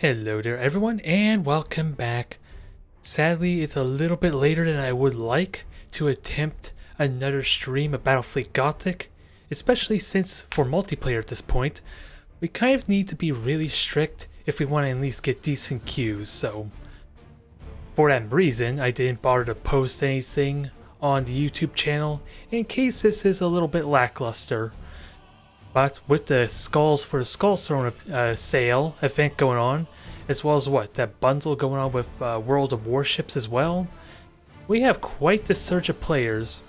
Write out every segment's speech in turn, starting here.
Hello there everyone and welcome back. Sadly, it's a little bit later than I would like to attempt another stream of Battlefleet Gothic, especially since for multiplayer at this point, we kind of need to be really strict if we want to at least get decent queues, so for that reason I didn't bother to post anything on the YouTube channel in case this is a little bit lackluster. But with the Skulls for the Skullstone sale event going on, as well as that bundle going on with World of Warships as well, we have quite the surge of players.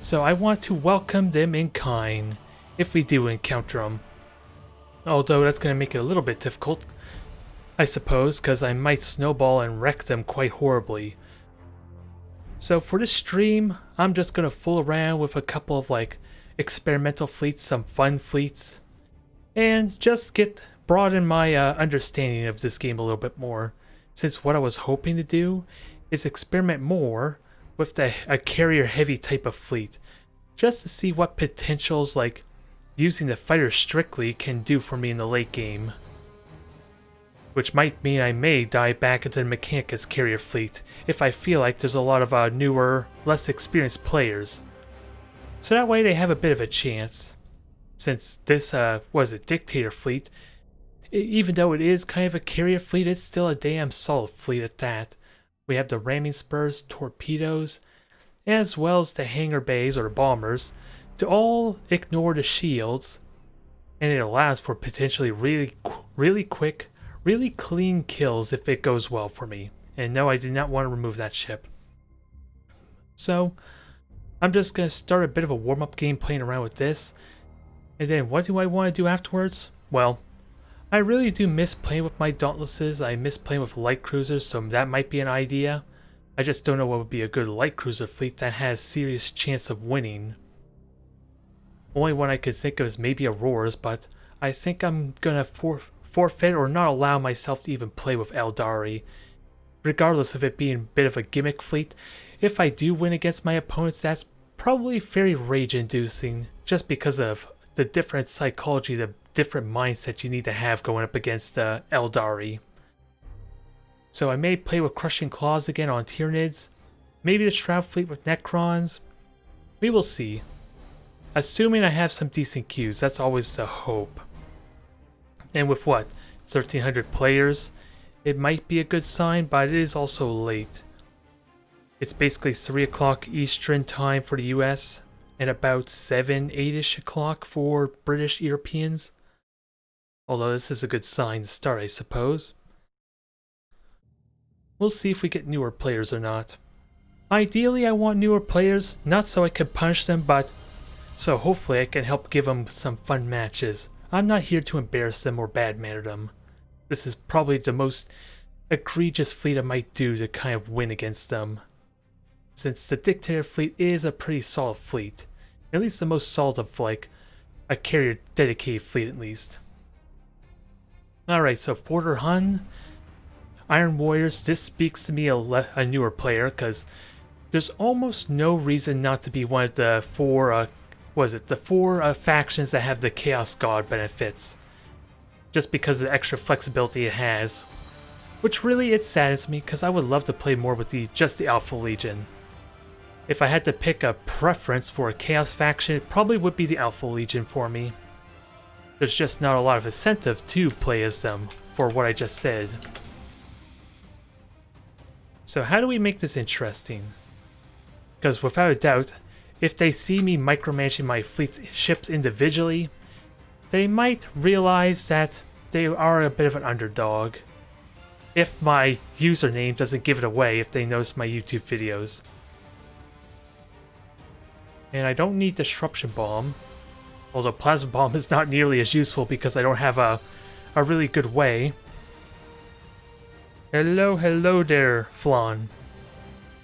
So I want to welcome them in kind, if we do encounter them. Although that's going to make it a little bit difficult, I suppose, because I might snowball and wreck them quite horribly. So for this stream, I'm just going to fool around with a couple of experimental fleets, some fun fleets, and just broaden my understanding of this game a little bit more, since what I was hoping to do is experiment more with a carrier heavy type of fleet, just to see what potentials using the fighter strictly can do for me in the late game. Which might mean I may dive back into the Mechanicus carrier fleet if I feel like there's a lot of newer, less experienced players. So that way they have a bit of a chance. Since this Dictator fleet, even though it is kind of a carrier fleet, it's still a damn solid fleet at that. We have the ramming spurs, torpedoes, as well as the hangar bays or the bombers to all ignore the shields, and it allows for potentially really quick, really clean kills if it goes well for me. And no, I did not want to remove that ship. So I'm just going to start a bit of a warm-up game playing around with this. And then what do I want to do afterwards? Well, I really do miss playing with my Dauntlesses. I miss playing with light cruisers, so that might be an idea. I just don't know what would be a good light cruiser fleet that has serious chance of winning. Only one I could think of is maybe Auroras, but I think I'm going to forfeit or not allow myself to even play with Eldari. Regardless of it being a bit of a gimmick fleet, if I do win against my opponents, that's probably very rage-inducing, just because of the different psychology, the different mindset you need to have going up against Eldari. So I may play with Crushing Claws again on Tyranids, maybe the Shroud Fleet with Necrons. We will see. Assuming I have some decent queues, that's always the hope. And with 1,300 players, it might be a good sign, but it is also late. It's basically 3 o'clock Eastern time for the US, and about 7, 8-ish o'clock for British Europeans. Although this is a good sign to start, I suppose. We'll see if we get newer players or not. Ideally, I want newer players, not so I can punish them, but so hopefully I can help give them some fun matches. I'm not here to embarrass them or badmanner them. This is probably the most egregious fleet I might do to kind of win against them, since the Dictator fleet is a pretty solid fleet. At least the most solid of a carrier dedicated fleet at least. Alright, so Porter Hun, Iron Warriors, this speaks to me a newer player, because there's almost no reason not to be one of the four factions that have the Chaos God benefits, just because of the extra flexibility it has. Which really, it saddens me, because I would love to play more with just the Alpha Legion. If I had to pick a preference for a Chaos faction, it probably would be the Alpha Legion for me. There's just not a lot of incentive to play as them, for what I just said. So how do we make this interesting? Because without a doubt, if they see me micromanaging my fleet's ships individually, they might realize that they are a bit of an underdog. If my username doesn't give it away if they notice my YouTube videos. And I don't need Disruption Bomb, although Plasma Bomb is not nearly as useful because I don't have a really good way. Hello there, Flan.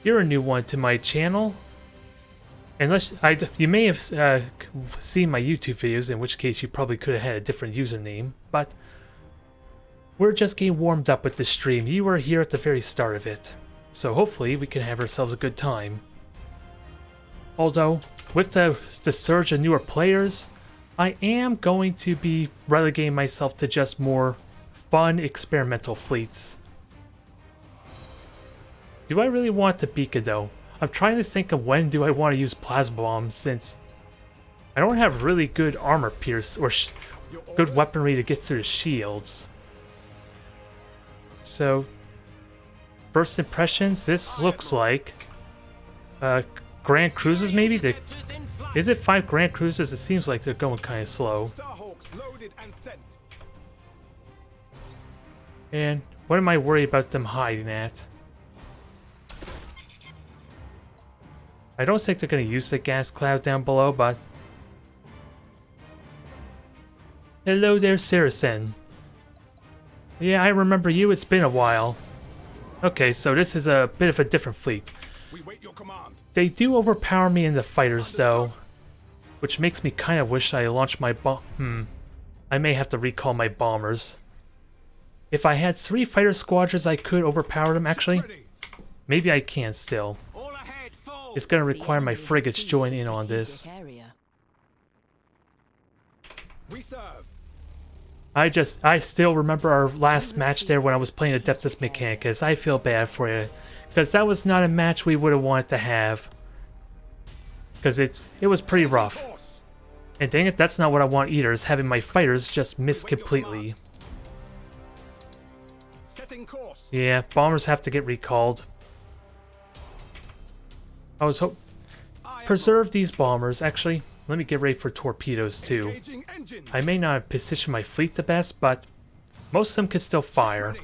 You're a new one to my channel. Unless you may have seen my YouTube videos, in which case you probably could have had a different username, but we're just getting warmed up with this stream. You were here at the very start of it, so hopefully we can have ourselves a good time. Although, with the surge of newer players, I am going to be relegating myself to just more fun experimental fleets. Do I really want the beacon though? I'm trying to think of when do I want to use plasma bombs, since I don't have really good armor pierce or good weaponry to get through the shields. So, first impressions, this looks like Grand Cruisers maybe? Is it 5 Grand Cruisers? It seems like they're going kind of slow. And what am I worried about them hiding at? I don't think they're going to use the gas cloud down below, but... Hello there, Saracen. Yeah, I remember you. It's been a while. Okay, so this is a bit of a different fleet. They do overpower me in the fighters, though, which makes me kind of wish I launched my I may have to recall my bombers. If I had 3 fighter squadrons, I could overpower them, actually. Maybe I can still. It's going to require my frigates join in on this. I still remember our last match there when I was playing Adeptus Mechanicus. I feel bad for you, because that was not a match we would have wanted to have. Because it was pretty rough. And dang it, that's not what I want either, is having my fighters just miss completely. Yeah, bombers have to get recalled. I was preserve these bombers. Actually, let me get ready for torpedoes too. I may not have positioned my fleet the best, but most of them can still fire.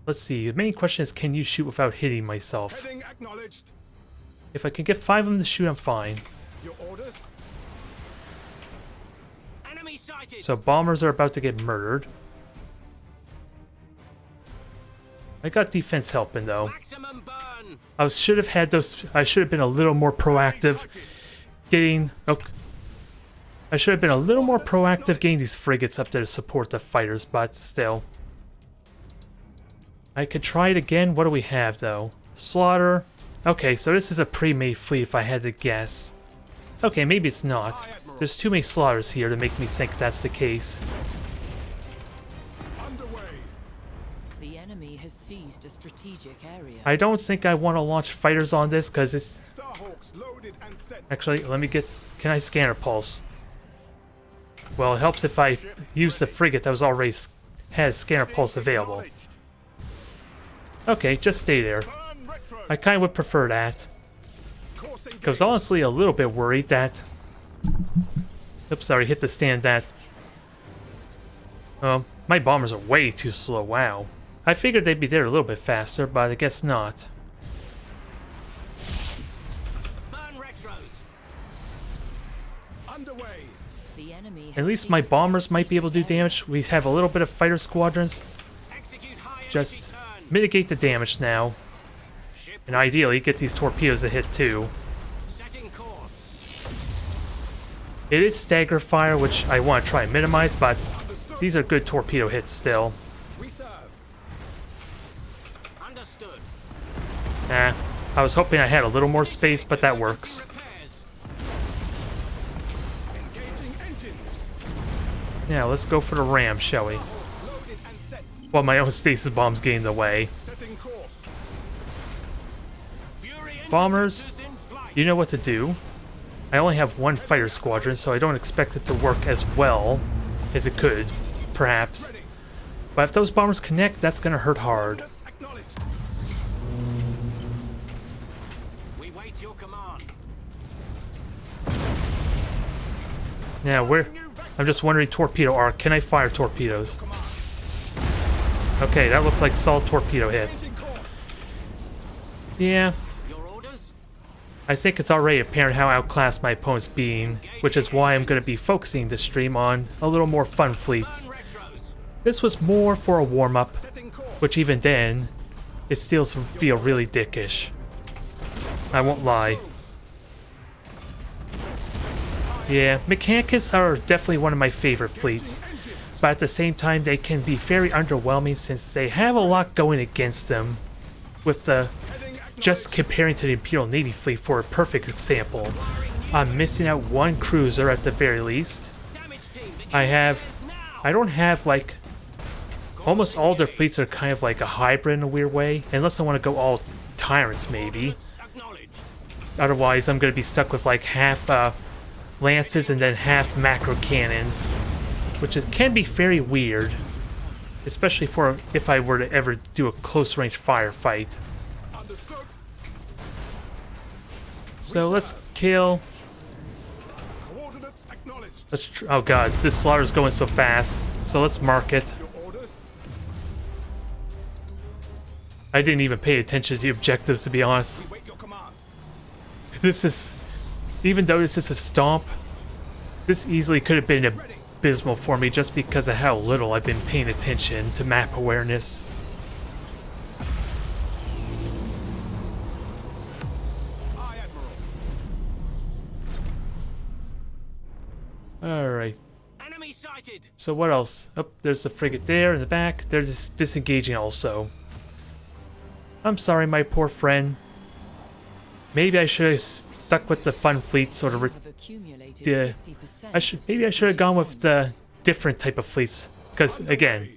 Let's see, the main question is, can you shoot without hitting myself? If I can get 5 of them to shoot, I'm fine. So bombers are about to get murdered. I got defense helping though. I should have had those. I should have been a little more proactive getting. Okay. I should have been a little more proactive getting these frigates up there to support the fighters, but still. I could try it again. What do we have though? Slaughter. Okay, so this is a pre-made fleet if I had to guess. Okay, maybe it's not. There's too many slaughters here to make me think that's the case. Has seized a strategic area. I don't think I want to launch fighters on this because it's... Actually, let me get... Can I scanner pulse? Well, it helps if I use the frigate that was already has scanner pulse available. Okay, just stay there. I kind of would prefer that. Because honestly, a little bit worried that... Oops, sorry, hit the stand that... my bombers are way too slow, wow. I figured they'd be there a little bit faster, but I guess not. At least my bombers might be able to do damage. We have a little bit of fighter squadrons. Just mitigate the damage now. And ideally get these torpedoes to hit too. It is stagger fire, which I want to try and minimize, but these are good torpedo hits still. I was hoping I had a little more space, but that works. Yeah, let's go for the ram, shall we? Well, my own stasis bomb's getting in the way. Bombers, you know what to do. I only have 1 fighter squadron, so I don't expect it to work as well as it could, perhaps. But if those bombers connect, that's gonna hurt hard. Yeah, I'm just wondering, torpedo arc. Can I fire torpedoes? Okay, that looks like solid torpedo hit. Yeah. I think it's already apparent how outclassed my opponent's being, which is why I'm going to be focusing this stream on a little more fun fleets. This was more for a warm-up, which even then, it still feels really dickish. I won't lie. Yeah, Mechanicus are definitely one of my favorite fleets, but at the same time they can be very underwhelming since they have a lot going against them. With the... just comparing to the Imperial Navy fleet for a perfect example, I'm missing out 1 cruiser at the very least. I don't have like almost all their fleets are kind of like a hybrid in a weird way, unless I want to go all tyrants maybe. Otherwise, I'm going to be stuck with like half lances and then half macro cannons, which can be very weird, especially for if I were to ever do a close range firefight. So let's kill. Oh god, this slaughter's going so fast. So let's mark it. I didn't even pay attention to the objectives, to be honest. This is, even though this is a stomp, this easily could have been abysmal for me just because of how little I've been paying attention to map awareness. Alright. So what else? Oh, there's the frigate there in the back. They're just disengaging also. I'm sorry, my poor friend. Maybe I should have stuck with the fun fleet sort of. Maybe I should have gone with the different type of fleets. Because again,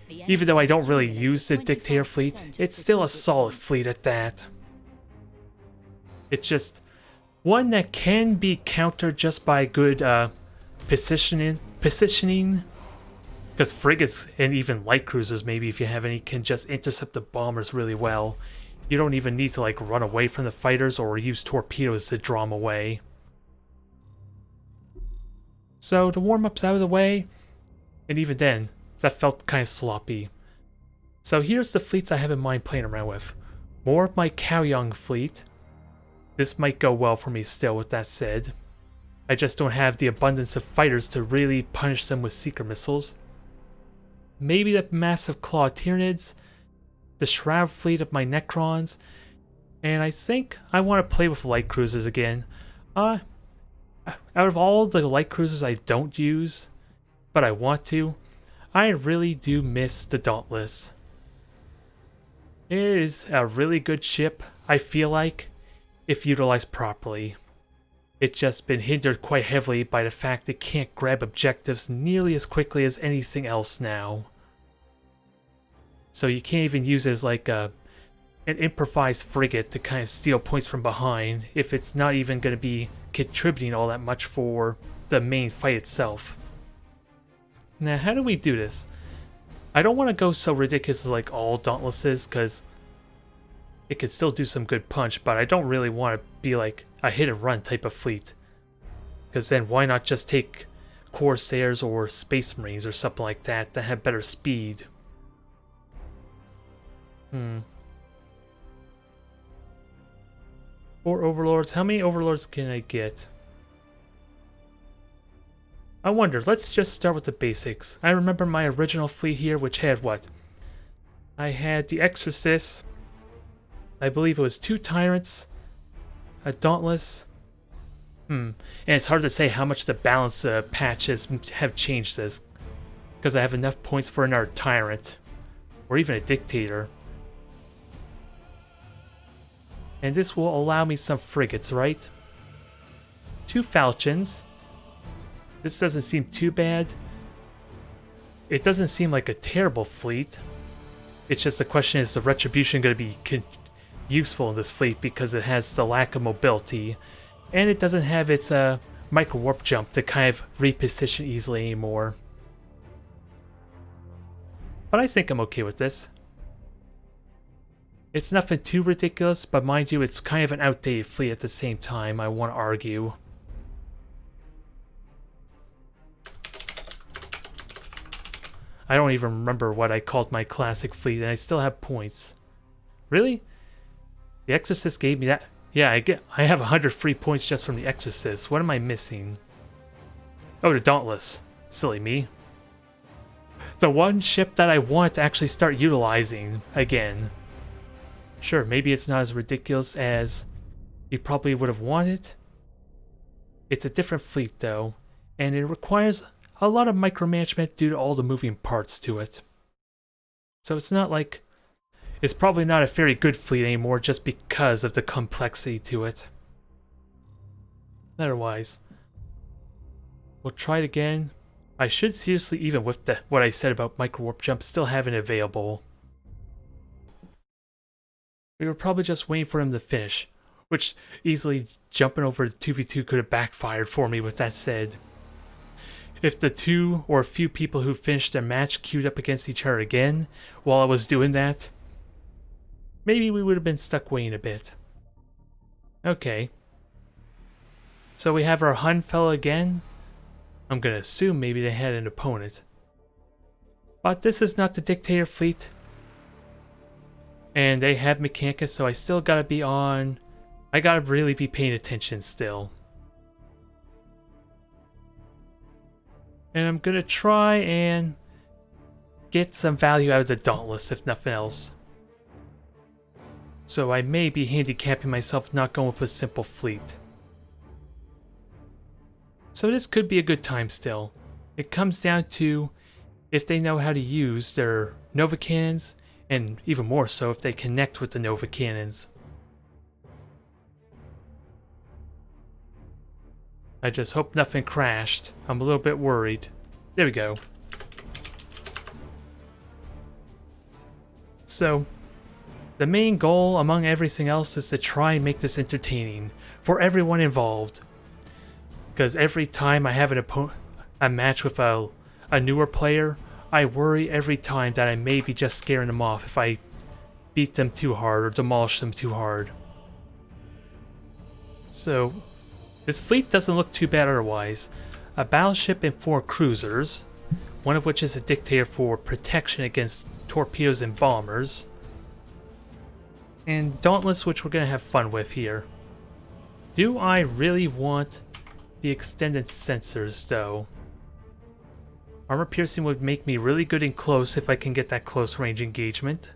even though I don't really use the dictator fleet, it's still a solid fleet at that. It's just one that can be countered just by good positioning. Because frigates and even light cruisers, maybe if you have any, can just intercept the bombers really well. You don't even need to like run away from the fighters or use torpedoes to draw them away. So the warm-up's out of the way, and even then, that felt kind of sloppy. So here's the fleets I have in mind playing around with. More of my Kaoyong fleet. This might go well for me still, with that said. I just don't have the abundance of fighters to really punish them with seeker missiles. Maybe the massive claw Tyranids, the Shroud fleet of my Necrons, and I think I want to play with light cruisers again. Out of all the light cruisers I don't use, but I want to, I really do miss the Dauntless. It is a really good ship, I feel like, if utilized properly. It's just been hindered quite heavily by the fact it can't grab objectives nearly as quickly as anything else now. So you can't even use it as like an improvised frigate to kind of steal points from behind if it's not even going to be contributing all that much for the main fight itself. Now, how do we do this? I don't want to go so ridiculous as like all Dauntlesses, because it could still do some good punch, but I don't really want to be like a hit and run type of fleet. Because then why not just take Corsairs or Space Marines or something like that that have better speed? Or Overlords. How many Overlords can I get? I wonder, let's just start with the basics. I remember my original fleet here, which had what? I had the Exorcist. I believe it was 2 Tyrants. A Dauntless. And it's hard to say how much the balance patches have changed this. Because I have enough points for another Tyrant. Or even a Dictator. And this will allow me some frigates, right? 2 Falchions. This doesn't seem too bad. It doesn't seem like a terrible fleet. It's just the question, is the Retribution going to be useful in this fleet because it has the lack of mobility. And it doesn't have its micro warp jump to kind of reposition easily anymore. But I think I'm okay with this. It's nothing too ridiculous, but mind you, it's kind of an outdated fleet at the same time, I want to argue. I don't even remember what I called my classic fleet, and I still have points. Really? The Exorcist gave me that? Yeah, I have 100 free points just from the Exorcist. What am I missing? Oh, the Dauntless. Silly me. The one ship that I want to actually start utilizing again. Sure, maybe it's not as ridiculous as you probably would have wanted. It's a different fleet though, and it requires a lot of micromanagement due to all the moving parts to it. So it's not like... It's probably not a very good fleet anymore just because of the complexity to it. Otherwise, we'll try it again. I should seriously, even with what I said about micro-warp jump, still have it available. We were probably just waiting for him to finish, which easily jumping over the 2v2 could have backfired for me with that said. If the two or a few people who finished their match queued up against each other again while I was doing that, maybe we would have been stuck waiting a bit. Okay. So we have our Hun fella again. I'm gonna assume maybe they had an opponent. But this is not the Dictator fleet. And they have Mechanicus, so I still gotta be on... I gotta really be paying attention still. And I'm gonna try and get some value out of the Dauntless, if nothing else. So I may be handicapping myself not going with a simple fleet. So this could be a good time still. It comes down to if they know how to use their Nova Cannons, and even more so if they connect with the Nova Cannons. I just hope nothing crashed. I'm a little bit worried. There we go. So, the main goal among everything else is to try and make this entertaining for everyone involved. Because every time I have a match with a newer player, I worry every time that I may be just scaring them off if I beat them too hard or demolish them too hard. So, this fleet doesn't look too bad otherwise. A battleship and 4 cruisers, one of which is a Dictator for protection against torpedoes and bombers. And Dauntless, which we're going to have fun with here. Do I really want the extended sensors, though? Armor piercing would make me really good in close if I can get that close range engagement.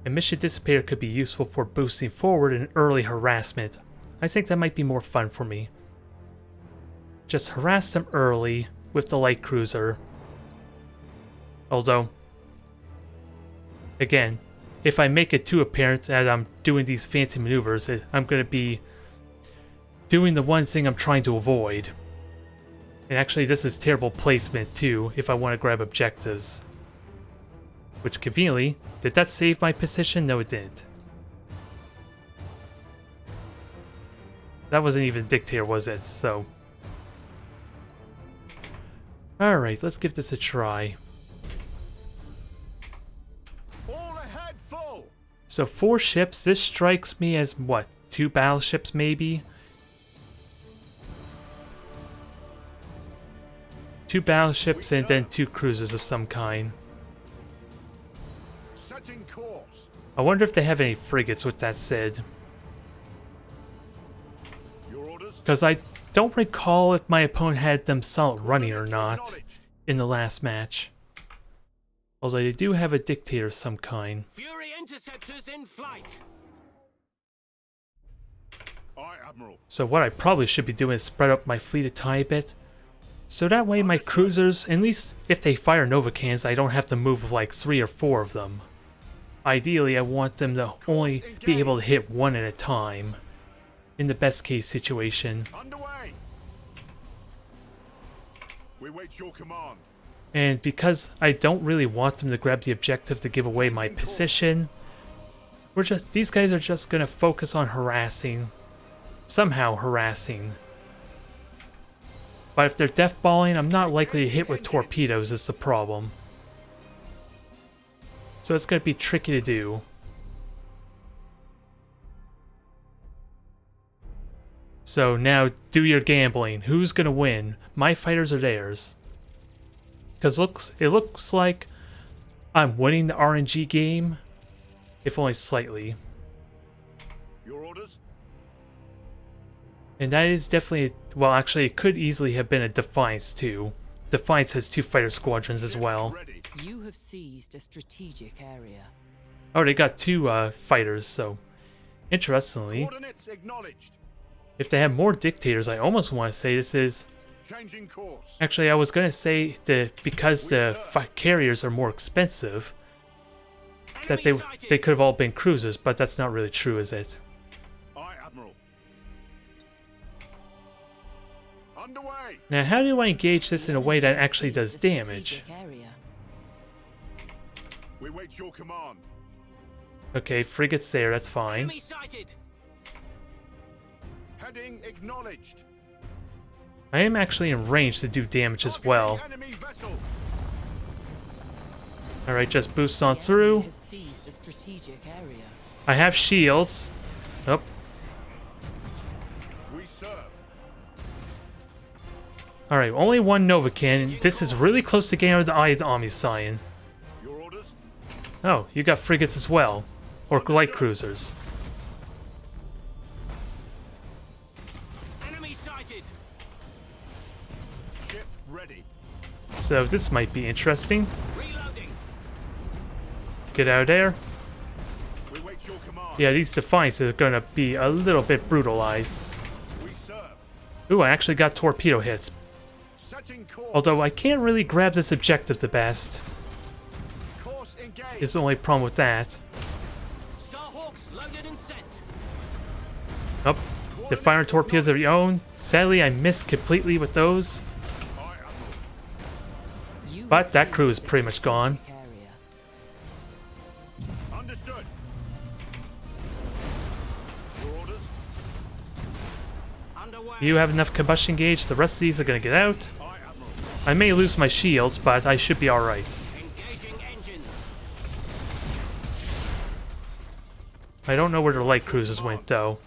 Emission dissipator could be useful for boosting forward and early harassment. I think that might be more fun for me. Just harass them early with the light cruiser. Although, again, if I make it too apparent that I'm doing these fancy maneuvers, I'm going to be doing the one thing I'm trying to avoid. And actually, this is terrible placement too, if I want to grab objectives. Which conveniently, did that save my position? No, it didn't. That wasn't even Dictator, was it? So... Alright, let's give this a try. All ahead, full. So 4 ships, this strikes me as what? 2 battleships maybe? 2 battleships and then 2 cruisers of some kind. Setting course. I wonder if they have any frigates with that said. Your orders? Because I don't recall if my opponent had them solid running or not in the last match. Although they do have a Dictator of some kind. Fury interceptors in flight. Aye, Admiral. So what I probably should be doing is spread up my fleet a tiny bit. So that way my cruisers, at least if they fire Nova Cannons, I don't have to move with like 3 or 4 of them. Ideally, I want them to only be able to hit 1 at a time. In the best case situation. Underway. We wait your command. And because I don't really want them to grab the objective to give away my position, these guys are just gonna focus on harassing. Somehow harassing. But if they're deathballing, I'm not likely to hit with torpedoes is the problem. So it's gonna be tricky to do. So now, do your gambling. Who's gonna win? My fighters or theirs? Because it looks like I'm winning the RNG game, if only slightly. Your orders? And that is definitely, well actually it could easily have been a Defiance too. Defiance has 2 fighter squadrons as well. Ready. You have seized a strategic area. Oh, they got 2 fighters, so interestingly, Coordinates acknowledged. if they have more Dictators, I almost want to say this is... Changing course. Actually, I was going to say that because the carriers are more expensive, that they could have all been cruisers, but that's not really true, is it? Aye, Admiral. Underway. Now, how do I engage this in a way that Enemy has actually does seized the damage? strategic area. We wait your command. Okay, frigates there, that's fine. Enemy sighted. Heading acknowledged. I am actually in range to do damage as well. Targeting enemy vessel. Alright, just boost on The through. enemy has seized a strategic area. I have shields. Oh, We serve. alright, only one Nova cannon. This is really close to getting out of the Eye of the Omniscion. Your orders. Oh, you got frigates as well. Or light cruisers. Enemy sighted. Ship ready. So this might be interesting. Reloading. Get out of there. We wait your command. Yeah, these Defiants are gonna be a little bit brutalized. We serve. Ooh, I actually got torpedo hits. Setting course. Although I can't really grab this objective the best. Course engaged. Is the only problem with that. Starhawks loaded and sent. Nope. The firing torpedoes of your own. Sadly, I missed completely with those. Aye, Admiral. You But have that crew is seized a pretty much gone. strategic area. Understood. Your orders. Underway. You have enough combustion gauge. The rest of these are gonna get out. Aye, Admiral. I may lose my shields, but I should be alright. Engaging engines. I don't know where the light cruisers went, though.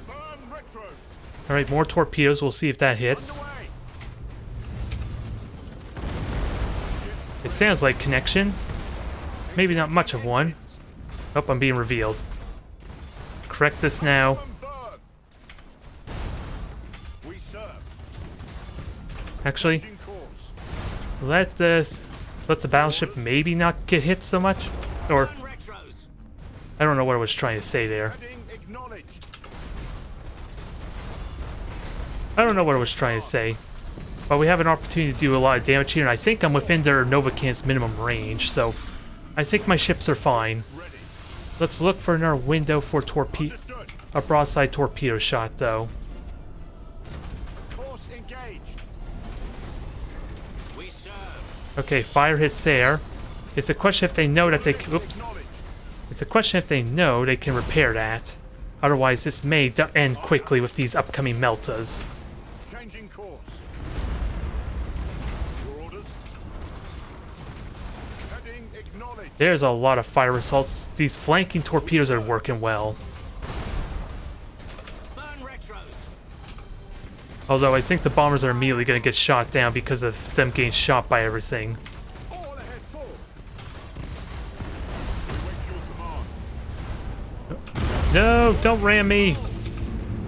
Burn retros. Alright, more torpedoes. We'll see if that hits. Underway. It sounds like connection. Maybe not much of one. Oh, I'm being revealed. Correct this now. Burn. We serve. Actually, Changing course. let the battleship maybe not get hit so much. Or, Burn retros. I don't know what I was trying to say there. Heading acknowledged. I don't know what I was trying to say. But we have an opportunity to do a lot of damage here, and I think I'm within their Nova Cannon's minimum range, so I think my ships are fine. Ready. Let's look for another window for Understood. a broadside torpedo shot, though. Course engaged. We serve. Okay, fire hits there. It's a question if they know that they can, oops. Acknowledged. It's a question if they know they can repair that. Otherwise, this may end quickly with these upcoming meltas. Changing course. Your orders. Heading acknowledged. There's a lot of fire assaults. These flanking torpedoes are working well. Burn retros. Although I think the bombers are immediately going to get shot down because of them getting shot by everything. All ahead full. We wait your command. No, don't ram me.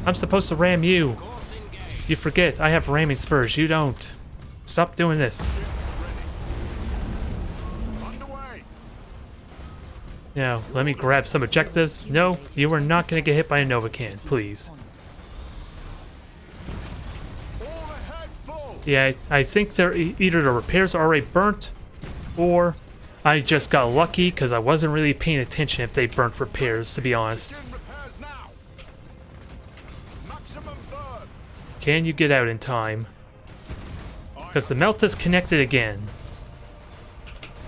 I'm supposed to ram you. Course engaged. You forget, I have ramming spurs. You don't. Stop doing this. Ship ready. Underway. Now, let me grab some objectives. No, you are not going to get hit by a Nova Cannon, please. Points. All ahead full. Yeah, I think they're either the repairs are already burnt, or I just got lucky because I wasn't really paying attention if they burnt repairs, to be honest. Begin repairs now. Maximum burn. Can you get out in time? Because the melt is connected again.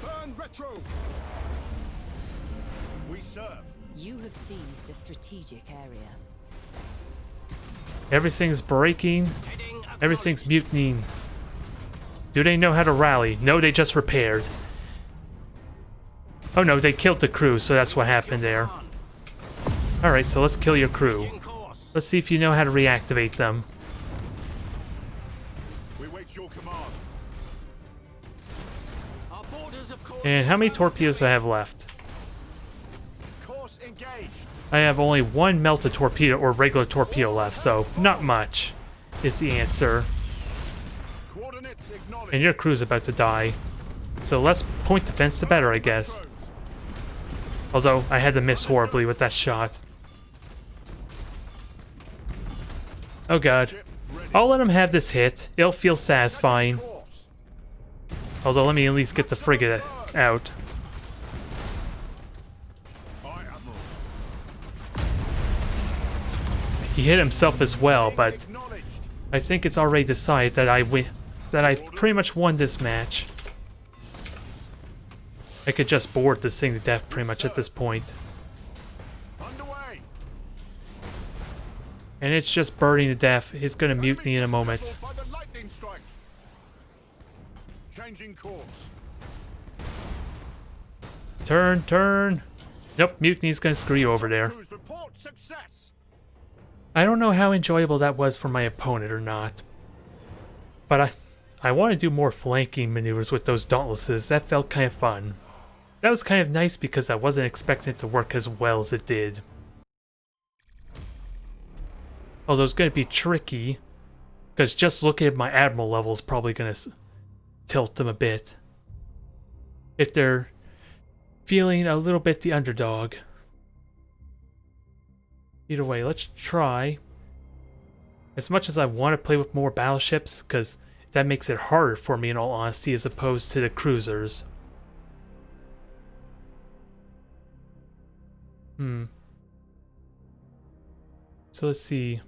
Burn retros. We serve. You have seized a strategic area. Everything's breaking. Heading Everything's acknowledged. mutinying. Do they know how to rally? No, they just repaired. Oh no, they killed the crew, so that's what happened there. Alright, so let's kill your crew. Changing course. Let's see if you know how to reactivate them. We wait your command. Our borders of course. And how many confirmed torpedoes do I have left? Course engaged. I have only one melted torpedo or regular torpedo left, so not much is the answer. Coordinates acknowledged. And your crew's about to die. So less point defense, the better, I guess. Retros. Although, I had to miss horribly with that shot. Oh god. Ship ready. I'll let him have this hit. It'll feel satisfying. Course. Although, let me at least get the frigate out. Aye, Admiral. He hit himself as well, but Acknowledged. I think it's already decided that I pretty much won this match. I could just board this thing to death pretty much at this point. Underway. And it's just burning to death. He's gonna mutiny in a moment. Enemy ships by the lightning strike. Changing course. Turn. Nope, mutiny's gonna screw you over there. Crews report success. I don't know how enjoyable that was for my opponent or not. But I want to do more flanking maneuvers with those dauntlesses. That felt kind of fun. That was kind of nice because I wasn't expecting it to work as well as it did. Although it's going to be tricky, because just looking at my admiral level is probably going to tilt them a bit. If they're feeling a little bit the underdog. Either way, let's try. As much as I want to play with more battleships, because that makes it harder for me in all honesty as opposed to the cruisers. So let's see.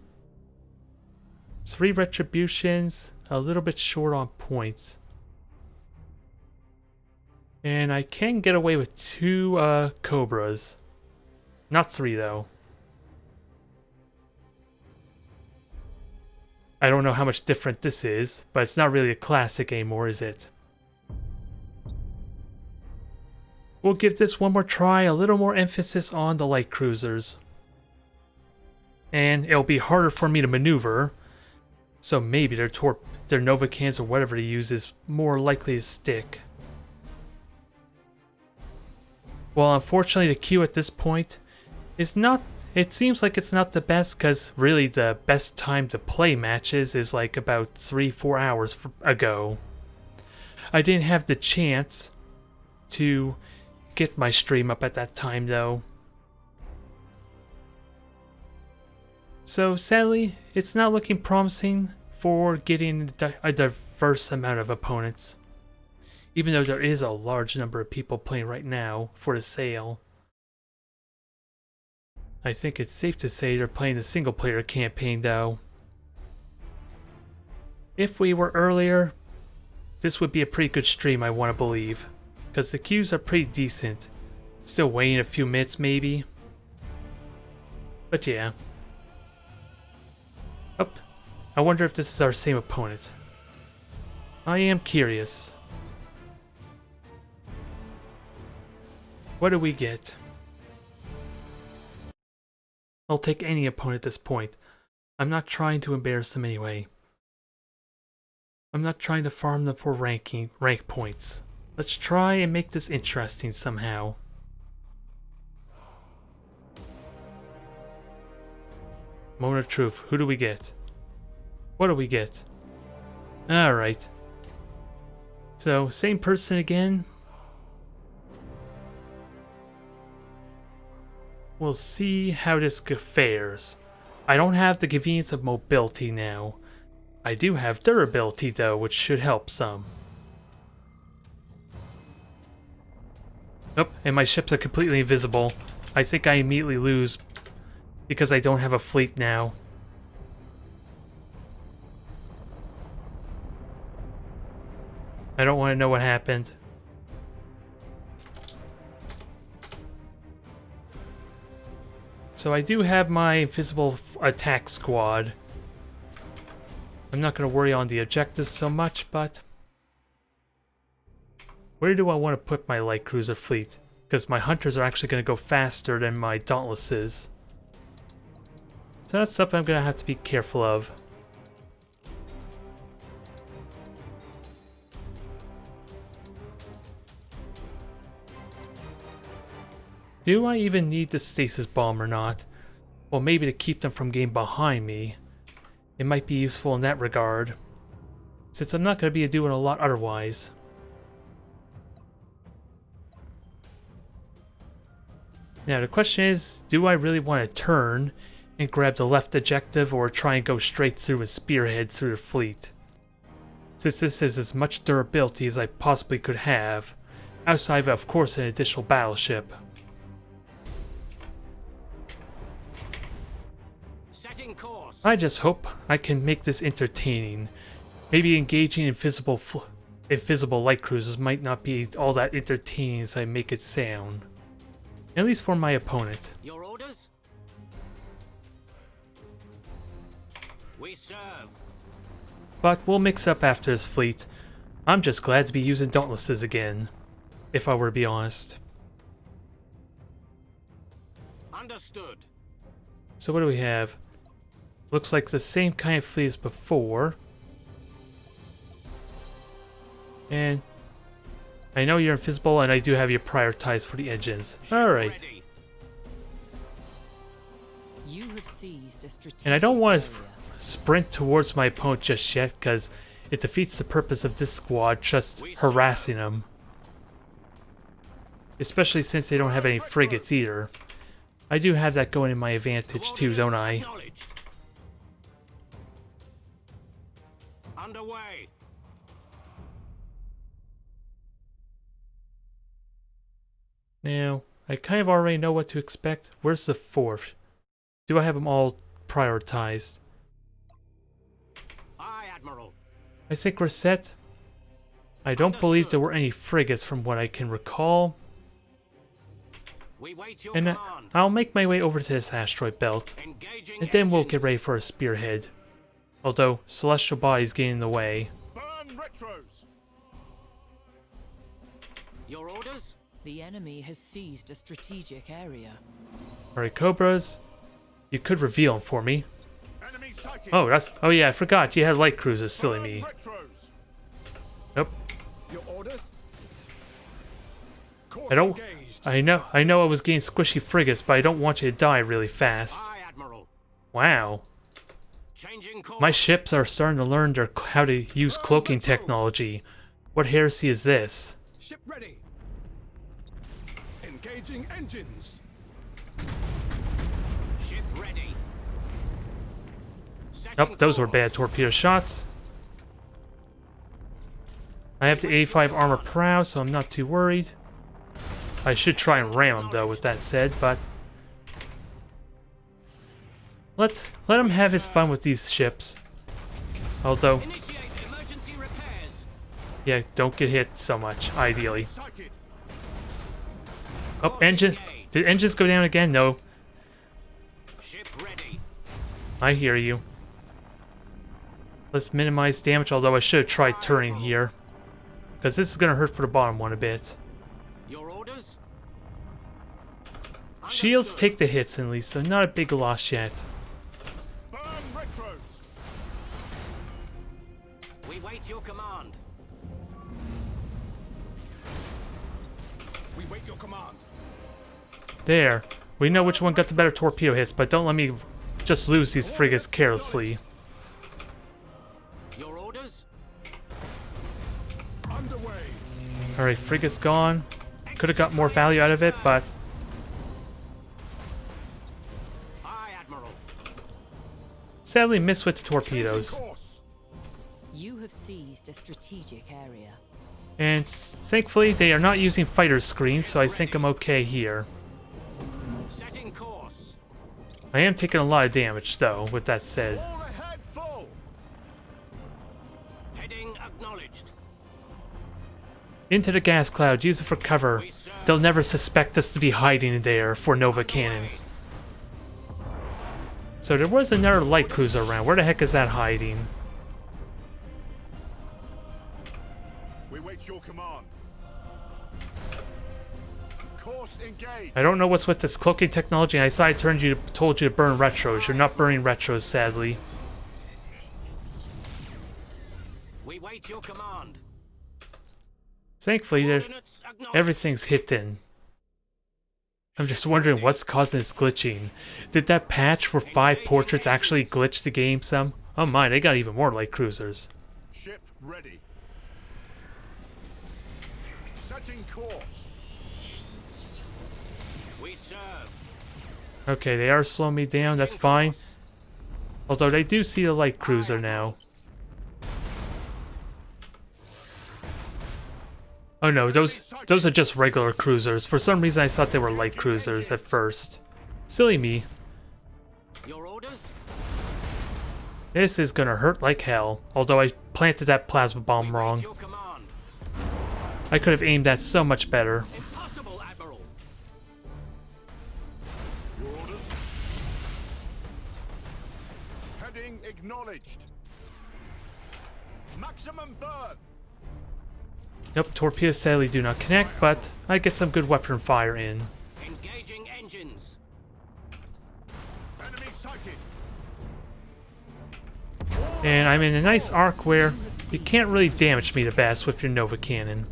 3 retributions, a little bit short on points. And I can get away with 2 Cobras. Not 3 though. I don't know how much different this is, but it's not really a classic anymore, is it? We'll give this one more try, a little more emphasis on the light cruisers. And it'll be harder for me to maneuver, so maybe their Novacans or whatever they use is more likely to stick. Well, unfortunately the queue at this point is not... It seems like it's not the best, because really the best time to play matches is like about 3-4 hours ago. I didn't have the chance to get my stream up at that time though. So sadly, it's not looking promising for getting a diverse amount of opponents. Even though there is a large number of people playing right now for the sale. I think it's safe to say they're playing the single player campaign though. If we were earlier, this would be a pretty good stream, I want to believe. Because the queues are pretty decent. Still waiting a few minutes maybe. But yeah. Oh, I wonder if this is our same opponent. I am curious. What do we get? I'll take any opponent at this point. I'm not trying to embarrass them anyway. I'm not trying to farm them for rank points. Let's try and make this interesting somehow. Moment of truth. Who do we get? What do we get? Alright. So, same person again. We'll see how this fares. I don't have the convenience of mobility now. I do have durability though, which should help some. Nope, and my ships are completely invisible. I think I immediately lose because I don't have a fleet now. I don't want to know what happened. So I do have my invisible attack squad. I'm not going to worry on the objectives so much, but... Where do I want to put my light cruiser fleet? Because my hunters are actually going to go faster than my dauntlesses. So that's something I'm going to have to be careful of. Do I even need the stasis bomb or not? Well, maybe to keep them from getting behind me. It might be useful in that regard, since I'm not going to be doing a lot otherwise. Now the question is, do I really want to turn and grab the left objective or try and go straight through and spearhead through the fleet? Since this is as much durability as I possibly could have, outside of course an additional battleship. I just hope I can make this entertaining. Maybe engaging invisible light cruisers might not be all that entertaining as I make it sound. At least for my opponent. Your orders? We serve. But we'll mix up after this fleet. I'm just glad to be using Dauntlesses again, if I were to be honest. Understood. So what do we have? Looks like the same kind of fleet as before. And I know you're invisible, and I do have you prioritized for the engines. Alright. Ready. You have seized a strategic And I don't want to area. sprint towards my opponent just yet, because it defeats the purpose of this squad just harassing them. Especially since they don't have any frigates either. I do have that going in my advantage too, don't I? Acknowledged. Underway. Now, I kind of already know what to expect. Where's the fourth? Do I have them all prioritized? Aye, Admiral. I think we're set. I don't believe there were any frigates from what I can recall. We wait your And command. I'll make my way over to this asteroid belt. Engaging And then we'll engines. get ready for a spearhead. Although, celestial bodies getting in the way. Burn retros. Your orders? The enemy has seized a strategic area. Alright, Cobras. You could reveal them for me. Enemy sighted. Oh yeah, I forgot. You had light cruisers, silly Burn me. retros. Nope. Your orders? Course I don't... engaged. I know I was getting squishy frigates, but I don't want you to die really fast. Aye, Admiral. Wow. Changing course. My ships are starting to learn how to use cloaking technology. What heresy is this? Ship ready. Engaging engines. Ship ready. Setting Nope, those were course. bad torpedo shots. I have the 85 armor prow, so I'm not too worried. I should try and ram him though, with that said, but... let him have his fun with these ships. Although, Initiate emergency repairs. yeah, don't get hit so much, ideally. Sighted. Oh, Course engine... engaged. Did engines go down again? No. Ship ready. I hear you. Let's minimize damage, although I should have tried turning here. Because this is going to hurt for the bottom one a bit. Your orders? Shields Understood. take the hits at least, so not a big loss yet. Burn retros. We wait your command. We wait your command. There. We know which one got the better torpedo hits, but don't let me just lose these frigates carelessly. Your orders? Underway. Alright, frigate's gone. Could have got more value out of it, but... Aye, Admiral. sadly missed with the Changing torpedoes. course. You have seized a strategic area. And thankfully, they are not using fighter screens, so I think I'm okay here. Setting course. I am taking a lot of damage, though, with that said. All ahead full. Heading acknowledged. Into the gas cloud, use it for cover. They'll never suspect us to be hiding in there for Nova cannons. So there was another light cruiser around. Where the heck is that hiding? We wait your command. Course engaged. I don't know what's with this cloaking technology. I saw I told you to burn retros. You're not burning retros, sadly. We wait your command. Thankfully, Coordinates acknowledged. everything's hidden. I'm just wondering what's causing this glitching. Did that patch for 5 portraits actually glitch the game some? Oh my, they got even more light cruisers. Ship ready. Setting course. We serve. Okay, they are slowing me down, that's Setting fine. course. Although they do see the light cruiser now. Oh no, those are just regular cruisers. For some reason I thought they were light cruisers at first. Silly me. Your orders? This is gonna hurt like hell. Although I planted that plasma bomb We wrong. wait your command. I could have aimed that so much better. Impossible, Admiral. Your orders? Heading acknowledged. Maximum burn. Nope, torpedoes sadly do not connect, but I get some good weapon fire in. Engaging engines. Enemy sighted. And I'm in a nice arc where you can't really damage me the best with your Nova Cannon.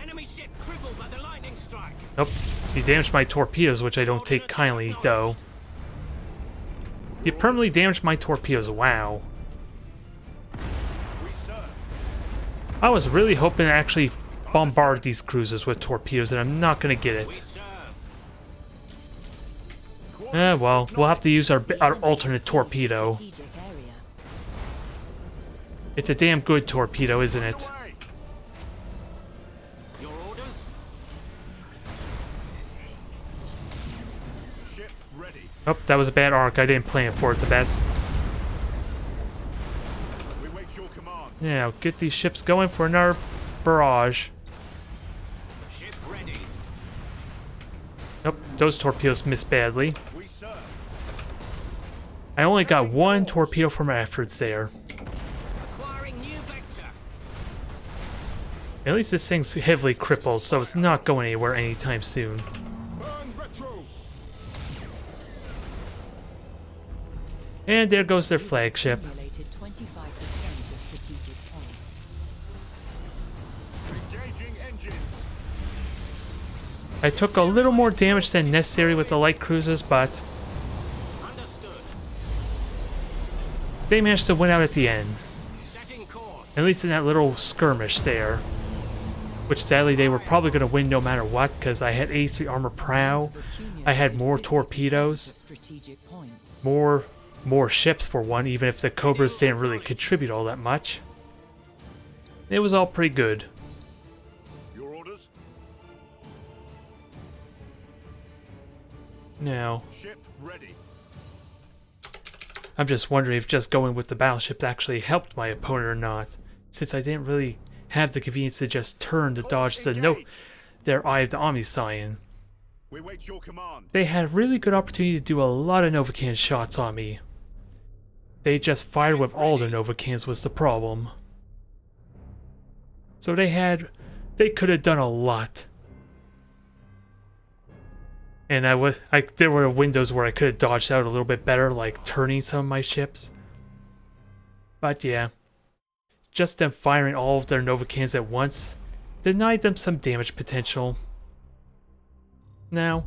Enemy ship crippled by the lightning strike. Nope, you damaged my torpedoes, which I don't take kindly, though. You permanently damaged my torpedoes, wow. We serve. I was really hoping to actually bombard these cruisers with torpedoes, and I'm not gonna get We it. serve. Well, we'll have to use our alternate torpedo. Strategic area. It's a damn good torpedo, isn't it? Away. Your orders? Ship ready. Oh, that was a bad arc. I didn't plan for it the best. We wait your command. Now, get these ships going for another barrage. Ship ready. Nope, those torpedoes missed badly. We serve. I only got one torpedo from my efforts there. Acquiring new vector. At least this thing's heavily crippled, so it's not going anywhere anytime soon. Burn retros. And there goes their flagship. Accumulated 25% of strategic points. Engaging engines. I took a little more damage than necessary with the light cruisers, but Understood. they managed to win out at the end. Setting course. At least in that little skirmish there. Which sadly they were probably going to win no matter what, because I had 83 armor prow, I had more torpedoes, Strategic points. more ships for one, even if the Cobras didn't really contribute all that much. It was all pretty good. Your orders. Now, Ship ready. I'm just wondering if just going with the battleships actually helped my opponent or not, since I didn't really have the convenience to just turn to dodge their Eye of the Omniscion. We wait your command. They had really good opportunity to do a lot of Nova Cannon shots on me. They just fired with all their Nova Cannons was the problem. So they could have done a lot. And there were windows where I could have dodged out a little bit better, like turning some of my ships. But yeah, just them firing all of their Nova Cannons at once denied them some damage potential. Now,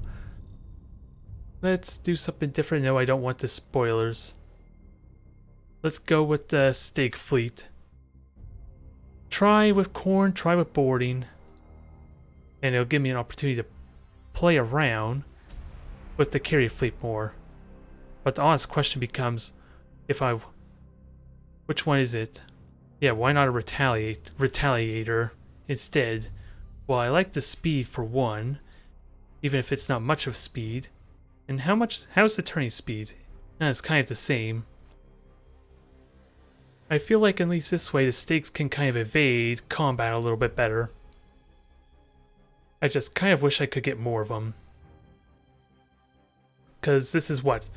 let's do something different. No, I don't want the spoilers. Let's go with the Stake Fleet. Try with corn, try with boarding. And it'll give me an opportunity to play around with the carrier fleet more. But the honest question becomes, which one is it? Yeah, why not a retaliator instead? Well, I like the speed for one, even if it's not much of speed. And how's the turning speed? It's kind of the same. I feel like at least this way the stakes can kind of evade combat a little bit better. I just kind of wish I could get more of them. Because this is what?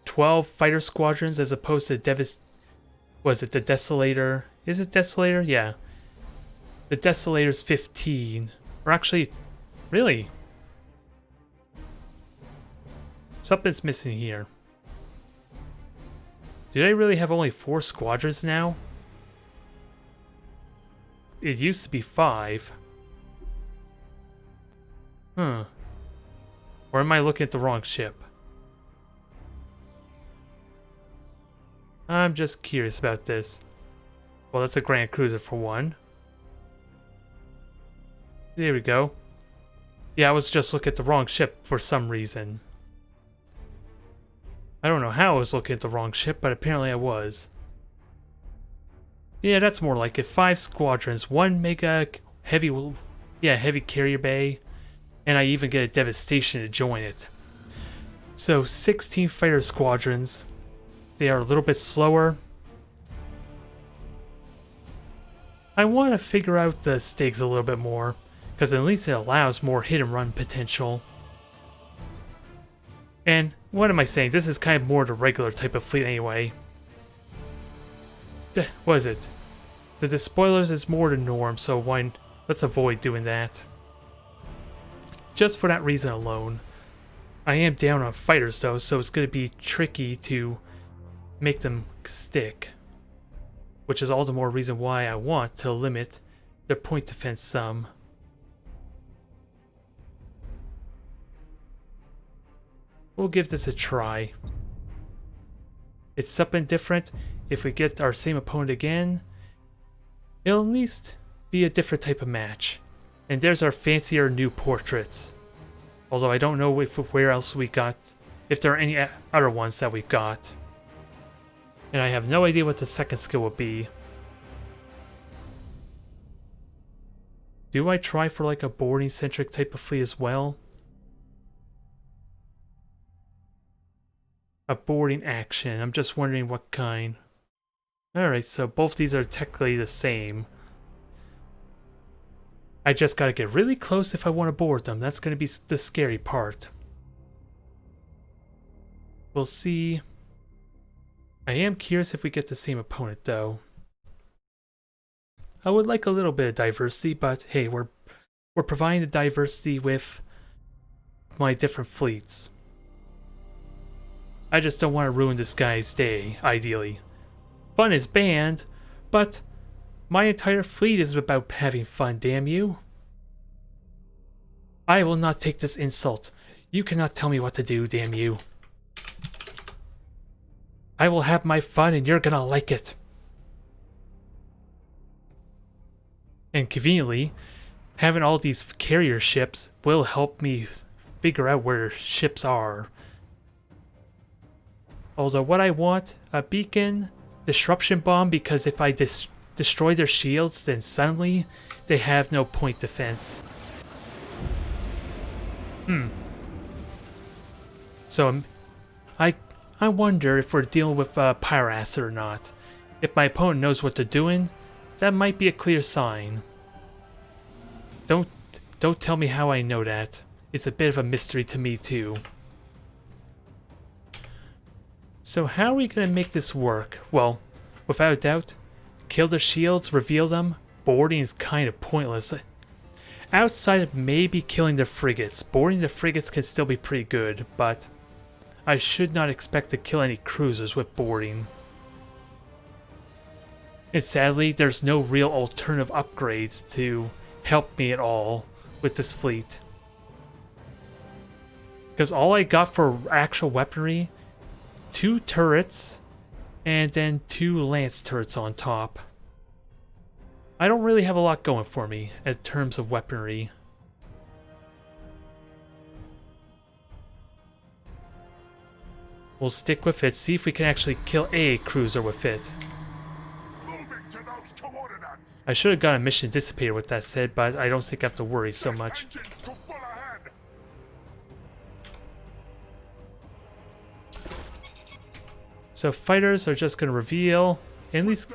12 fighter squadrons as opposed to was it the Desolator? Is it Desolator? Yeah. The Desolator's 15. Or actually, really? Something's missing here. Do they really have only 4 squadrons now? It used to be 5. Or am I looking at the wrong ship? I'm just curious about this. Well, that's a Grand Cruiser for one. There we go. Yeah, I was just looking at the wrong ship for some reason. I don't know how I was looking at the wrong ship, but apparently I was. Yeah, that's more like it. 5 squadrons, 1 mega heavy carrier bay, and I even get a devastation to join it. So 16 fighter squadrons, They are a little bit slower. I want to figure out the stakes a little bit more, because at least it allows more hit and run potential. And what am I saying? This is kind of more the regular type of fleet anyway. What is it? The despoilers is more the norm, so let's avoid doing that. Just for that reason alone. I am down on fighters though, so it's going to be tricky to make them stick. Which is all the more reason why I want to limit their point defense some. We'll give this a try. It's something different. If we get our same opponent again, it'll at least be a different type of match. And there's our fancier new portraits. Although I don't know where else we got, if there are any other ones that we've got. And I have no idea what the second skill will be. Do I try for like a boarding centric type of fleet as well? A boarding action. I'm just wondering what kind. Alright, so both these are technically the same. I just gotta get really close if I want to board them. That's gonna be the scary part. We'll see. I am curious if we get the same opponent though. I would like a little bit of diversity, but hey, we're providing the diversity with my different fleets. I just don't want to ruin this guy's day, ideally. Fun is banned, but my entire fleet is about having fun, damn you. I will not take this insult. You cannot tell me what to do, damn you. I will have my fun and you're gonna like it. And conveniently, having all these carrier ships will help me figure out where ships are. Although what I want, a beacon, disruption bomb, because if I destroy their shields, then suddenly they have no point defense. So I wonder if we're dealing with Pyroacid or not. If my opponent knows what they're doing, that might be a clear sign. Don't tell me how I know that. It's a bit of a mystery to me too. So how are we going to make this work? Well, without a doubt, kill their shields, reveal them. Boarding is kind of pointless. Outside of maybe killing the frigates. Boarding the frigates can still be pretty good, but I should not expect to kill any cruisers with boarding. And sadly, there's no real alternative upgrades to help me at all with this fleet. Because all I got for actual weaponry, 2 turrets, and then 2 lance turrets on top. I don't really have a lot going for me in terms of weaponry. We'll stick with it, see if we can actually kill a cruiser with it. Moving to those coordinates. I should have got a mission dissipator with that said, but I don't think I have to worry so much. Engines to full ahead. So fighters are just going to reveal, at least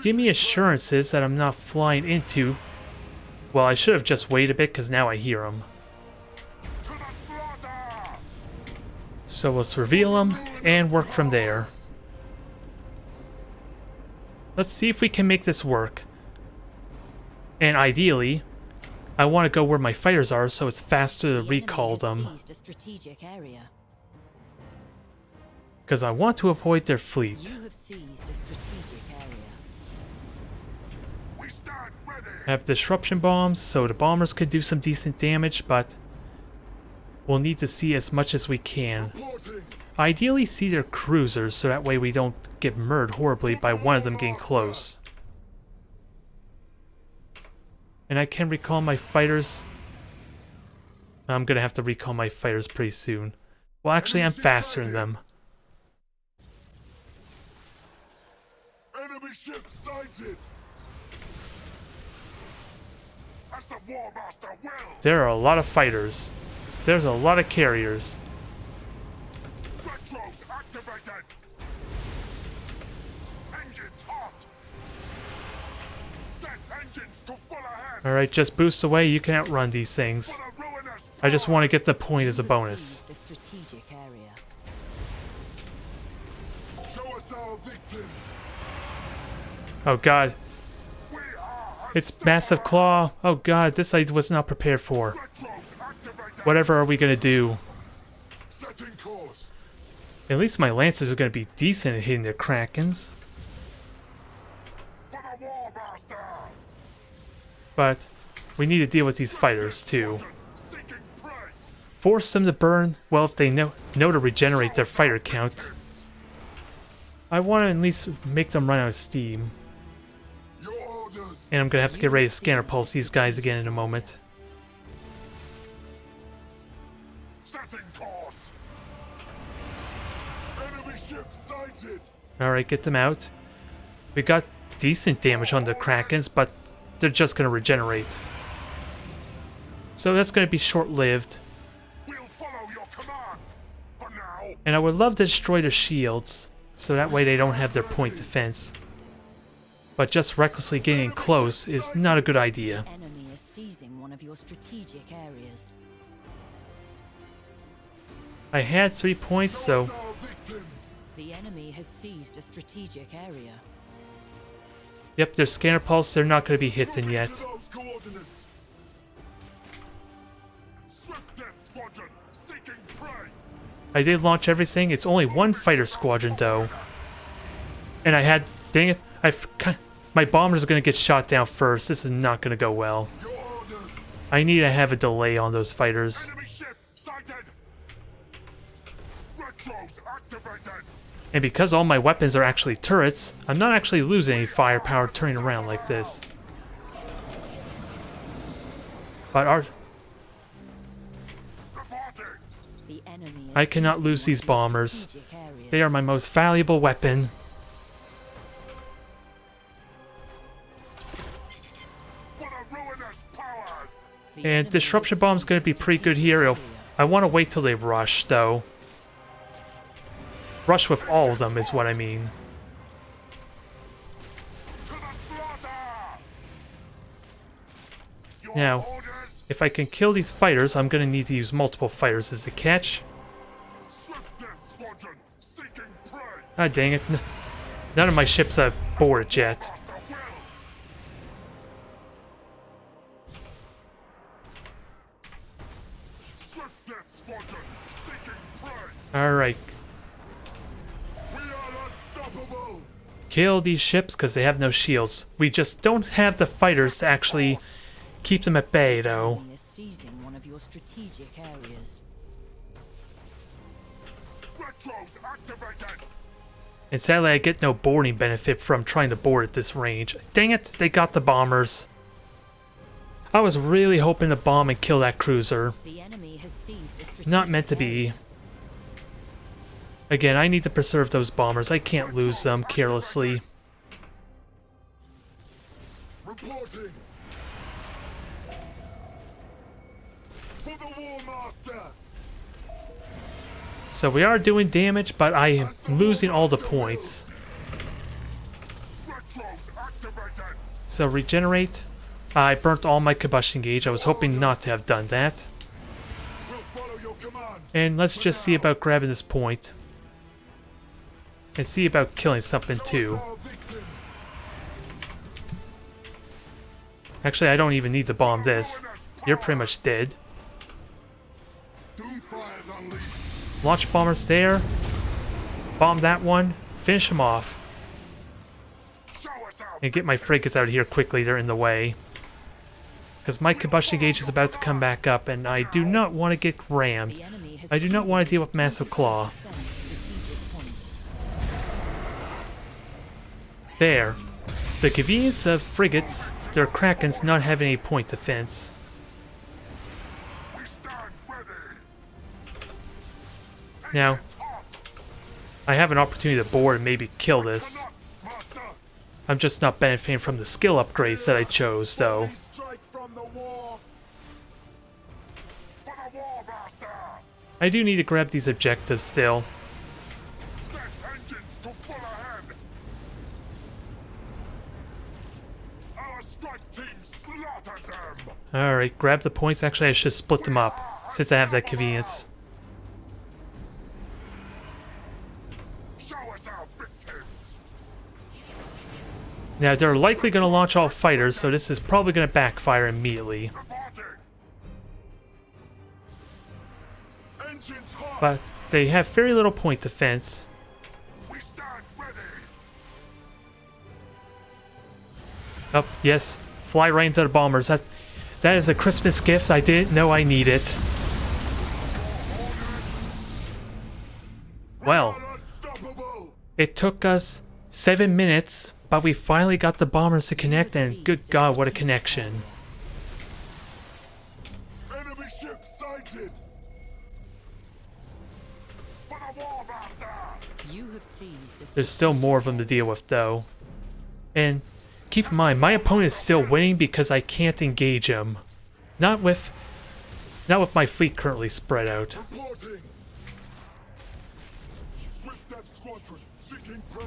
give me assurances that I'm not flying into... Well, I should have just waited a bit because now I hear them. So let's reveal them and work from there. Let's see if we can make this work. And ideally, I want to go where my fighters are so it's faster to recall them. Because I want to avoid their fleet. You have seized a strategic area. We stand ready. I have disruption bombs, so the bombers could do some decent damage, but we'll need to see as much as we can. Ideally see their cruisers, so that way we don't get murdered horribly by one of them getting close. And I can recall my fighters. I'm gonna have to recall my fighters pretty soon. Well, actually, I'm faster than them. Enemy ship sighted. That's the War Master Wells. There are a lot of fighters. There's a lot of carriers. Retros activated. engines to full ahead. Alright, just boost away. You can outrun these things. For the ruinous I just want to get the powers. point as a You have bonus. seized a strategic area. Show us our victims. Oh god. We are It's Massive Claw. Oh god, this I was not prepared for. retros activated. Whatever are we going to do? Setting course. At least my Lancers are going to be decent at hitting the Krakens. For the War Master. But we need to deal with these fighters too. Seeking prey. Force them to burn, well, if they know to regenerate their fighter count. I want to at least make them run out of steam. Your orders. And I'm going to have to get ready to scanner pulse these guys again in a moment. Setting course. Enemy ship sighted. Alright, get them out. We got decent damage on the Krakens, but they're just going to regenerate. So that's going to be short-lived. We'll follow your command. For now. And I would love to destroy their shields, so that way they don't have their point defense. But just recklessly getting close is not a good idea. Enemy is seizing one of your strategic areas. I had 3 points, Show so us our victims. The enemy has seized a strategic area. yep, their scanner pulse, they're not going to be hitting Moving yet. to those coordinates. Swift Death Squadron seeking prey. I did launch everything. It's only one fighter squadron, though. And I had... Dang it. My bombers are going to get shot down first. This is not going to go well. Your orders. I need to have a delay on those fighters. Enemy ship sighted. Retros activated. And because all my weapons are actually turrets, I'm not actually losing any firepower turning around like this. But Reporting. The enemy is I cannot seizing lose one these of your bombers. strategic areas. They are my most valuable weapon. For the ruinous powers. The And enemy disruption has bomb's seized going a to be pretty good strategic here. area. I want to wait till they rush, though. Rush with all of them is what I mean. To the slaughter. Your Now, orders. if I can kill these fighters, I'm going to need to use multiple fighters as a catch. Swift Death Squadron seeking prey. Ah, dang it. None of my ships have boarded yet. Master wills. Swift Death Squadron seeking prey. Alright. We are unstoppable. Kill these ships because they have no shields. We just don't have the fighters to actually keep them at bay, though. Enemy is seizing one of your strategic areas. Retros activated. And sadly, I get no boarding benefit from trying to board at this range. Dang it, they got the bombers. I was really hoping to bomb and kill that cruiser. The enemy has seized a strategic Not meant to be. area. Again, I need to preserve those bombers. I can't lose them carelessly. Reporting. For the War Master. So we are doing damage, but I am losing all the points. Retros activated. So regenerate. I burnt all my combustion gauge. I was hoping not to have done that. We'll follow your command. And let's just see about grabbing this point. And see about killing something Show us too. our victims. Actually, I don't even need to bomb this. You're pretty much dead. Doomfire's unleashed. Launch bombers there. Bomb that one. Finish him off. Show us our And get my frigates out of here quickly. They're in the way. Because my combustion gauge is about to come back up, and I do not want to get rammed. The enemy has I do not want to deal with accumulated Massive Claw. 25% strategic points. There. The convenience of frigates, their Krakens not having any point defense. We stand ready. Now, Engines hot. I have an opportunity to board and maybe kill this. Cannot, Master. I'm just not benefiting from the skill upgrades that I chose, though. Fully strike from the war. For the War Master. I do need to grab these objectives still. Set engines to full ahead. Our strike Team slaughtered them. Alright, grab the points. Actually, I should split them up, since I have that convenience. Show us our victims. Now, they're likely going to launch all fighters, so this is probably going to backfire immediately. Reporting. Engines hot. But they have very little point defense. We stand ready. Oh, yes. Fly right into the bombers. That is a Christmas gift I didn't know I needed. Well, Unstoppable. it took us 7 minutes, but we finally got the bombers to connect, and good God, what a connection. Enemy ship sighted. For the War Master. You have seized a There's still more of them to deal with, though. And keep in mind, my opponent is still winning because I can't engage him. Not with my fleet currently spread out. Reporting. Swift Death Squadron seeking prey.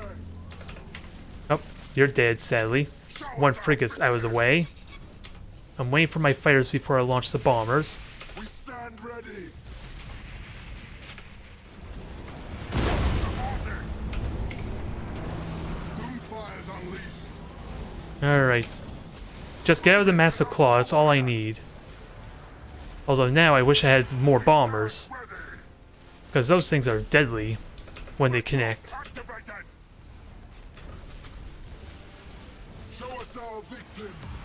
Oh, you're dead, sadly. One frigate I was away. I'm waiting for my fighters before I launch the bombers. We stand ready. Doomfire's unleashed. Alright. Just get out of the massive claw, that's all I need. Although now I wish I had more bombers. Ready. Because those things are deadly when they connect. Activated. Show us our victims.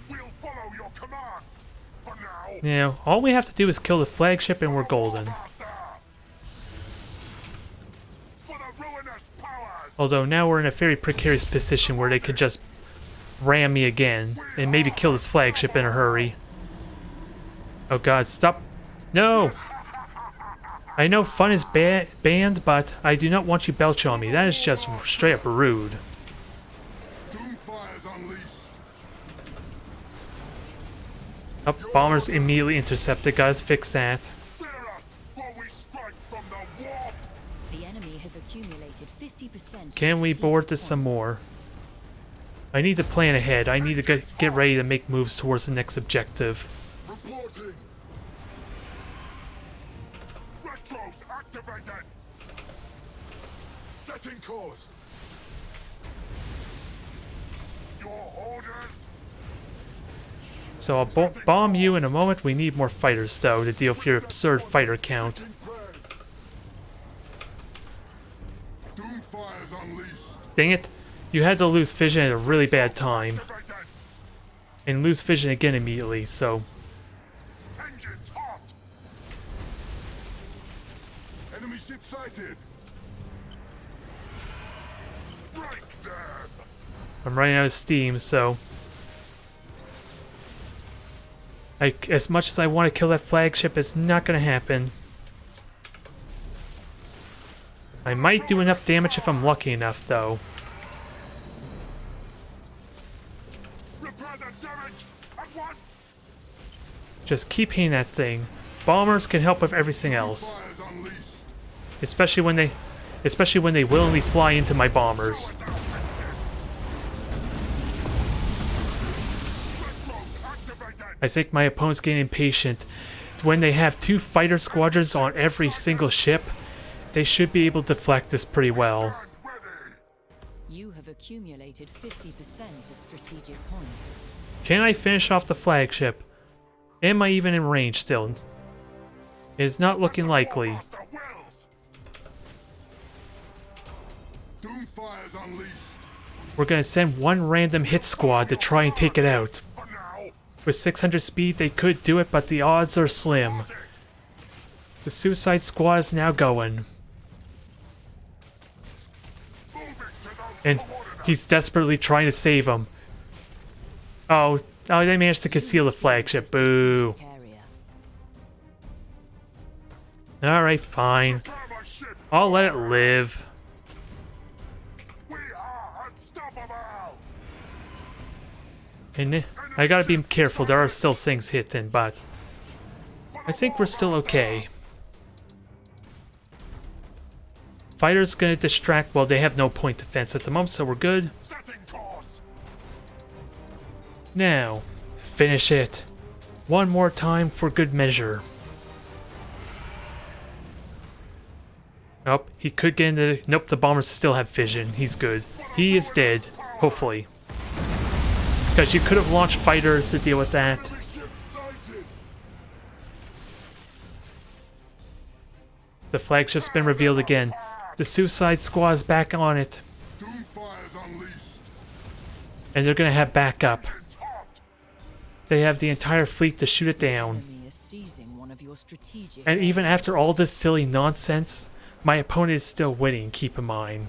We'll follow your command. For now. Now, all we have to do is kill the flagship and we're golden. Master. For the ruinous powers. Although now we're in a very precarious position where they could just ram me again and maybe kill this flagship in a hurry. Oh god, stop. No! I know fun is banned, but I do not want you belch on me. That is just straight up rude. Doomfire's unleashed. Oh, bombers immediately intercepted, guys. Fix that. Fear us, for we strike from the warp. The enemy has accumulated 50%. Can we board this some more? I need to plan ahead. I need to get ready to make moves towards the next objective. Reporting. Retros activated. Setting course. Your orders. So I'll bomb you in a moment. We need more fighters, though, to deal with your absurd fighter count. Seeking prey. Doomfire's unleashed. Dang it. You had to lose vision at a really bad time. Activated. And lose vision again immediately, so... Engines hot. Enemy ship sighted. Break them. I'm running out of steam, so... as much as I want to kill that flagship, it's not going to happen. I might do enough damage if I'm lucky enough, though. Repair the damage at once. Just keep hitting that thing. Bombers can help with everything else, Fire's unleashed. especially when they willingly fly into my bombers. Show us our victims. Retros activated. I think my opponent's getting impatient. When they have 2 fighter squadrons on every single ship, they should be able to deflect this pretty well. Stand ready. You have accumulated 50% of strategic points. Can I finish off the flagship? Am I even in range still? It's not looking likely. Master wills. Doomfire's unleashed. We're gonna send one random hit squad to try and take it out. For now. With 600 speed, they could do it, but the odds are slim. The Suicide Squad is now going, Moving to those and coordinates. he's desperately trying to save him. Oh, they managed to conceal the flagship. Boo. Strategic area. Alright, fine. Prepare my ship. I'll let it live. We are unstoppable. And I gotta be careful, there are still things hitting, but I think we're still okay. Fighter's gonna distract, well, they have no point defense at the moment, so we're good. Setting course. Now, finish it. One more time for good measure. Nope, he could get into... Nope, the bombers still have vision. He's good. He is dead, hopefully. Because you could have launched fighters to deal with that. Enemy ship sighted. The flagship's been revealed again. The Suicide Squad is back on it. Doomfire's unleashed. And they're gonna have backup. It's hot. They have the entire fleet to shoot it down. Enemy is seizing one of your strategic And even areas. after all this silly nonsense, my opponent is still winning, keep in mind.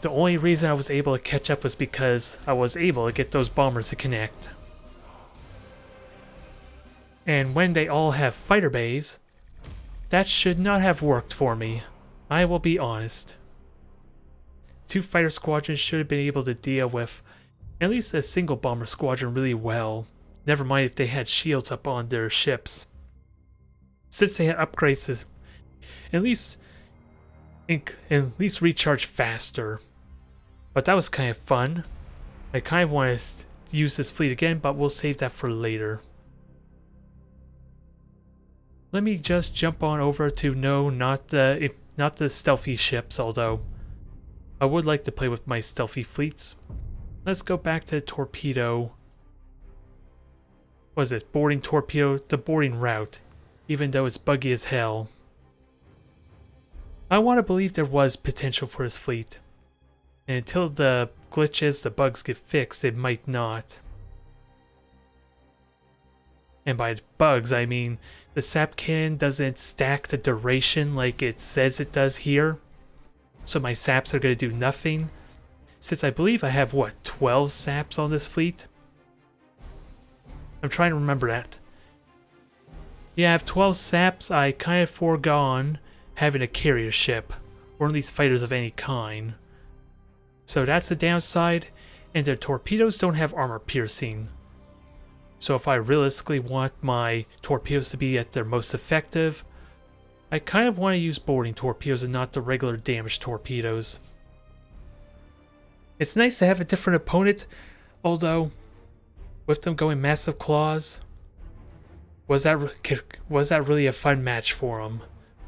The only reason I was able to catch up was because I was able to get those bombers to connect. And when they all have fighter bays, that should not have worked for me. I will be honest. 2 fighter squadrons should have been able to deal with at least a single bomber squadron really well. Never mind if they had shields up on their ships. Since they had upgrades to at least recharge faster. But that was kind of fun. I kind of want to use this fleet again, but we'll save that for later. Let me just jump on over to not the stealthy ships, although I would like to play with my stealthy fleets. Let's go back to torpedo. What is it? Boarding torpedo, the boarding route, even though it's buggy as hell. I want to believe there was potential for this fleet. And until the glitches, the bugs get fixed, it might not. And by bugs, I mean the sap cannon doesn't stack the duration like it says it does here. So my saps are going to do nothing. Since I believe I have, what, 12 saps on this fleet? I'm trying to remember that. Yeah, I have 12 saps. I kind of foregone having a carrier ship, or at least fighters of any kind. So that's the downside, and their torpedoes don't have armor piercing. So if I realistically want my torpedoes to be at their most effective, I kind of want to use boarding torpedoes and not the regular damage torpedoes. It's nice to have a different opponent, although with them going massive claws, was that really a fun match for them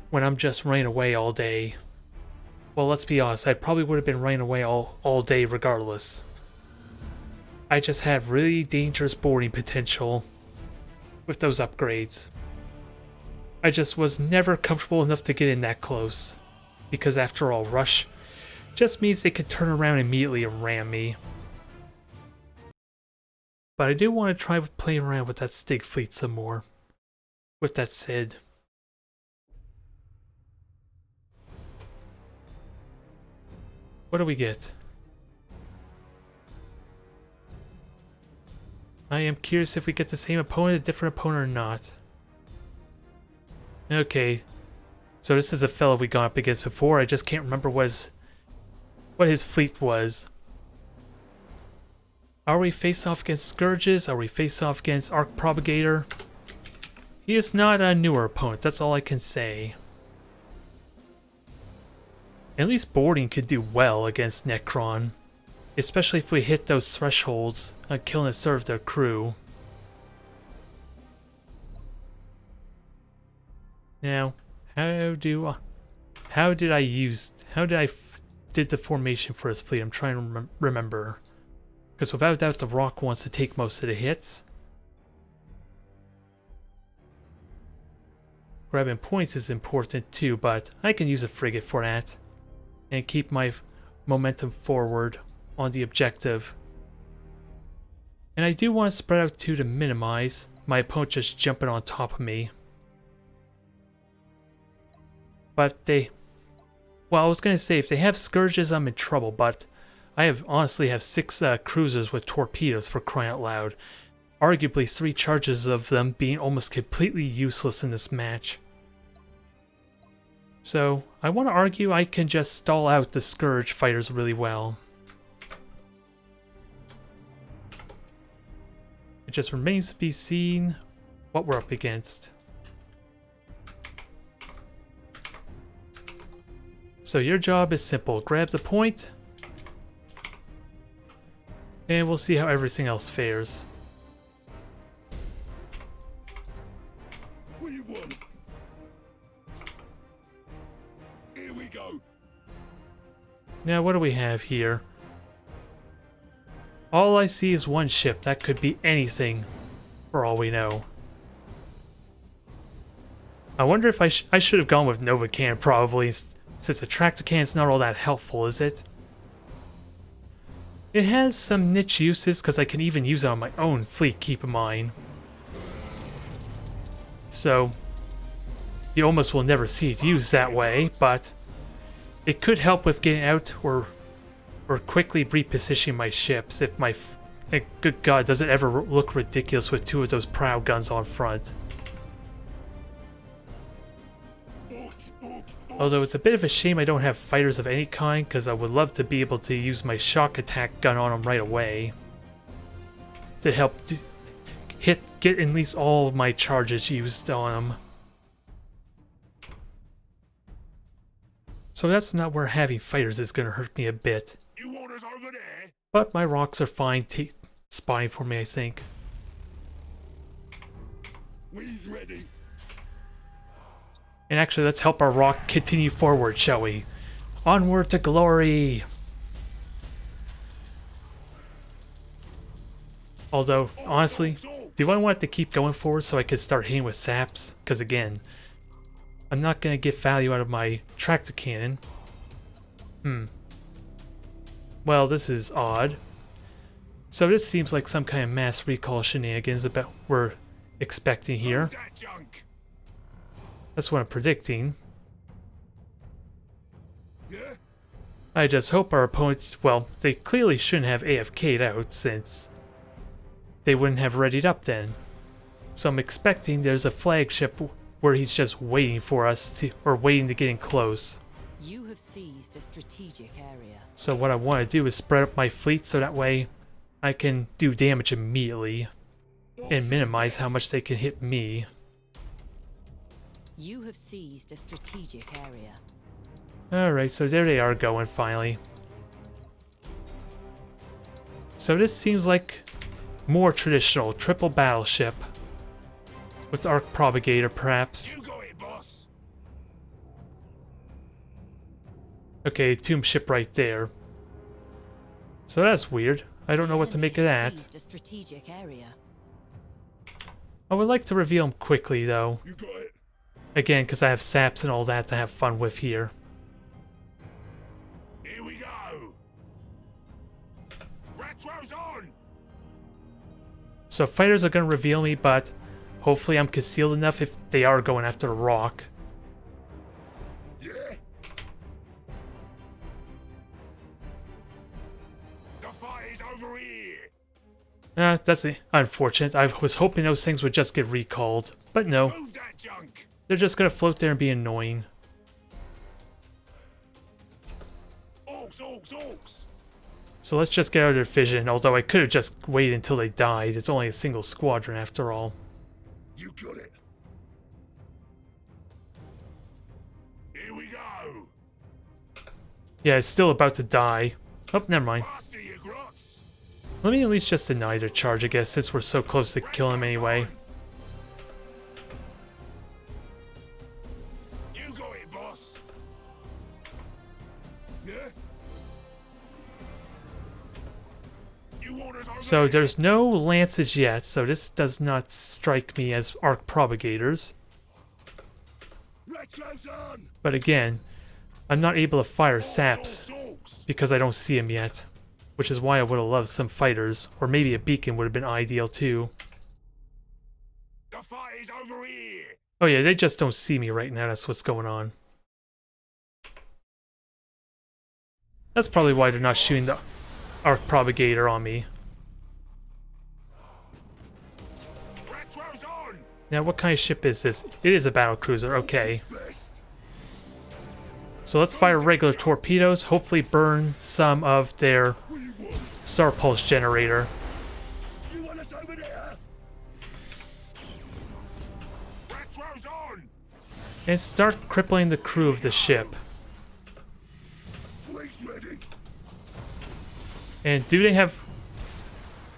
when I'm just running away all day? Well, let's be honest, I probably would have been running away all day regardless. I just had really dangerous boarding potential with those upgrades. I just was never comfortable enough to get in that close, because after all, rush just means they could turn around immediately and ram me. But I do want to try playing around with that Stig fleet some more. With that said, what do we get? I am curious if we get the same opponent, a different opponent or not. Okay, so this is a fellow we got up against before. I just can't remember what his fleet was. Are we face off against Scourges? Are we face off against Arc Propagator? He is not a newer opponent, that's all I can say. At least boarding could do well against Necron, especially if we hit those thresholds on killing a third of their crew. Now, how did I did the formation for his fleet? I'm trying to remember. Because without doubt the Rock wants to take most of the hits. Grabbing points is important too, but I can use a frigate for that. And keep my momentum forward on the objective. And I do want to spread out too to minimize my opponent just jumping on top of me. But well, I was going to say, if they have Scourges, I'm in trouble, but I honestly have 6 cruisers with torpedoes, for crying out loud. Arguably 3 charges of them being almost completely useless in this match. So, I want to argue I can just stall out the Scourge fighters really well. It just remains to be seen what we're up against. So your job is simple. Grab the point. And we'll see how everything else fares. We won. Here we go. Now, what do we have here? All I see is one ship. That could be anything, for all we know. I wonder if I should have gone with Nova Cannon, probably, since the tractor cannon's not all that helpful, is it? It has some niche uses, because I can even use it on my own fleet, keep in mind. So, you almost will never see it used that way, but it could help with getting out or quickly repositioning my ships if my... good God, does it ever look ridiculous with two of those prow guns on front. Although it's a bit of a shame I don't have fighters of any kind, because I would love to be able to use my shock attack gun on them right away. To help get at least all of my charges used on them. So that's not where having fighters is going to hurt me a bit. You want us over there? But my rocks are fine spotting for me, I think. We's ready. And actually, let's help our rock continue forward, shall we? Onward to glory! Although, honestly, do I want it to keep going forward so I can start hitting with saps? Because again, I'm not going to get value out of my tractor cannon. Well, this is odd. So this seems like some kind of mass recall shenanigans about we're expecting here. Move that junk. That's what I'm predicting. Yeah? I just hope our opponents, well, they clearly shouldn't have AFK'd out since they wouldn't have readied up then. So I'm expecting there's a flagship where he's just waiting for us to, or waiting to get in close. You have seized a strategic area. So what I want to do is spread up my fleet so that way I can do damage immediately and minimize how much they can hit me. You have seized a strategic area. Alright, so there they are going finally. So this seems like more traditional triple battleship with arc propagator perhaps. You got it, boss. Okay, tomb ship right there. So that's weird. I don't know what to make of that. Seized a strategic area. I would like to reveal them quickly though. You got it. Again, because I have saps and all that to have fun with here. Here we go. Retro's on. So fighters are going to reveal me, but hopefully I'm concealed enough if they are going after the rock. Yeah. The fight is over here. That's unfortunate. I was hoping those things would just get recalled, but no. Move that junk. They're just going to float there and be annoying. Orcs, orcs, orcs. So let's just get out of their vision, although I could have just waited until they died. It's only a single squadron after all. You got it. Here we go. Yeah, it's still about to die. Oh, never mind. Faster, you grots. Let me at least just deny their charge, I guess, since we're so close to killing them anyway. You got it, boss. Yeah. You want us over So here? there's no lances yet, so this does not strike me as arc propagators. Retro's on. But again, I'm not able to fire Orcs, saps orcs, orcs. because I don't see them yet. Which is why I would have loved some fighters, or maybe a beacon would have been ideal too. The fight is over here. Oh yeah, they just don't see me right now, that's what's going on. That's probably why they're not shooting the arc propagator on me. Retro's on. Now what kind of ship is this? It is a battle cruiser, okay. Best. So let's fire regular torpedoes, hopefully burn some of their We won. star pulse generator. You want us over there? Retro's on. And start crippling the crew of the ship. Fleet's ready. And do they have...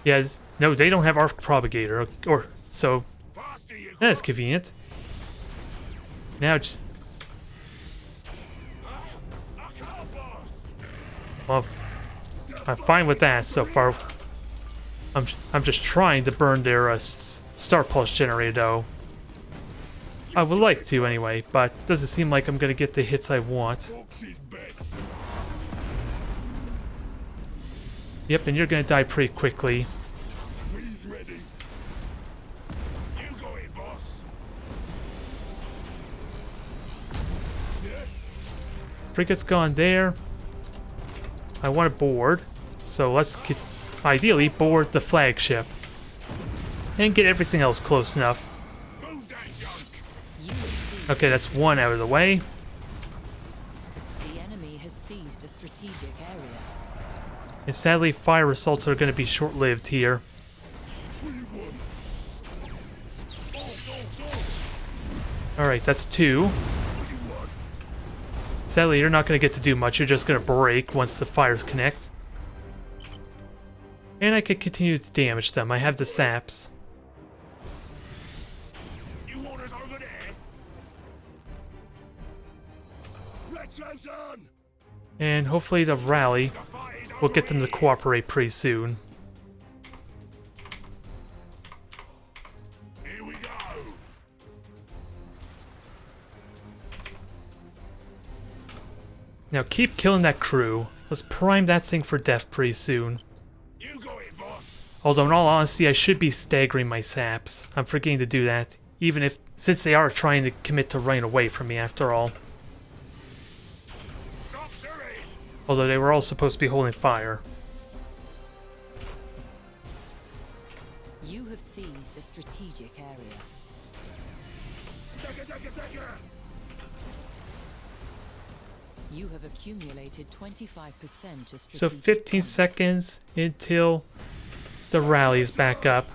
Yeah, no, they don't have arc propagator, or so Faster, you that's grunts. convenient. Now, I can't, boss. well, I'm fine with that so far. I'm just trying to burn their star pulse generator though. I would like to anyway, but doesn't seem like I'm gonna get the hits I want. Fox's best. Yep, and you're gonna die pretty quickly. He's ready. You got it, boss. Frigate's gone there. I want to board, so let's get, ideally board the flagship and get everything else close enough. Move that junk. You have seized. Okay, that's one out of the way. The enemy has seized a strategic area. And sadly, fire assaults are going to be short-lived here. Alright, that's two. Sadly, you're not going to get to do much. You're just going to break once the fires connect. And I can continue to damage them. I have the saps. You want us over there? Retro's on. And hopefully the rally The fire's will over get them to here. cooperate pretty soon. Here we go. Now keep killing that crew. Let's prime that thing for death pretty soon. You got it, boss. Although in all honesty, I should be staggering my saps. I'm forgetting to do that. Even if, since they are trying to commit to running away from me after all. Stop shooting. Although they were all supposed to be holding fire. You have seized a strategic area. Dagger. You have accumulated 25% of strategic So 15 points. seconds until the rally is back up.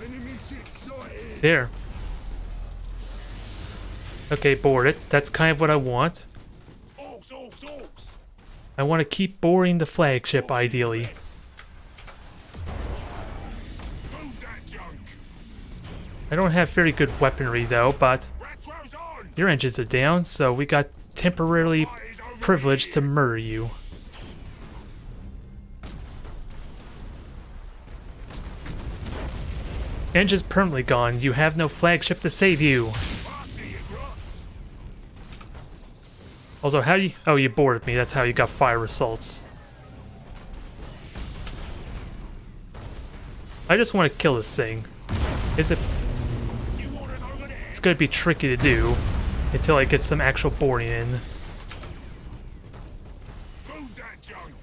Enemy ship sighted. There. Okay, board it. That's kind of what I want. Orcs. I want to keep boarding the flagship, ideally. Move that junk. I don't have very good weaponry, though, but Retro's on. your engines are down, so we got temporarily privileged to murder you. Engines permanently gone. You have no flagship to save you. Faster, you grunts. Although, how you... Oh, you boarded me. That's how you got fire assaults. I just want to kill this thing. Is it... You want us over there? It's going to be tricky to do until I get some actual boarding in. Move that junk.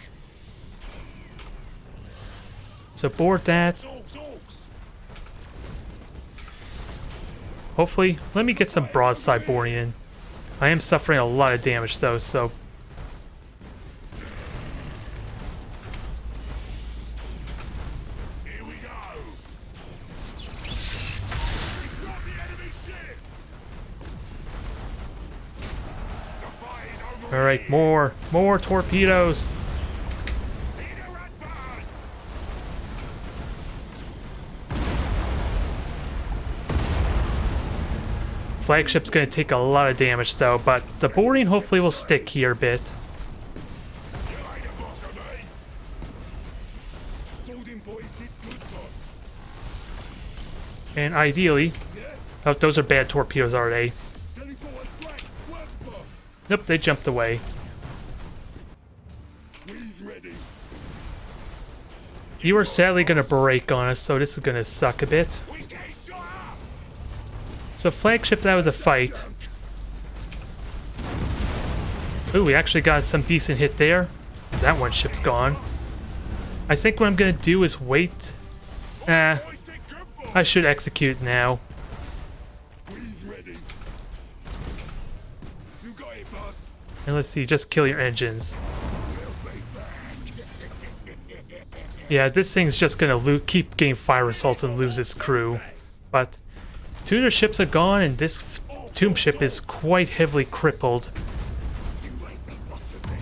So board that. Orcs. Hopefully, let me get some broadside boarding in. I am suffering a lot of damage though, so... Here we go. Got the enemy ship. The fire's over. Alright, more torpedoes! Need a rat bag. Flagship's gonna take a lot of damage though, but the boarding hopefully will stick here a bit. You ain't a boss of me. Boarding boys did good, boss. And ideally... Oh, those are bad torpedoes, are they? Teleport strike. Work, boss. Nope, they jumped away. He's ready. You are sadly gonna break on us, so this is gonna suck a bit. We's getting shot up. So flagship, that was a fight. Ooh, we actually got some decent hit there. That one ship's gone. I think what I'm gonna do is wait. Boys did good, boss. I should execute now. He's ready. You got it, boss. And let's see, just kill your engines. We'll be back. Yeah, this thing's just gonna keep getting fire assaults and lose its crew. But two of their ships are gone, and this tomb ship is quite heavily crippled. You ain't the boss of me.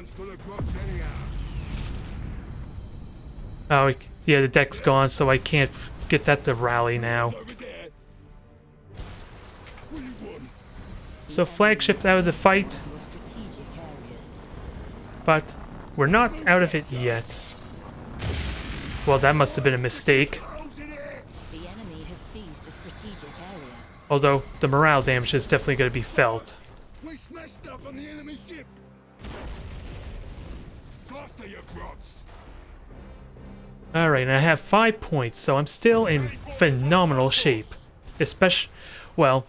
Guns full of grots anyhow. Oh, yeah, the deck's gone, so I can't get that to rally now. Over there. What do you want? So flagship's out of the fight, Your strategic areas. but we're not out of it yet. Well, that must have been a mistake. Holes in here. The enemy has seized a strategic area. Although the morale damage is definitely going to be felt. We smashed up on the enemy ship. Faster, you grots. Alright, and I have 5 points, so I'm still in phenomenal shape. Especially, well,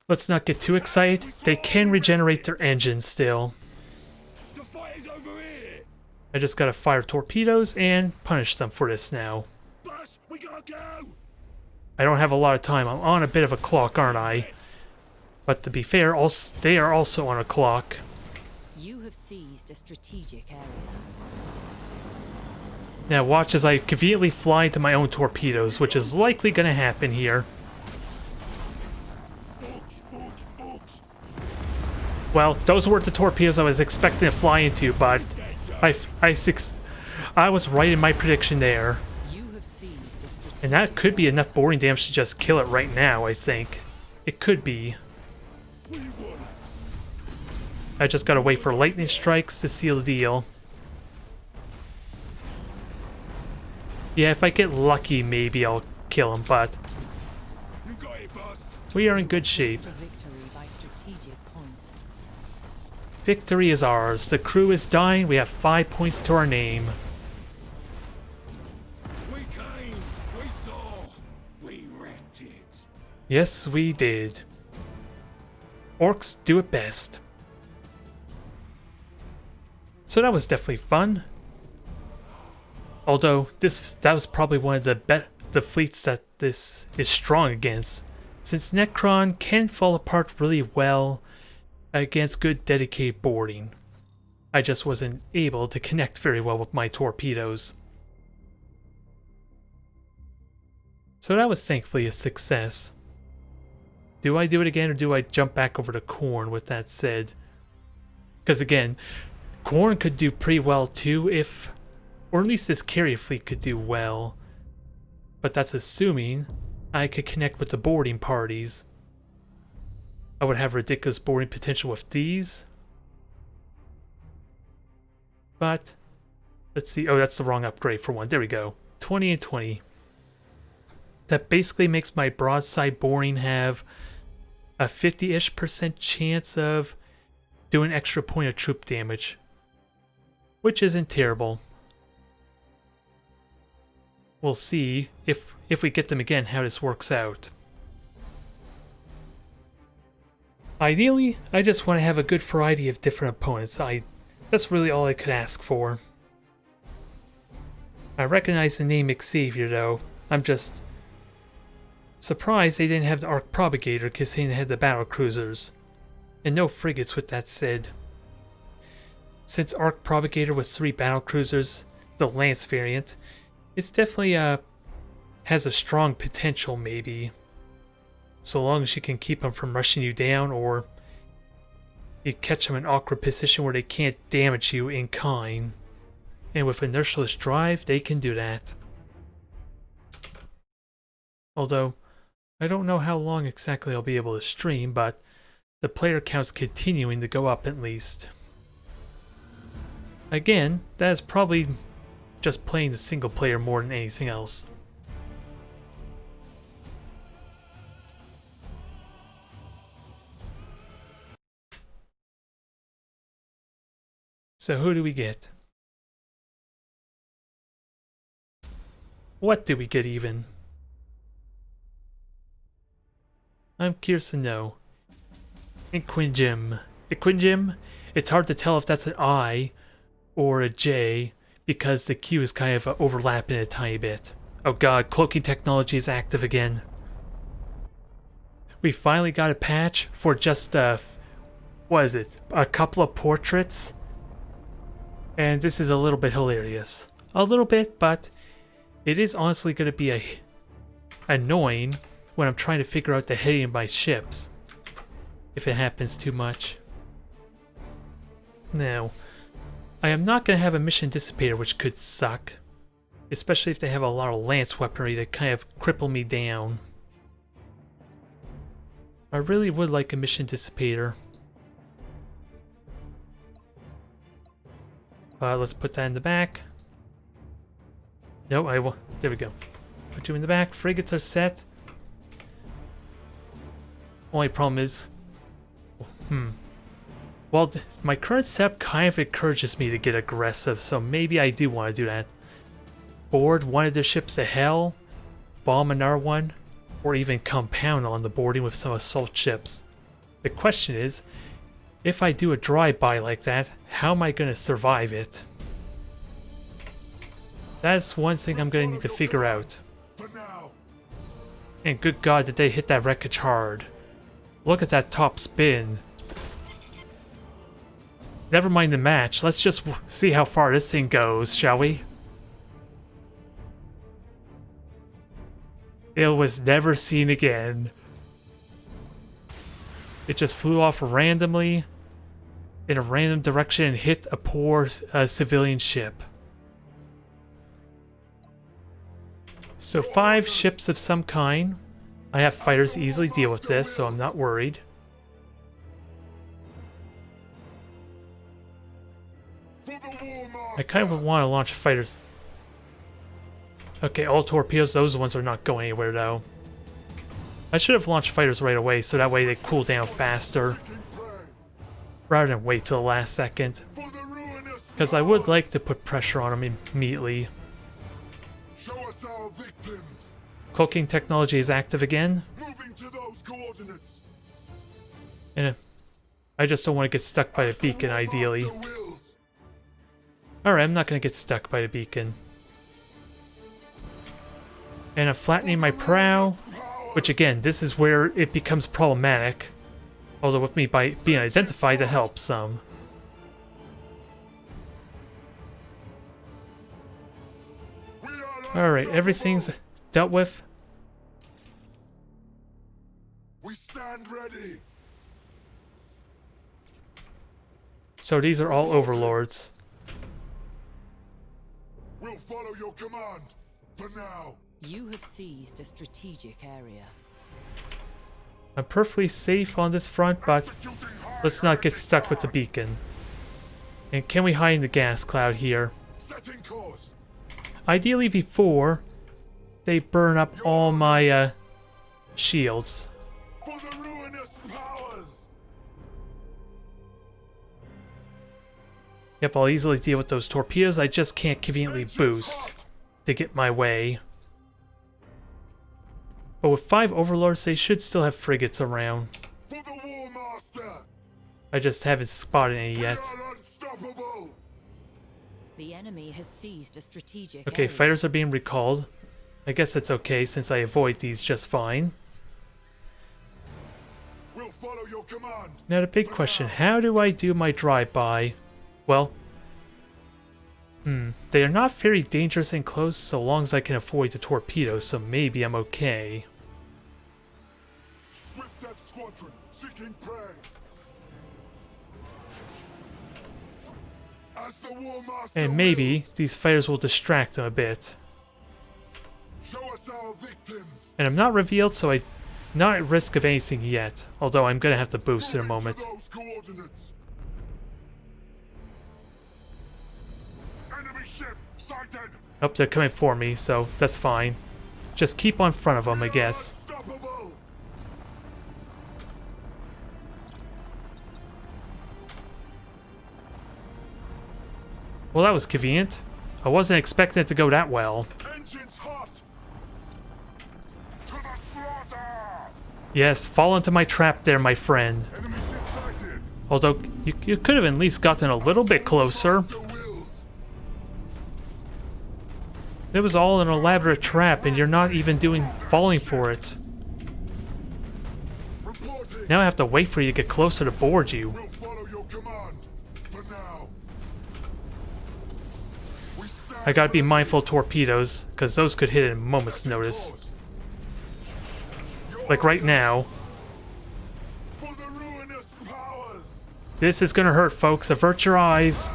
let's not get too excited. They can regenerate their engines still. The fight is over here. I just gotta fire torpedoes and punish them for this now. Bus, we gotta go. I don't have a lot of time. I'm on a bit of a clock, aren't I? But to be fair, also, they are also on a clock. You have seized a strategic area. Now watch as I conveniently fly into my own torpedoes, which is likely gonna happen here. Well, those weren't the torpedoes I was expecting to fly into, but I was right in my prediction there. You have seized a strategic And that could be enough boarding damage to just kill it right now, I think. It could be. I just gotta wait for lightning strikes to seal the deal. Yeah, if I get lucky, maybe I'll kill him, but You got it, boss. we are in good shape. to victory by strategic points. Victory is ours. The crew is dying. We have 5 points to our name. We came. We saw. We wrecked it. Yes, we did. Orcs do it best. So that was definitely fun. Although that was probably one of the fleets that this is strong against, since Necron can fall apart really well against good dedicated boarding. I just wasn't able to connect very well with my torpedoes. So that was thankfully a success. Do I do it again, or do I jump back over to Khorne with that said? Because again, Khorne could do pretty well too if... or at least this carrier fleet could do well. But that's assuming I could connect with the boarding parties. I would have ridiculous boarding potential with these. But, let's see. Oh, that's the wrong upgrade for one. There we go. 20 and 20. That basically makes my broadside boarding have a 50-ish% chance of doing an extra point of troop damage. Which isn't terrible. We'll see if we get them again how this works out. Ideally, I just want to have a good variety of different opponents. That's really all I could ask for. I recognize the name Xavier though. I'm just surprised they didn't have the Arc Propagator because they didn't have the battle cruisers. And no frigates with that said. Since Arc Propagator was 3 battle cruisers, the Lance variant, it's definitely has a strong potential maybe. So long as you can keep them from rushing you down, or you catch them in an awkward position where they can't damage you in kind. And with inertialess drive, they can do that. Although, I don't know how long exactly I'll be able to stream, but the player count's continuing to go up at least. Again, that is probably just playing the single player more than anything else. So who do we get? What do we get even? I'm curious to know. Equingim. Equingim? It's hard to tell if that's an I or a J because the Q is kind of overlapping a tiny bit. Oh god, cloaking technology is active again. We finally got a patch for just what is it? A couple of portraits? And this is a little bit hilarious. A little bit, but it is honestly going to be annoying when I'm trying to figure out the heading of my ships. If it happens too much. Now, I am not going to have a mission dissipator, which could suck. Especially if they have a lot of lance weaponry that kind of cripple me down. I really would like a mission dissipator. Let's put that in the back. No, I will. There we go. Put you in the back. Frigates are set. Only problem is... Well, my current setup kind of encourages me to get aggressive, so maybe I do want to do that. Board one of their ships to hell, bomb another one, or even compound on the boarding with some assault ships. The question is, if I do a drive-by like that, how am I going to survive it? That's one thing I'm going to need to figure out. And good God, did they hit that wreckage hard. Look at that top spin. Never mind the match, let's just see how far this thing goes, shall we? It was never seen again. It just flew off randomly in a random direction and hit a poor civilian ship. So 5 ships of some kind. I have fighters to easily deal with this, so I'm not worried. I kind of want to launch fighters. Okay, all torpedoes, those ones are not going anywhere though. I should have launched fighters right away so that way they cool down faster. Rather than wait till the last second. Because I would like to put pressure on them immediately. Show us our victims. Cloaking technology is active again. Moving to those coordinates. And I just don't want to get stuck by the beacon ideally. Alright, I'm not going to get stuck by the beacon. And I'm flattening my prow, which again, this is where it becomes problematic. Although with me by being identified, that helps some. Alright, everything's dealt with. We stand ready. So these are all overlords. We'll follow your command. For now. You have seized a strategic area. I'm perfectly safe on this front, but let's not get stuck with the beacon. And can we hide in the gas cloud here? Setting course. Ideally before they burn up all my shields. For the ruinous powers. Yep, I'll easily deal with those torpedoes. I just can't conveniently boost to get my way. But with 5 overlords, they should still have frigates around. For the War Master. I just haven't spotted any yet. We are unstoppable. The enemy has seized a strategic Okay, area. fighters are being recalled. I guess that's okay since I avoid these just fine. We'll follow your command. Now the big question, how do I do my drive-by? Well, they are not very dangerous and close so long as I can avoid the torpedoes, so maybe I'm okay. Swift Death Squadron seeking prey. As the War Master And maybe wills, these fighters will distract them a bit. show us our victims. And I'm not revealed, so I'm not at risk of anything yet, although I'm gonna have to boost in a Moving moment. to those coordinates. Enemy ship sighted. Oh, they're coming for me, so that's fine. Just keep on front of them, I guess. Unstoppable. Well, that was convenient. I wasn't expecting it to go that well. Engines hot. To the slaughter. Yes, fall into my trap there, my friend. Enemy ship sighted. Although, you could have at least gotten a little bit closer. Master wills. It was all an elaborate trap, and you're not even falling for it. Reporting. Now I have to wait for you to get closer to board you. We'll follow your command. For now. We stand I gotta be ready. mindful of torpedoes, because those could hit at a moment's Setting notice. course. Your Like right now. For the ruinous powers. This is gonna hurt, folks. Avert your eyes.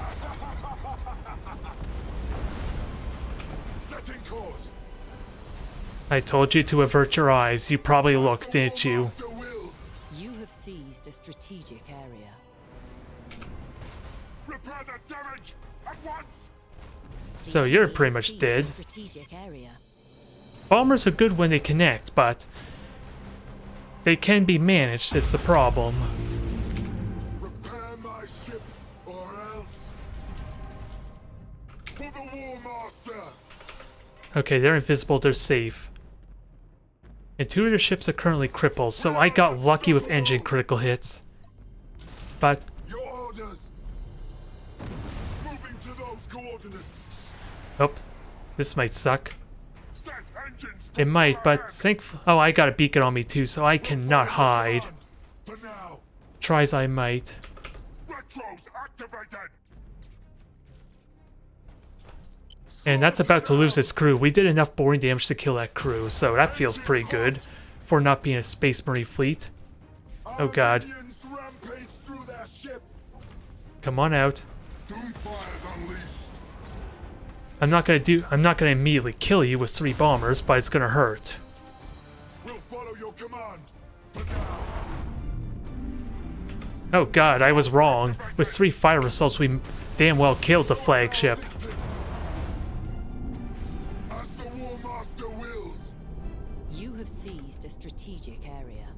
I told you to avert your eyes. You probably looked, didn't you? You have seized a strategic area. Repair the damage at once. So you're pretty much dead. Strategic area. Bombers are good when they connect, but they can be managed, it's the problem. Repair my ship, or else. For the War Master. Okay, they're invisible, they're safe. And 2 of their ships are currently crippled, so I got lucky with engine critical hits. But Your orders. Moving to those coordinates. oh, this might suck. Set engines. It might, but oh, I got a beacon on me too, so I cannot hide. For now. Try as I might. Retros activated. And that's about to lose its crew. We did enough boring damage to kill that crew, so that feels pretty good for not being a Space Marine fleet. Oh god. Minions rampage through their ship. Come on out. Doomfire's unleashed. I'm not gonna immediately kill you with 3 bombers, but it's gonna hurt. We'll follow your command. For now. Oh god, I was wrong. With 3 fire assaults, we damn well killed the flagship. As the War Master wills. You have seized a strategic area.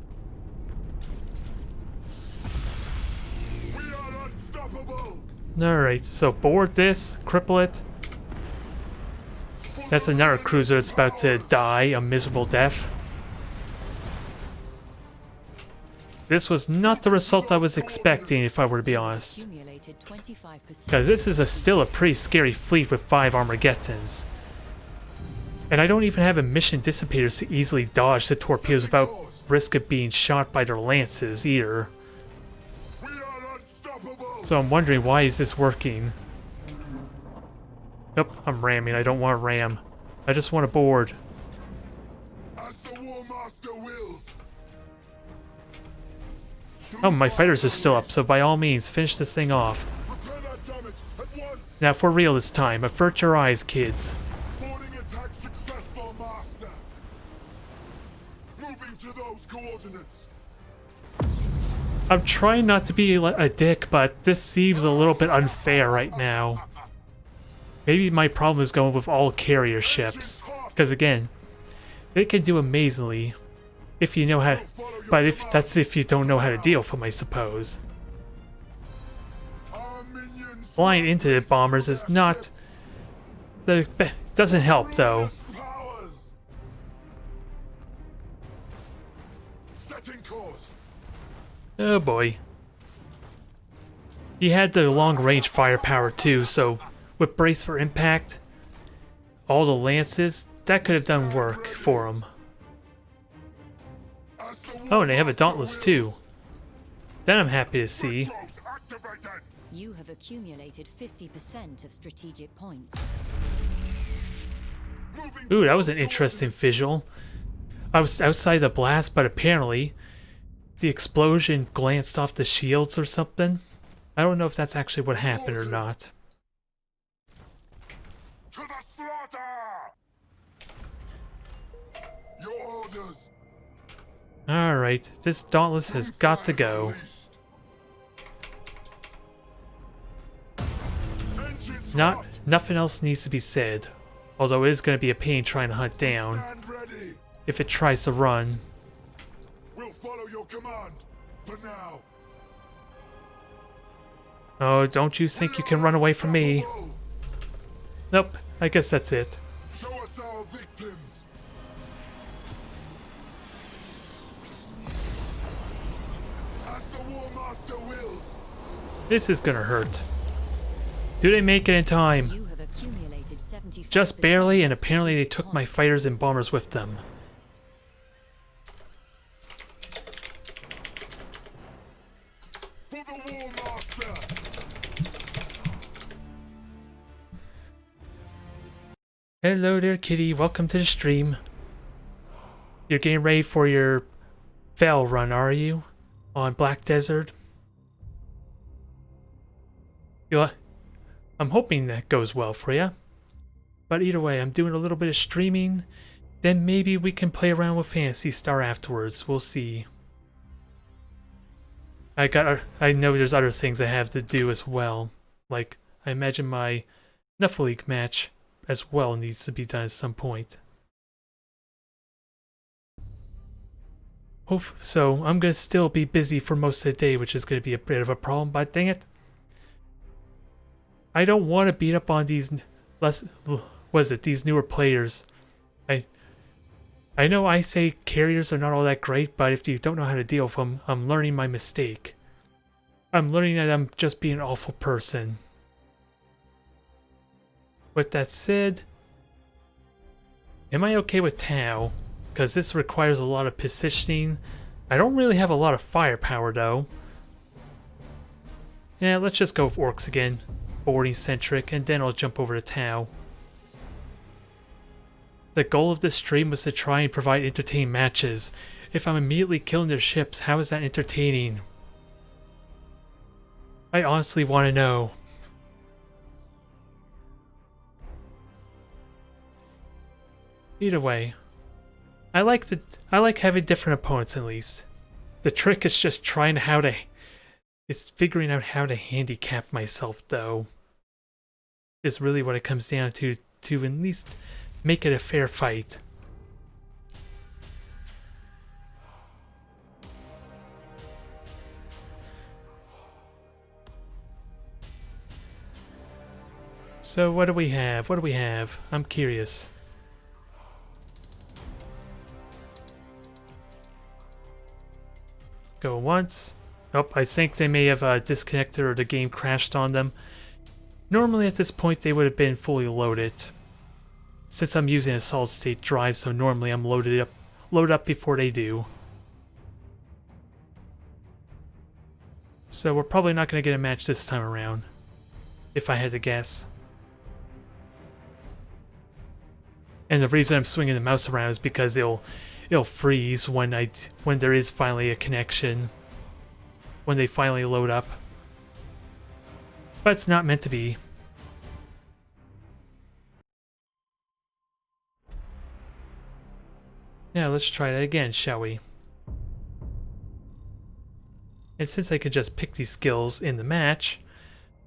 We are unstoppable. Alright, so board this, cripple it. That's another cruiser that's about to die a miserable death. This was not the result I was expecting, if I were to be honest. Accumulated 25%. Because this is still a pretty scary fleet with 5 Armageddons. And I don't even have emission dissipators to easily dodge the torpedoes without risk of being shot by their lances either. We are unstoppable. So I'm wondering, why is this working? Nope, I'm ramming. I don't want to ram. I just want to board. As the War Master wills. Oh, my fighters are still up, so by all means, finish this thing off. Repair that damage at once. Now for real this time, avert your eyes, kids. Boarding attack successful, Master. Moving to those coordinates. I'm trying not to be a dick, but this seems a little bit unfair right now. Maybe my problem is going with all carrier ships. Because again, they can do amazingly if you know how, but if you don't know how to deal with them, I suppose. Our minions Flying into the bombers is not doesn't help though. powers. Setting course. Oh boy. He had the long range firepower too, so with brace for impact, all the lances, that could have done work for him. As the War Oh, and they have a Master Dauntless wills. too. That I'm happy to see. Retros activated. You have accumulated 50% of strategic points. Moving to Ooh, that was an those interesting coordinates. visual. I was outside the blast, but apparently the explosion glanced off the shields or something. I don't know if that's actually what happened or not. To the slaughter. Your orders. Alright, this Dauntless has got to go. Engines Not hot. nothing else needs to be said. Although it is going to be a pain trying to hunt down Stand ready. if it tries to run. We'll follow your command. For now. Oh, don't you think you can run away from me? Unstoppable. Nope, I guess that's it. Show us our victims. As the War Master wills. This is gonna hurt. Do they make it in time? You have accumulated 75%. Just barely, and of apparently they strategic took my points. fighters and bombers with them. For the War Master. Hello there, kitty. Welcome to the stream. You're getting ready for your Val run, are you? On Black Desert? I'm hoping that goes well for you. But either way, I'm doing a little bit of streaming then maybe we can play around with Phantasy Star afterwards. We'll see. I know there's other things I have to do as well. Like, I imagine my League match as well needs to be done at some point. So I'm gonna still be busy for most of the day, which is gonna be a bit of a problem, but dang it. I don't want to beat up on these these newer players. I know I say carriers are not all that great, but if you don't know how to deal with them, I'm learning my mistake. I'm learning that I'm just being an awful person. With that said, am I okay with Tau? Because this requires a lot of positioning. I don't really have a lot of firepower though. Yeah, let's just go with Orcs again. Boarding centric, and then I'll jump over to Tau. The goal of this stream was to try and provide entertaining matches. If I'm immediately killing their ships, how is that entertaining? I honestly want to know. Either way, I like having different opponents at least. The trick is just figuring out how to handicap myself though. Is really what it comes down to at least make it a fair fight. So what do we have? What do we have? I'm curious. Go once. Oh, I think they may have disconnected or the game crashed on them. Normally at this point they would have been fully loaded. Since I'm using a solid state drive, so normally I'm load up before they do. So we're probably not going to get a match this time around, if I had to guess. And the reason I'm swinging the mouse around is because it'll freeze when there is finally a connection, when they finally load up. But it's not meant to be. Yeah, let's try that again, shall we? And since I could just pick these skills in the match,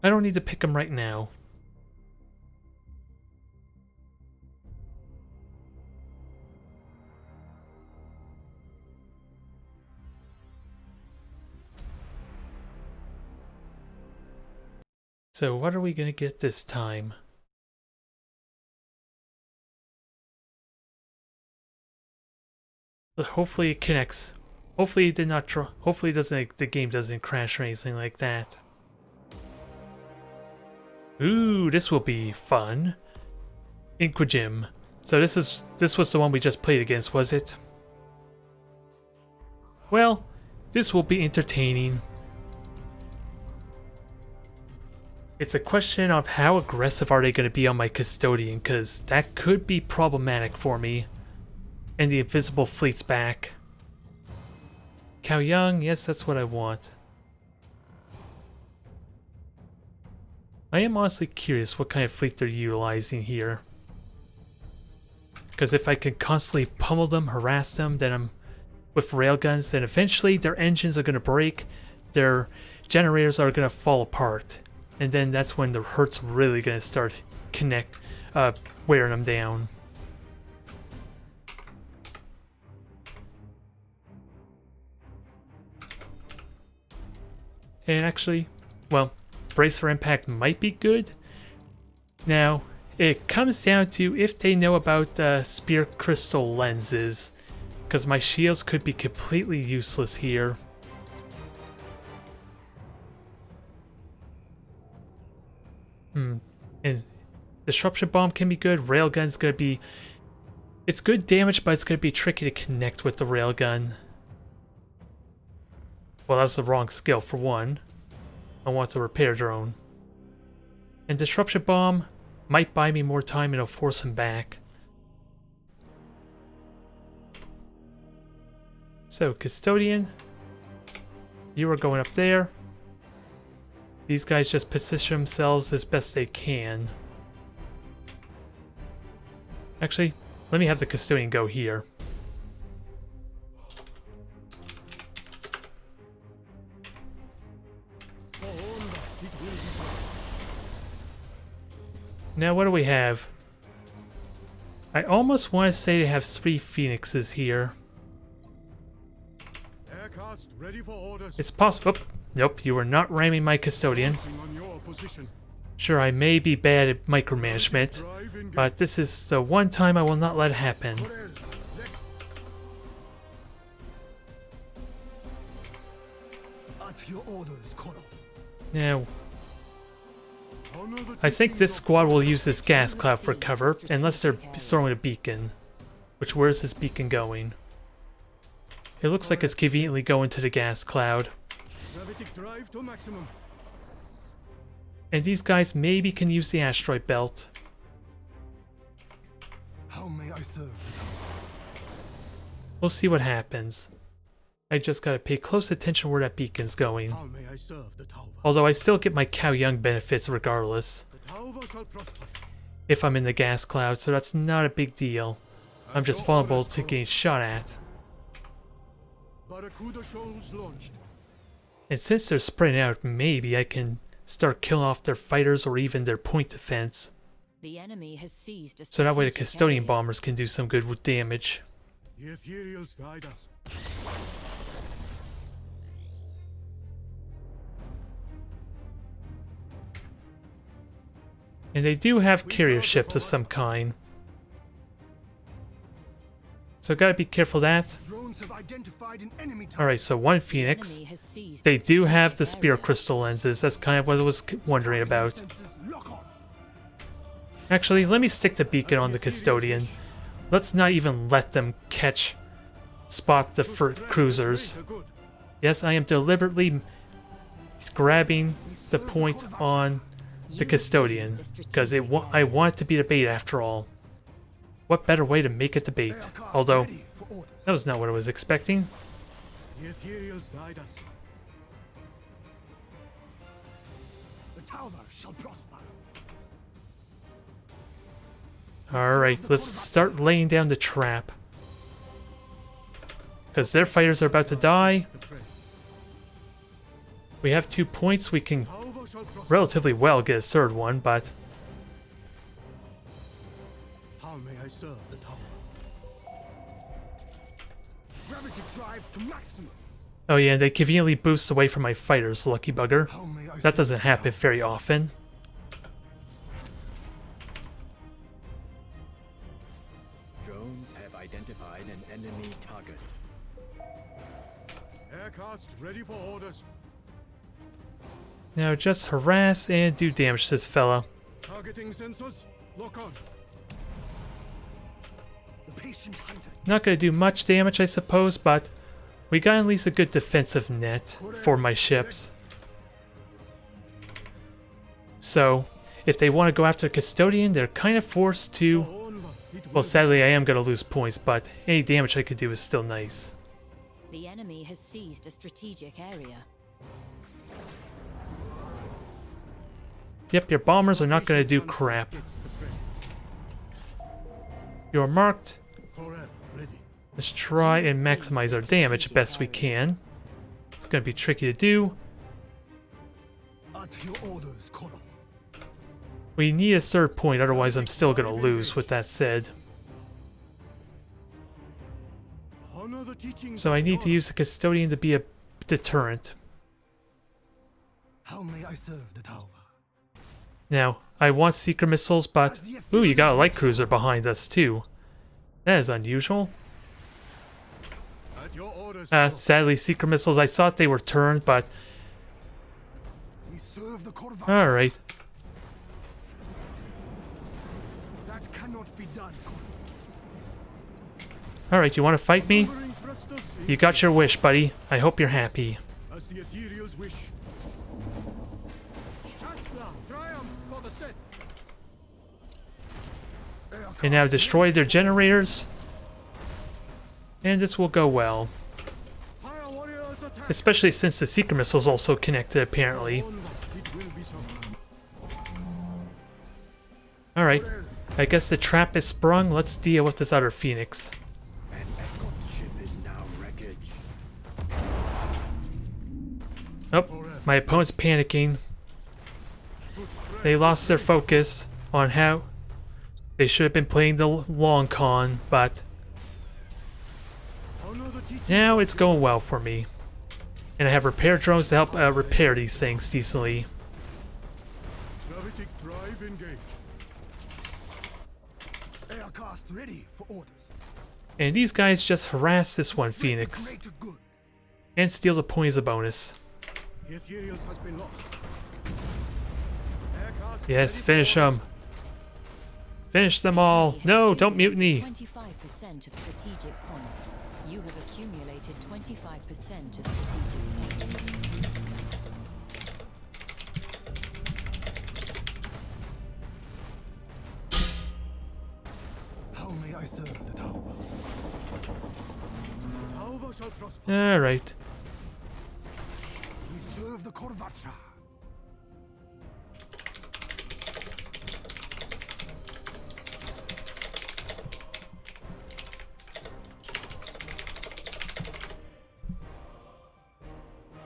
I don't need to pick them right now. So what are we going to get this time? Hopefully it connects. Hopefully it did not hopefully the game doesn't crash or anything like that. Ooh, this will be fun. Inquigim. So this was the one we just played against, was it? Well, this will be entertaining. It's a question of how aggressive are they going to be on my Custodian, because that could be problematic for me. And the Invisible Fleet's back. Cao Yang, yes, that's what I want. I am honestly curious what kind of fleet they're utilizing here. Because if I can constantly pummel them, harass them, then I'm with railguns, then eventually their engines are going to break, their generators are going to fall apart. And then that's when the hurt's really going to start wearing them down. And actually, well, Brace for Impact might be good. Now, it comes down to if they know about Spear Crystal lenses, because my shields could be completely useless here. And Disruption Bomb can be good. Railgun's gonna be... It's good damage, but it's gonna be tricky to connect with the Railgun. Well, that's the wrong skill for one. I want the Repair Drone. And Disruption Bomb might buy me more time and it'll force him back. So, Custodian, you are going up there. These guys just position themselves as best they can. Actually, Let me have the custodian go here. Now what do we have? I almost want to say they have 3 phoenixes here. Aircast ready for orders. It's possible. Oh, nope, you were not ramming my custodian. On your position. Sure, I may be bad at micromanagement, but this is the one time I will not let it happen. At your orders, Colonel. Now, I think this squad will use this gas cloud for cover, unless they're throwing a beacon. Which, where's this beacon going? It looks like it's conveniently going to the gas cloud. Gravitic drive to maximum. And these guys maybe can use the asteroid belt. How may I serve? We'll see what happens. I just gotta pay close attention where that beacon's going. How may I serve the Tower? Although I still get my Cow Young benefits regardless. The Tower shall prosper. If I'm in the gas cloud, so that's not a big deal. I'm just vulnerable to getting shot at. Barracuda shoals launched. And since they're spreading out, maybe I can start killing off their fighters or even their point defense. The enemy has seized a So that way the strategic custodian area. bombers can do some good with damage. The ethereals guide us. And they do have carrier ships of some kind. So gotta be careful of that. Drones have identified an enemy tower. Alright, so one The Phoenix. enemy has seized They a do have the strategic spear area. crystal lenses. That's kind of what I was wondering about. Sensors lock on. Actually, let me stick the beacon on the custodian. Let's not even let them spot the cruisers. Greater good. Yes, I am deliberately grabbing the point on the custodian because I want it to be the bait after all. What better way to make it the bait? Aircast Although, ready for orders. that was not what I was expecting. The ethereals guide us. The Tower shall prosper. Alright, let's start laying down the trap. Because their fighters are about to die. The prey. We have 2 points. We can Tower shall prosper. relatively well get a third one, but How may I serve the Tower? Gravity drive to maximum. oh yeah, they conveniently boost away from my fighters, lucky bugger. How may I That serve doesn't the happen Tower? very often. Drones have identified an enemy target. Aircast ready for orders. Now just harass and do damage to this fella. Targeting sensors. Lock on. The patient hunter. Not gonna do much damage, I suppose, but we got at least a good defensive net for my ships. So, if they want to go after the custodian, they're kind of forced to. Well, sadly, I am gonna lose points, but any damage I could do is still nice. The enemy has seized a strategic area. Yep, your bombers are not gonna do crap. You're marked. Let's try and maximize our damage best we can. It's gonna be tricky to do. At your orders, Colonel. We need a third point, otherwise I'm still gonna lose, with that said. Honor the teachings So I of need your- to use the custodian to be a deterrent. How may I serve the Tower? Now, I want seeker missiles, but... Ooh, you got a light cruiser behind us, too. That is unusual. At your orders, Colonel. Sadly, seeker missiles, I thought they were turned, but... We serve the Corvette. Alright. That cannot be done, Colonel. Alright, you want to fight me? Numbering thrusters You got your wish, buddy. I hope you're happy. as the ethereals wish. Chancellor, triumph for the set. And now destroy their generators. And this will go well. Fire warriors attack. Especially since the seeker missile's also connected, apparently. Onward, it will be so. Alright. I guess the trap is sprung. Let's deal with this other Phoenix. An escort ship is now wreckage. Oh, my opponent's panicking. They lost their focus on how they should have been playing the long con, but now it's going well for me. And I have repair drones to help repair these things decently. Gravitic drive engaged. Aircraft ready for orders. And these guys just harass this one Phoenix Greater good. and steal the point as a bonus. The ethereals has been lost. Aircraft Yes, ready for finish them. Finish them all. No, don't mutiny. 25% of strategic points. You have accumulated 25% of strategic points. How may I serve the tower? Tower shall prosper. Alright. We serve the Corvacha.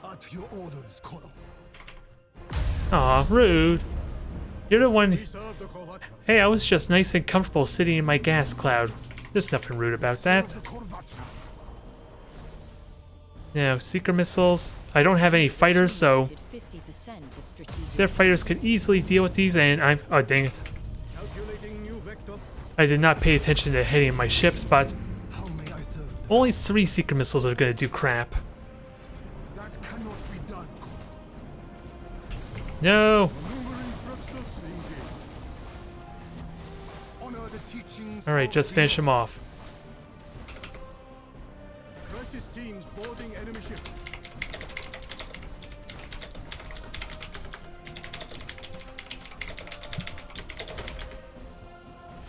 At your orders, Colonel. Aw, rude. You're the one. We serve the Corvacha. Hey, I was just nice and comfortable sitting in my gas cloud. There's nothing rude about that. Serve the Corvacha. Now, seeker missiles. I don't have any fighters, so 50% of strategic their fighters could easily deal with these, and I'm. Oh, dang it. Calculating new vector. I did not pay attention to hitting my ships, but How may I serve them? only 3 seeker missiles are gonna do crap. That cannot be done, Colonel. No! Maneuvering thrusters engaged. Honor the teachings. Alright, of just the- finish them off. Crisis teams boarding enemy ship.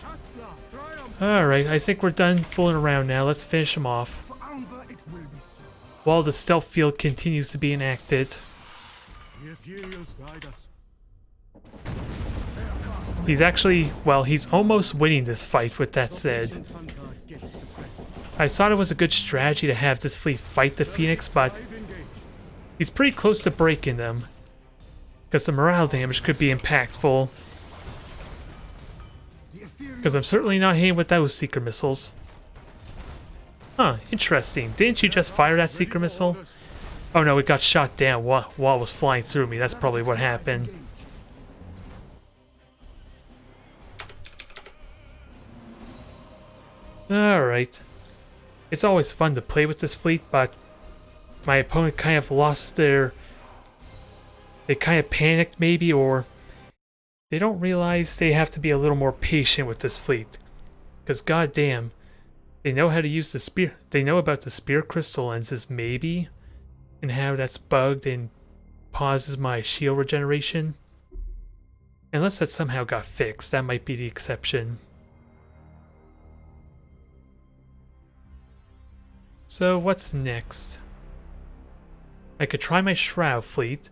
Chancellor, triumph. Alright, I think we're done fooling around now. Let's finish them off. For Anva it will be so. While the stealth field continues to be enacted. The ethereals guide us. Aircraft He's actually, well, he's almost winning this fight with that said. vanguard gets the credit. I thought it was a good strategy to have this fleet fight the Phoenix, but Drive engaged. he's pretty close to breaking them. Because the morale damage could be impactful. The ethereals Because I'm certainly not hitting with those seeker missiles. Huh, interesting. Didn't you just fire that seeker missile? Oh no, it got shot down while it was flying through me. That's probably what happened. engaged. Alright. It's always fun to play with this fleet, but my opponent kind of lost their... They kind of panicked maybe, or they don't realize they have to be a little more patient with this fleet. Because goddamn, they know how to use the spear. They know about the spear crystal lenses maybe, and how that's bugged and pauses my shield regeneration. Unless that somehow got fixed, that might be the exception. So what's next? I could try my Shroud fleet,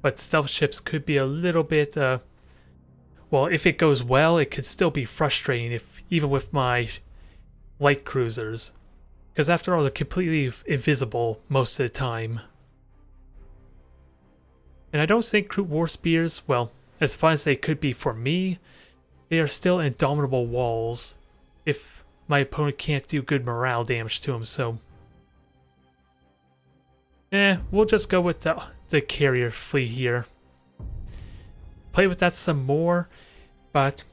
but stealth ships could be a little bit, well, if it goes well, it could still be frustrating if even with my light cruisers. Because after all, they're completely invisible most of the time. And I don't think Crude War Spears, well, as fun as they could be for me, they are still indomitable walls if my opponent can't do good morale damage to them, so... we'll just go with the carrier fleet here. Play with that some more, but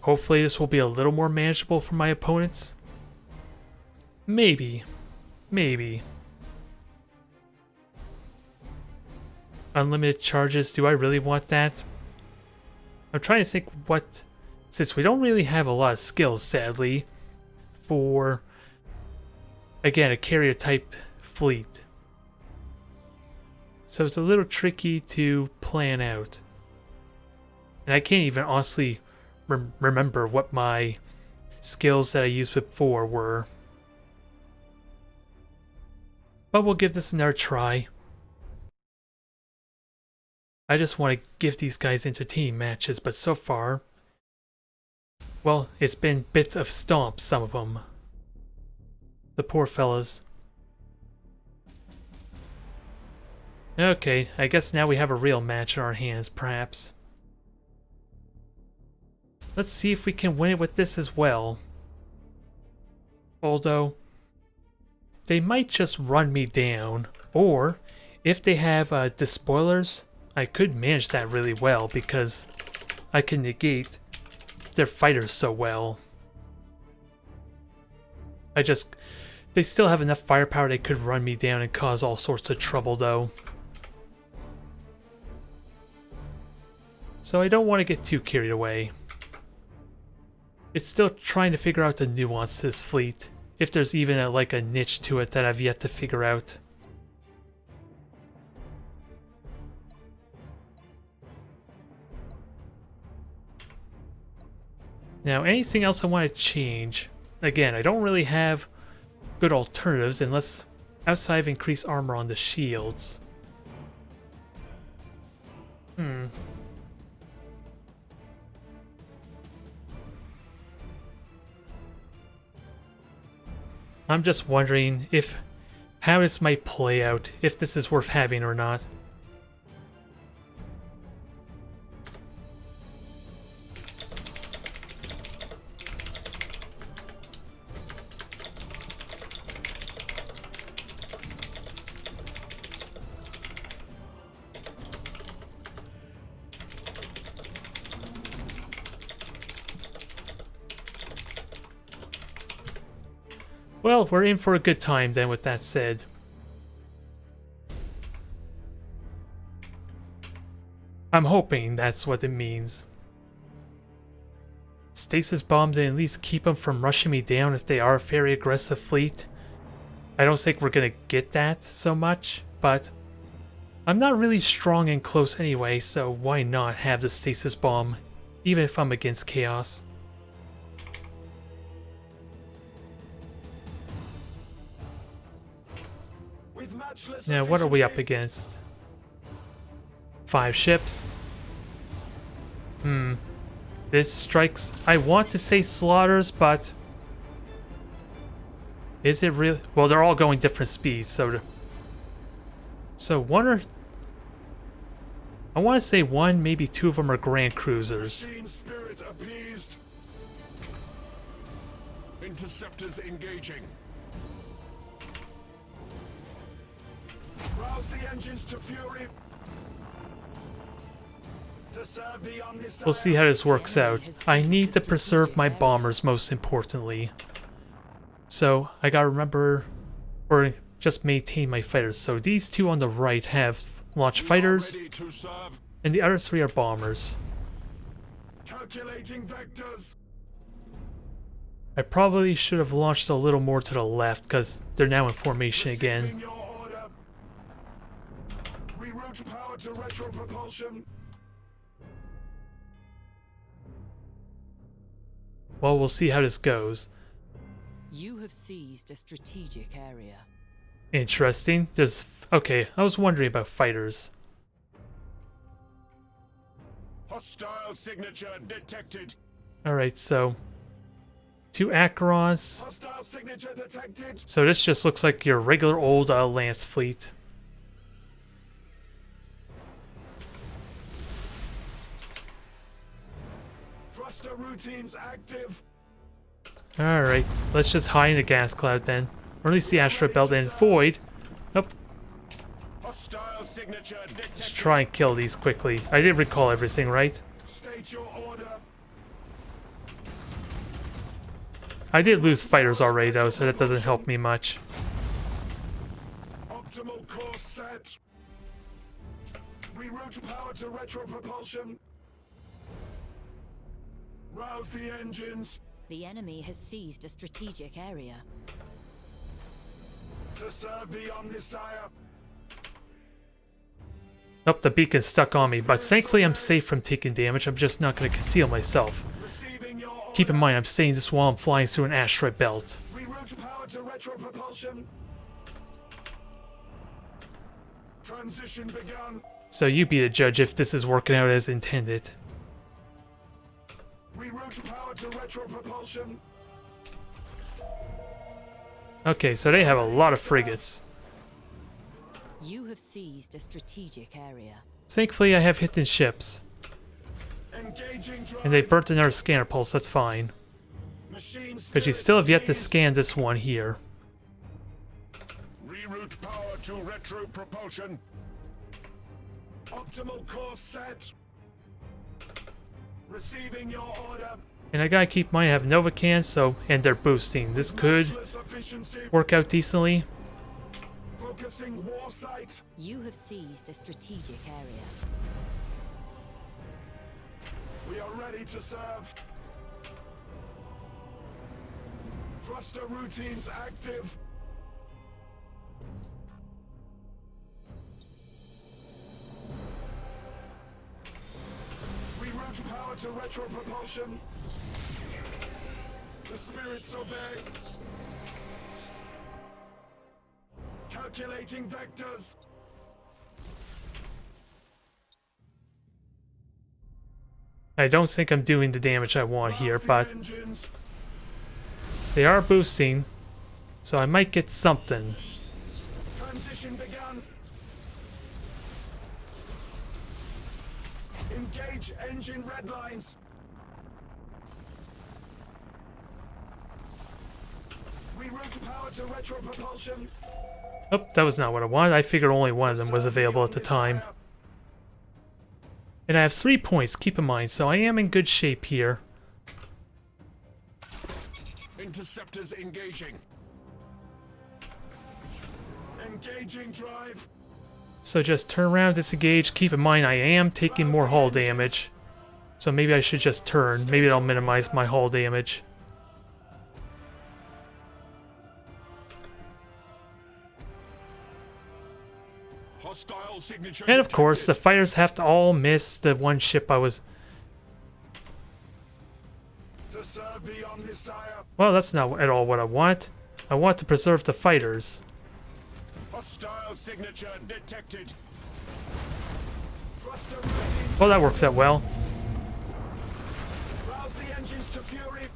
hopefully this will be a little more manageable for my opponents. Maybe. Maybe. Unlimited charges, do I really want that? I'm trying to think what... Since we don't really have a lot of skills, sadly, for, again, a carrier type fleet. So it's a little tricky to plan out. And I can't even honestly remember what my skills that I used before were. But we'll give this another try. I just want to give these guys entertaining matches, but so far, Well, it's been bits of stomp, some of them. The poor fellas. Okay, I guess now we have a real match in our hands, perhaps. Let's see if we can win it with this as well. Although, they might just run me down, or if they have despoilers, I could manage that really well because I can negate their fighters so well. They still have enough firepower they could run me down and cause all sorts of trouble though. So I don't want to get too carried away. It's still trying to figure out the nuance to this fleet. If there's even like a niche to it that I've yet to figure out. Now, anything else I want to change? Again, I don't really have good alternatives unless outside of increased armor on the shields. I'm just wondering how this might play out, if this is worth having or not. Well, we're in for a good time then, with that said. I'm hoping that's what it means. Stasis bombs and at least keep them from rushing me down if they are a very aggressive fleet. I don't think we're gonna get that so much, but I'm not really strong and close anyway, so why not have the stasis bomb, even if I'm against chaos. Now, what are we up against? 5 ships. This strikes... I want to say slaughters, but... Is it really... Well, they're all going different speeds, so... So one or... I want to say one, maybe 2 of them are Grand Cruisers. Spirit appeased. Interceptors engaging. Rouse the engines to fury. To serve the Omniscient. We'll see how this works out. I need to preserve my bombers, most importantly. So, I gotta remember... Or just maintain my fighters. So these 2 on the right have launch fighters, and the other 3 are bombers. Calculating vectors. I probably should have launched a little more to the left, because they're now in formation again. Reroute power to retro propulsion. Well, we'll see how this goes. You have seized a strategic area. Interesting. There's... Okay, I was wondering about fighters. Hostile signature detected. Alright, so... 2 Acherons. Hostile signature detected. So this just looks like your regular old Lance fleet. Thruster routines active. Alright, let's just hide in the gas cloud then. Or at least the asteroid belt and void. Nope. Hostile signature detected. Let's try and kill these quickly. I did recall everything, right? State your order. I did lose fighters already though, so that doesn't help me much. Optimal course set. Reroute power to retro propulsion. Rouse the engines. The enemy has seized a strategic area. To serve the Omniscient. Nope, the beacon's stuck on me, but thankfully I'm safe from taking damage. I'm just not going to conceal myself. Receiving your order. Keep in mind, I'm saying this while I'm flying through an asteroid belt. Reroute power to retro propulsion. Transition begun. So you be the judge if this is working out as intended. Reroute power to retro propulsion. Okay, so they have a lot of frigates. You have seized a strategic area. Thankfully, I have hidden ships. Engaging drive. And they burnt another scanner pulse, that's fine. Machine But you spirit still have yet to appeased. scan this one here. Reroute power to retro propulsion. Optimal course set. Receiving your order. And I gotta keep in mind I have Novacans, so, and they're boosting. This could Matchless efficiency. work out decently. Focusing war sight. You have seized a strategic area. We are ready to serve. Thruster routines active. Reroute power to retro propulsion. The spirits obey. Calculating vectors. I don't think I'm doing the damage I want here, but Blasting engines. they are boosting, so I might get something. Transition begun. Engage engine red lines. Reroute power to retro propulsion. Oh, that was not what I wanted. I figured only one of them was available at the time. And I have 3 points, keep in mind, so I am in good shape here. Interceptors engaging. Engaging drive. So just turn around, disengage. Keep in mind I am taking more hull damage. So maybe I should just turn. Maybe it'll minimize my hull damage. Hostile signature. And of course, the fighters have to all miss the one ship I was... To serve the Omnisire. Well, that's not at all what I want. I want to preserve the fighters. Hostile signature detected. Thruster routines. Well, that works out well. Rouse the engines to fury.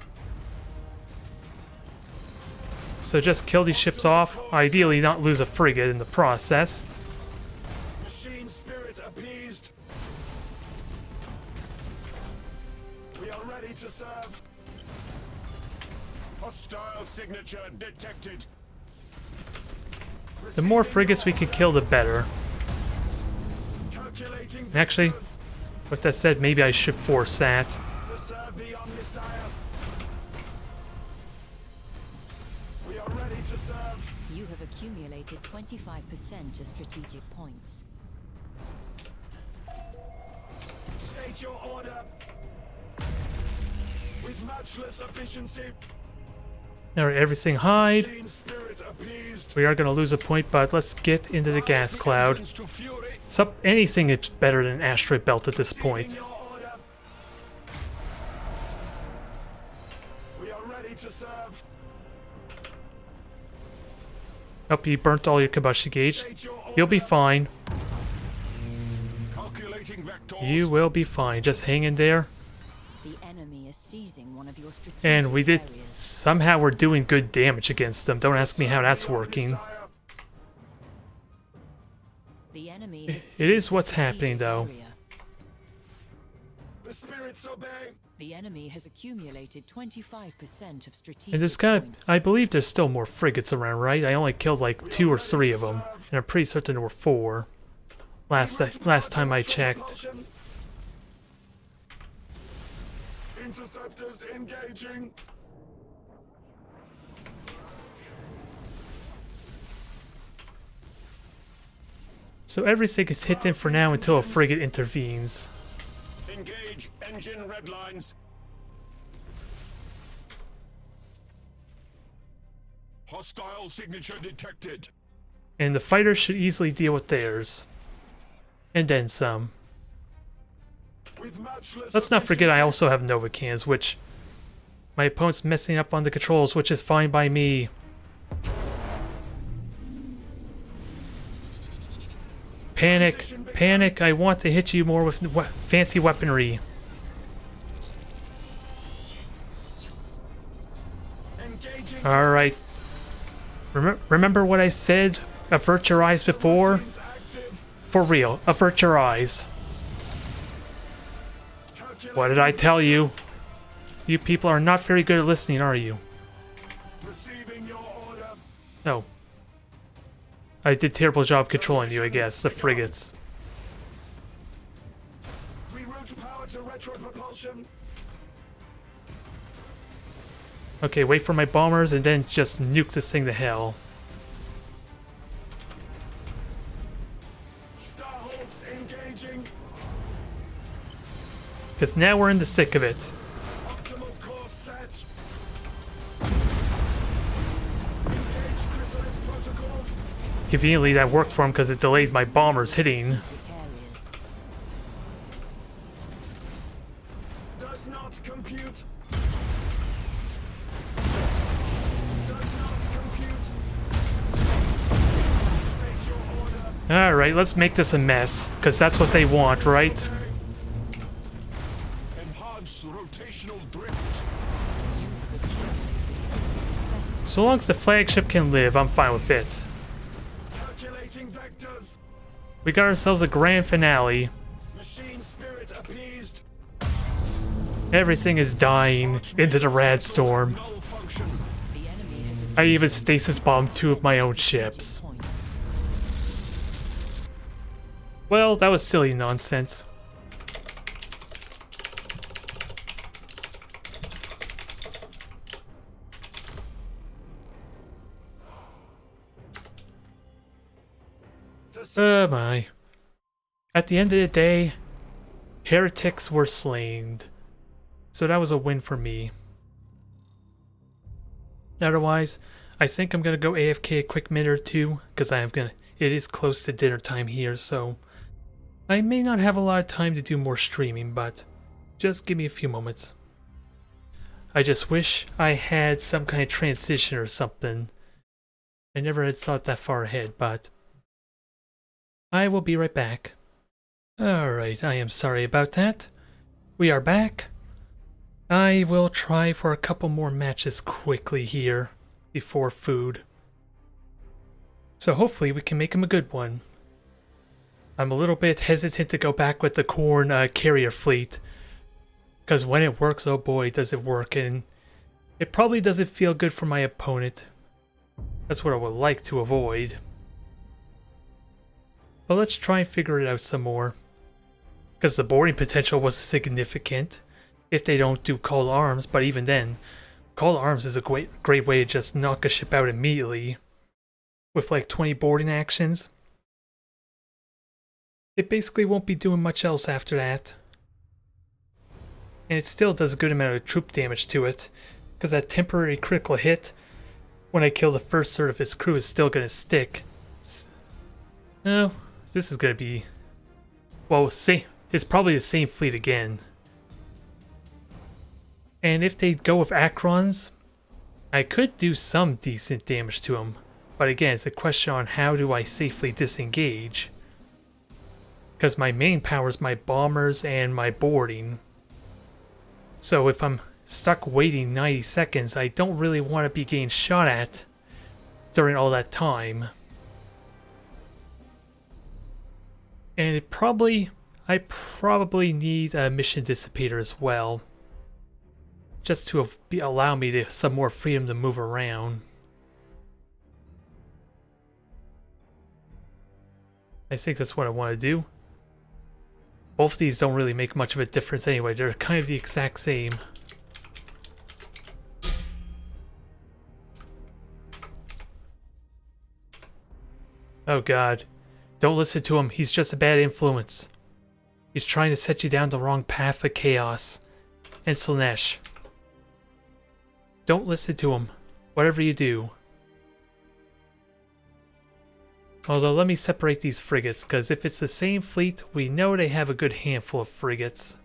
So just kill these ships off. Ideally not lose a frigate in the process. Machine spirit appeased. We are ready to serve. Hostile signature detected. The more frigates we can kill, the better. Calculating Actually, vectors. with that said, maybe I should force that. To serve the Omnisire. We are ready to serve. You have accumulated 25% of strategic points. State your order. With matchless efficiency. Alright, everything hide. Machine spirit appeased. We are going to lose a point, but let's get into the gas cloud. Engines to fury. Anything is better than asteroid belt at this point. Receiving your order. We are ready to serve. Hope you burnt all your combustion gauge. State your order. You'll be fine. Calculating vectors. You will be fine. Just hang in there. The enemy is seizing one of your strategic And we did... areas. Somehow we're doing good damage against them. Don't ask me how that's working. The enemy has It is seized a what's happening, strategic though. area. The spirits obey. The enemy has accumulated 25% of strategic And there's gotta... points. I believe there's still more frigates around, right? I only killed like 2 or 3 of them. And I'm pretty certain there were 4. Last time I checked. Interceptors engaging. So everything is hidden for now until a frigate intervenes. Engage engine red lines. Hostile signature detected. And the fighters should easily deal with theirs. And then some. With matchless Let's not forget I efficiency. also have Novacans, which... My opponent's messing up on the controls, which is fine by me. Panic! Panic! I want to hit you more with fancy weaponry. Alright. Remember what I said? Avert your eyes before? For real, avert your eyes. What did I tell you? You people are not very good at listening, are you? Receiving your order. No. I did a terrible job controlling you, I guess. The frigates. Reroute power to retro propulsion. Okay, wait for my bombers and then just nuke this thing to hell. Starhawks engaging. Because now we're in the thick of it. Optimal course set. Engage chrysalis protocols. Conveniently, that worked for him because it delayed my bombers hitting. Strategic areas. Does not compute. Does not compute. State your order. Alright, let's make this a mess. Because that's what they want, right? Enhance rotational drift. You have accumulated 50%. So long as the flagship can live, I'm fine with it. Calculating vectors. We got ourselves a grand finale. Machine spirit appeased. Everything is dying into the rad storm. Null function. The enemy has I even stasis bombed 2 of my own ships. points. Well, that was silly nonsense. Oh my. At the end of the day, heretics were slain. So that was a win for me. Otherwise, I think I'm gonna go AFK a quick minute or two, because it is close to dinner time here, so I may not have a lot of time to do more streaming, but just give me a few moments. I just wish I had some kind of transition or something. I never had thought that far ahead, but I will be right back. Alright, I am sorry about that. We are back. I will try for a couple more matches quickly here before food. So hopefully we can make him a good one. I'm a little bit hesitant to go back with the Corn carrier fleet. Because when it works, oh boy, does it work. And it probably doesn't feel good for my opponent. That's what I would like to avoid. But let's try and figure it out some more. Because the boarding potential was significant. If they don't do Call Arms, but even then, Call Arms is a great way to just knock a ship out immediately. With like 20 boarding actions. It basically won't be doing much else after that. And it still does a good amount of troop damage to it. Because that temporary critical hit, when I kill the first third of his crew, is still going to stick. No, this is going to be... Well, it's probably the same fleet again. And if they go with Acrons, I could do some decent damage to them. But again, it's a question on how do I safely disengage. Because my main power is my bombers and my boarding. So if I'm stuck waiting 90 seconds, I don't really want to be getting shot at during all that time. And I probably need a mission dissipator as well. Just to allow me to some more freedom to move around. I think that's what I want to do. Both of these don't really make much of a difference anyway. They're kind of the exact same. Oh god. Don't listen to him. He's just a bad influence. He's trying to set you down the wrong path of chaos. And Slanesh. Don't listen to him. Whatever you do. Although, let me separate these frigates, because if it's the same fleet, we know they have a good handful of frigates.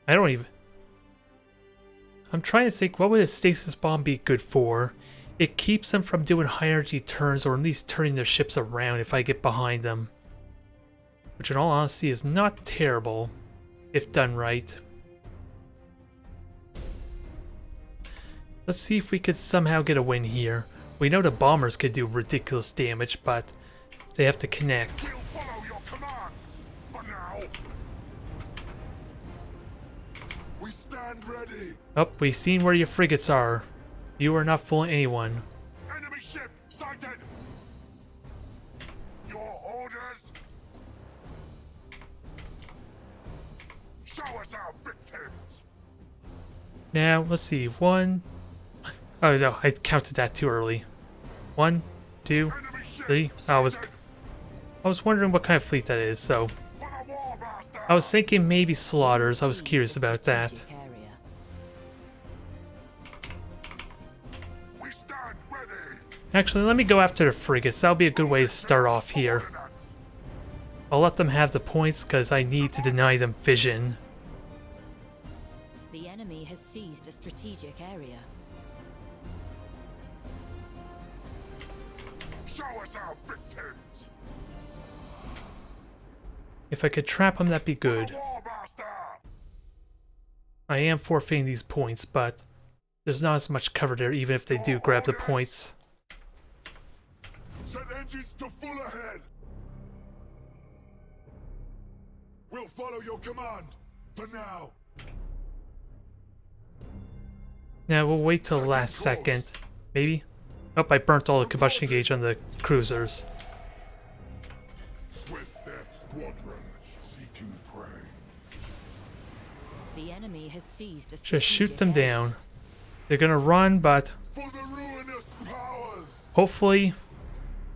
I'm trying to think, what would a stasis bomb be good for? It keeps them from doing high energy turns, or at least turning their ships around if I get behind them. Which in all honesty is not terrible, if done right. Let's see if we could somehow get a win here. We know the bombers could do ridiculous damage, but they have to connect. We'll follow your command. For now. We stand ready. Oh, we've seen where your frigates are. You are not fooling anyone. Enemy ship sighted. Your orders. Show us our victims. Now, let's see. One. Oh no, I counted that too early. 1, 2, Enemy ship 3. I was wondering what kind of fleet that is, so for the war master. I was thinking maybe slaughters. I was curious about that. Strategic area. We stand ready. Actually, let me go after the frigates. That'll be a good way to start off here. Coordinates. I'll let them have the points because I need to deny them vision. The enemy has seized a strategic area. Show us our victims. If I could trap them, that'd be good. War master. I am forfeiting these points, but there's not as much cover there even if they do grab the points. Set engines to full ahead. We'll follow your command. For now. Now we'll wait till the last second. Maybe? Oh, I burnt all the combustion gauge on the cruisers. Swift Death Squadron seeking prey. The enemy has seized a Just shoot strategic them area. down. They're gonna run, but For the ruinous powers. hopefully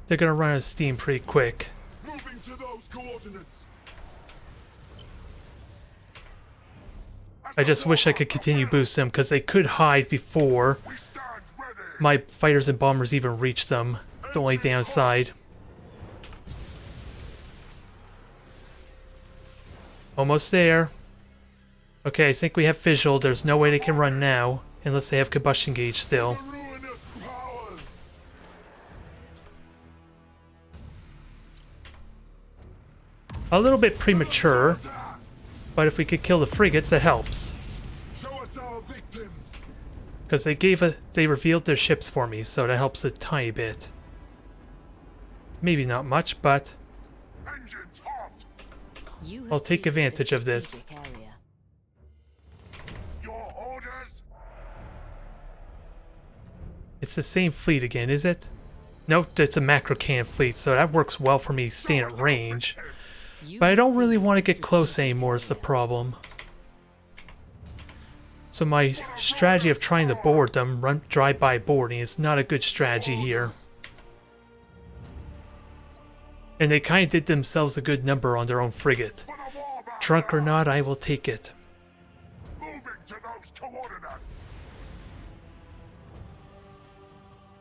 they're gonna run out of steam pretty quick. Moving to those coordinates. I just wish I could continue boosting them because they could hide before We stand ready. my fighters and bombers even reach them. The only downside. Almost there. Okay, I think we have visual. There's no way they can run now unless they have combustion gauge still. The ruinous powers. A little bit premature, but if we could kill the frigates, that helps. Show us our victims. Because they revealed their ships for me, so that helps a tiny bit. Maybe not much, but Engines hot. You have I'll take seized a advantage of this. strategic area. Your orders. it's the same fleet again, is it? Nope, it's a macro cannon fleet, so that works well for me staying at range. You But I have don't really seized want to a get close strategic anymore is the area. problem. So my strategy of trying to board them, drive-by boarding, is not a good strategy here. And they kind of did themselves a good number on their own frigate. For the war master. Drunk or not, I will take it. Moving to those coordinates.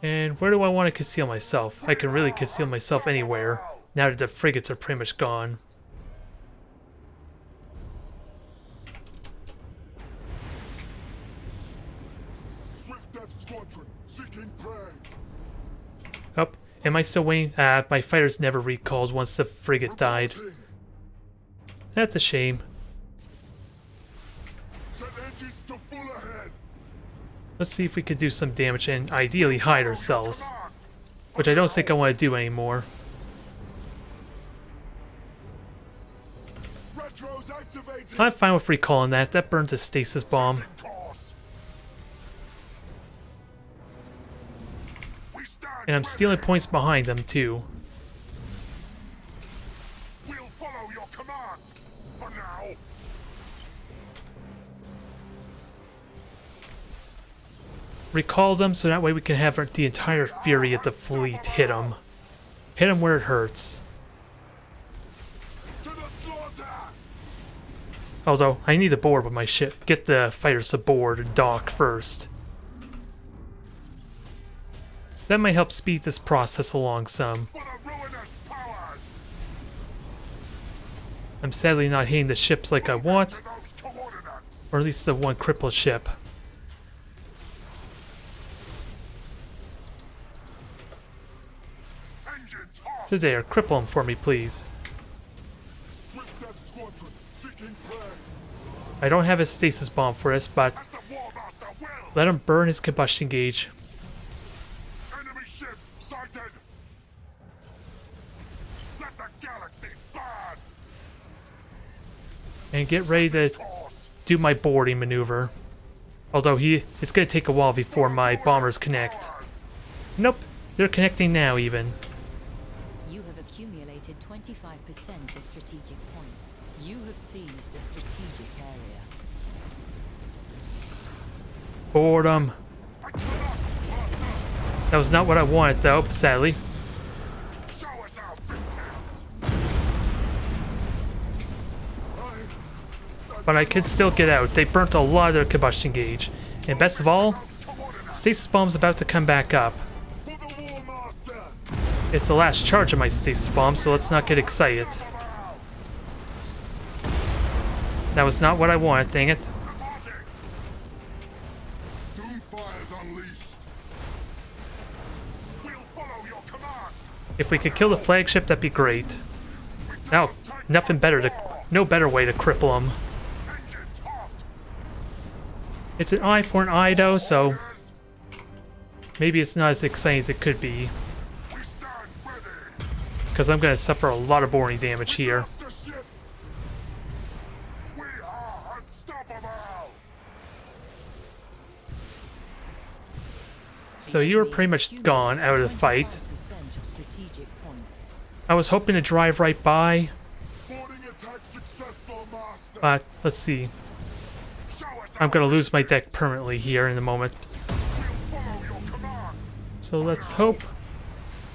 And where do I want to conceal myself? I can really conceal myself anywhere, now that the frigates are pretty much gone. Swift Death Squadron seeking prey. Oh, am I still waiting? My fighters never recalled once the frigate died. Reporting. That's a shame. Set engines to full ahead. Let's see if we could do some damage and ideally hide ourselves. Command. Which I don't think I want to do anymore. Retros activated. I'm fine with recalling that. That burns a stasis bomb. Setting course. We stand And I'm stealing ready. points behind them too. We'll follow your command. For now. Recall them so that way we can have the entire fury of the fleet hit them. Hit them where it hurts. To the slaughter. Although, I need to board with my ship. Get the fighters to board and dock first. That might help speed this process along some. For the ruinous powers. I'm sadly not hitting the ships like I want, To those coordinates. or at least the one crippled ship. Engines hot. So there, cripple them for me, please. Swift Death Squadron seeking prey. I don't have a stasis bomb for us, but As the war Master wills! Let him burn his combustion gauge. Enemy ship sighted! Let the galaxy burn! And get ready to Course! do my boarding maneuver. Although it's going to take a while before my bombers connect. Ours! Nope, they're connecting now even. You have accumulated 25% of strategic points. You have seized a strategic area. Board 'em. I cannot, Master! That was not what I wanted though, sadly. Show us our victims! But I can still get out. They burnt a lot of their combustion gauge. And best of all, stasis bomb's about to come back up. For the War Master! It's the last charge of my stasis bomb, so let's not get excited. That was not what I wanted, dang it. Reporting! Doomfire's unleashed! We'll follow your command! If we could kill the flagship, that'd be great. Now, no better way to cripple them. Engines hot! It's an eye for an eye though, so Yes, maybe it's not as exciting as it could be. we stand ready! Because I'm going to suffer a lot of boring damage here. Master ship! We are unstoppable! So you were pretty much gone out of the fight. 25% of strategic points. I was hoping to drive right by, Boarding attack successful, Master! but let's see. Show us I'm our going to lose my deck permanently here in a moment. We'll follow your command! So let's hope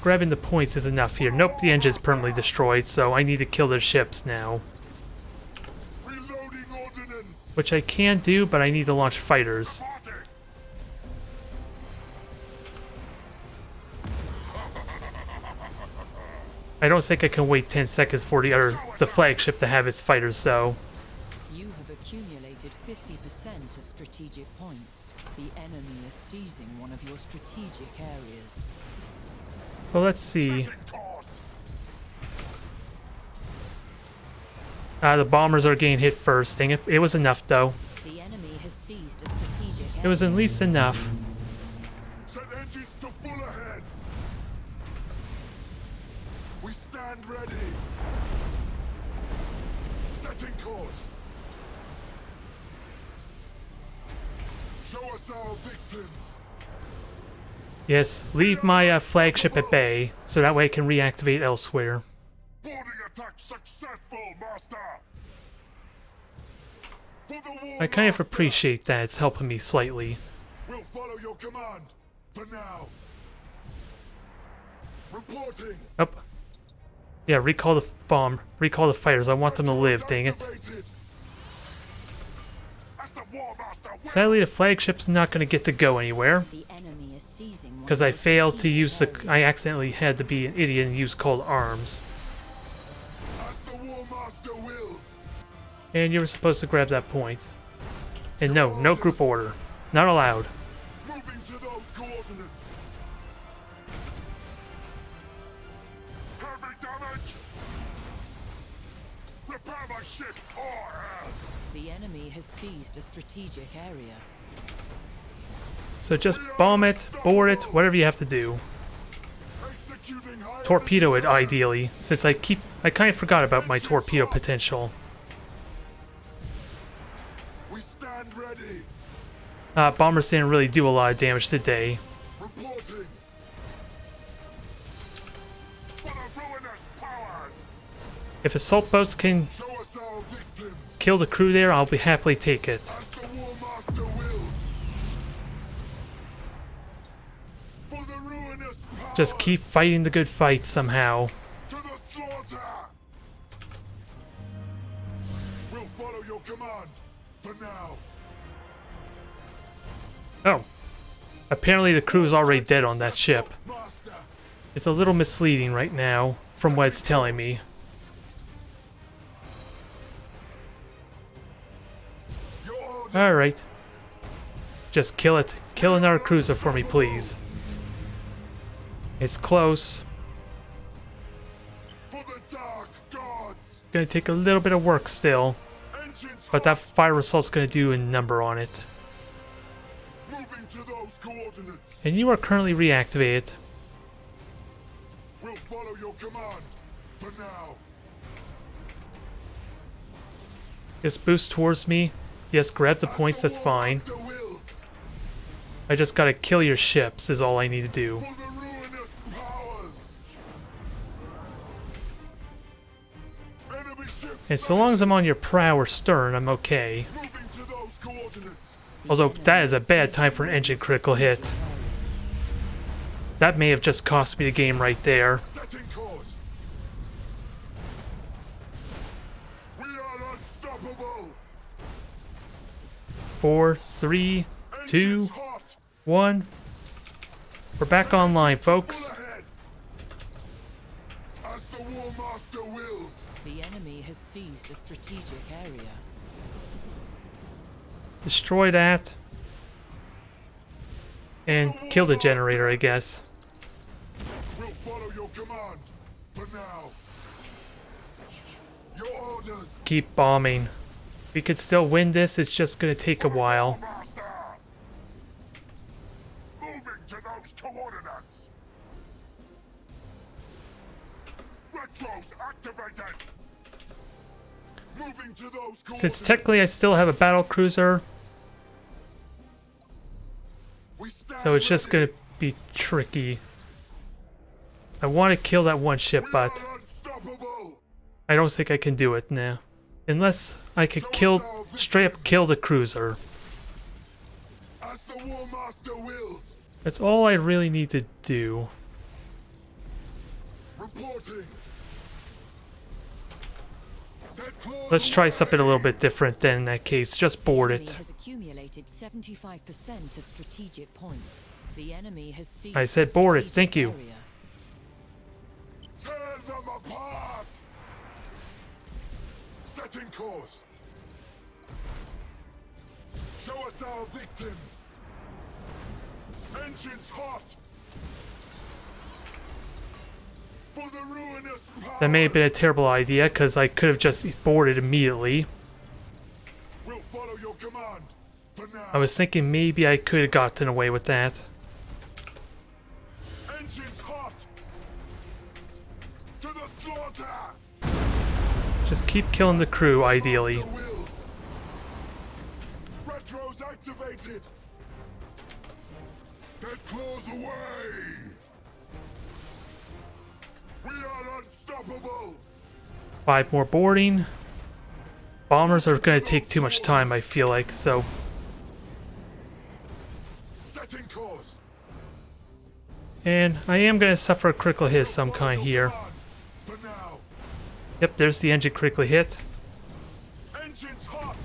grabbing the points is enough here. Nope, the engine's permanently destroyed, so I need to kill their ships now. Reloading ordnance! Which I can do, but I need to launch fighters. Reporting! I don't think I can wait 10 seconds for the flagship to have its fighters, so... You have accumulated 50% of strategic points. The enemy is seizing one of your strategic areas. Well, let's see. Setting course! The bombers are getting hit first. Dang it. It was enough, though. The enemy has seized a strategic area. It was at least enough. Set engines to full ahead! We stand ready! Setting course! Show us our victims! Yes, leave my flagship at bay, so that way I can reactivate elsewhere. Boarding attack successful, Master! For the War I kind of Master! appreciate that. It's helping me slightly. We'll follow your command, for now. Reporting! Oh. Yeah, recall the bomb. Recall the fighters. I want them to live, dang it. Activated. As the War Master wills. Sadly, the flagship's not going to get to go anywhere. The enemy is seizing one Because of I your failed to strategic use the... areas. I accidentally had to be an idiot and use cold arms. As the War Master wills. And you were supposed to grab that point. And no group order. Not allowed. Moving to those coordinates. Heavy damage. Repair my ship or else. The enemy has seized a strategic area. So just bomb it, board it, whatever you have to do. Executing high Torpedo it, energy ideally, since I kind of forgot about my torpedo potential. We stand ready. Bombers didn't really do a lot of damage today. Reporting. For the ruinous powers. If assault boats can Show us our victims. kill the crew there, I'll be happily take it. As the War Master wills. For the ruinous powers. Just keep fighting the good fight somehow. To the slaughter. We'll follow your command. For now. Oh. Apparently the crew's already dead on that ship. Master. It's a little misleading right now, from what it's telling me. Your orders. Alright. Just kill it. Kill another cruiser for me, please. It's close. For the dark gods. Gonna take a little bit of work still, Engines but that hot. fire assault's gonna do a number on it. to those coordinates. And you are currently reactivated. We'll follow your command. For now. Just boost towards me. Yes, grab the points, that's fine. I just gotta kill your ships is all I need to do. For the ruinous powers. Enemy ships And so long as I'm on your prow or stern, I'm okay. moving to those coordinates. Although that is a bad time for an engine critical hit. That may have just cost me the game right there. Setting course. We are unstoppable. 4, 3, 2, Engines hot. 1. We're back online, folks. Full ahead. As the War Master wills. The enemy has seized a strategic area. Destroy that. And kill the generator, I guess. We'll follow your command. For now. Your orders. Keep bombing. We could still win this, it's just gonna take a while. Master. Moving to those coordinates. Retros activated. Moving to those coordinates. Since technically I still have a battle cruiser, We stand so it's just ready. gonna be tricky. I want to kill that one ship, We but are unstoppable. I don't think I can do it now. Unless I could straight up kill the cruiser. As the War Master wills. That's all I really need to do. Reporting. Dead claws Let's try away. something a little bit different then in that case. Just board The enemy it. has accumulated 75% of strategic points. The enemy has seized I said a board it, strategic thank you. area. Tear them apart. Setting course. Show us our victims. Engines hot. For the ruinous powers. That may have been a terrible idea because I could have just boarded immediately. We'll follow your command. For now. I was thinking maybe I could have gotten away with that. Engines hot. To the slaughter. Just keep killing the crew, ideally. Master wills. Retros activated. Dead claws away. We are unstoppable. 5 more boarding. Bombers are going to take too much time, I feel like, so... Setting course. And I am going to suffer a critical hit of some kind here. For now. Yep, there's the engine critically hit. Engines hot.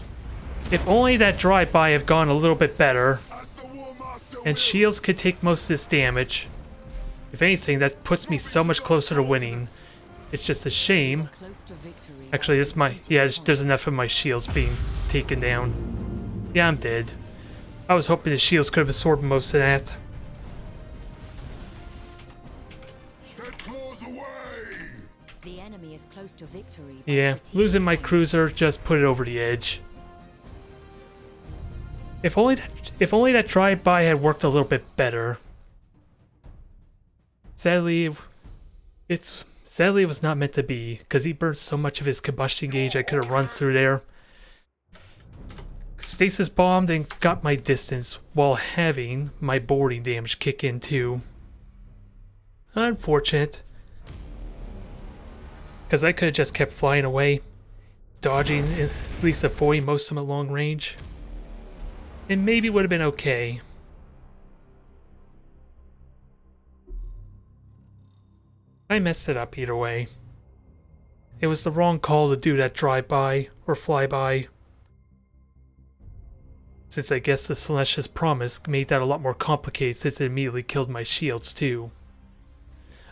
If only that drive-by had gone a little bit better, As the War Master and wills. shields could take most of this damage. If anything, that puts me so much closer to winning. It's just a shame. Close to victory. Actually, by this might... strategic Yeah, points. there's enough of my shields being taken down. Yeah, I'm dead. I was hoping the shields could have absorbed most of that. Dead claws away. The enemy is close to victory. by Yeah, strategic losing my points. cruiser just put it over the edge. If only that drive-by had worked a little bit better. Sadly, it was not meant to be, because he burned so much of his combustion gauge I could have run through there. Stasis bombed and got my distance while having my boarding damage kick in too. Unfortunate. Because I could have just kept flying away, dodging, at least avoiding most of them at long range. And maybe would have been okay. I messed it up either way. It was the wrong call to do that drive-by or flyby. Since I guess the Celestia's promise made that a lot more complicated since it immediately killed my shields too.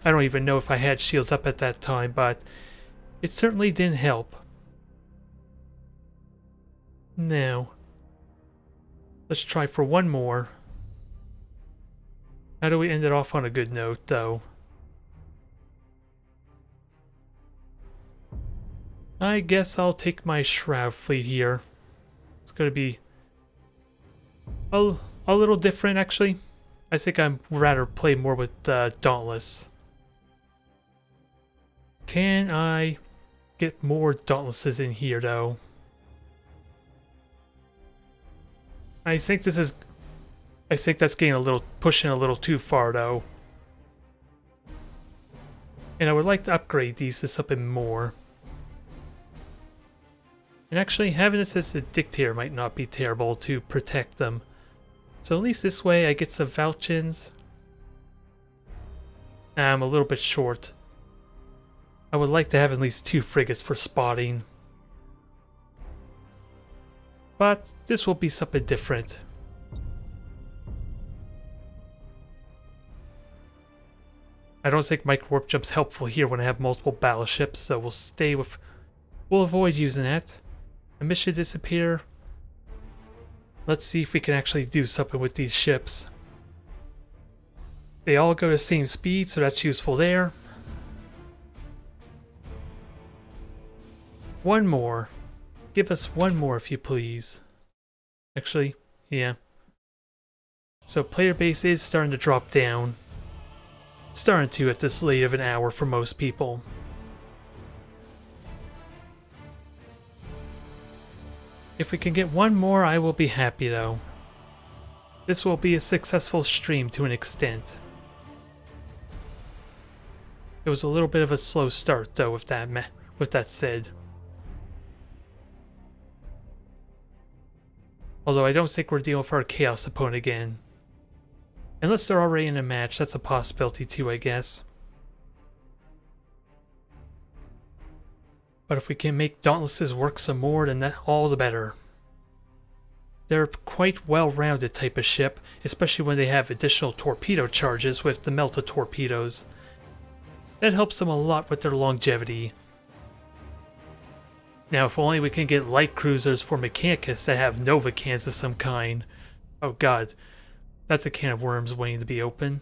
I don't even know if I had shields up at that time, but it certainly didn't help. Now, let's try for one more. How do we end it off on a good note, though? I guess I'll take my Shroud fleet here. It's gonna be a a little different, actually. I think I'd rather play more with Dauntless. Can I get more Dauntlesses in here, though? I think that's getting a little, pushing a little too far, though. And I would like to upgrade these to something more. And actually, having this as a dictator might not be terrible to protect them. So at least this way I get some falchions. I'm a little bit short. I would like to have at least 2 frigates for spotting. But this will be something different. I don't think micro warp jump's helpful here when I have multiple battleships, so we'll avoid using that. Emission disappear. Let's see if we can actually do something with these ships. They all go the same speed, so that's useful there. One more. Give us one more if you please. Actually, yeah. So player base is starting to drop down. Starting to at this late of an hour for most people. If we can get one more, I will be happy though. This will be a successful stream to an extent. It was a little bit of a slow start though with that said. Although I don't think we're dealing with our Chaos opponent again. Unless they're already in a match, that's a possibility too, I guess. But if we can make Dauntlesses work some more, then that all the better. They're quite well-rounded type of ship, especially when they have additional torpedo charges with the melta torpedoes. That helps them a lot with their longevity. Now, if only we can get light cruisers for Mechanicus that have Nova cans of some kind. Oh god, that's a can of worms waiting to be open.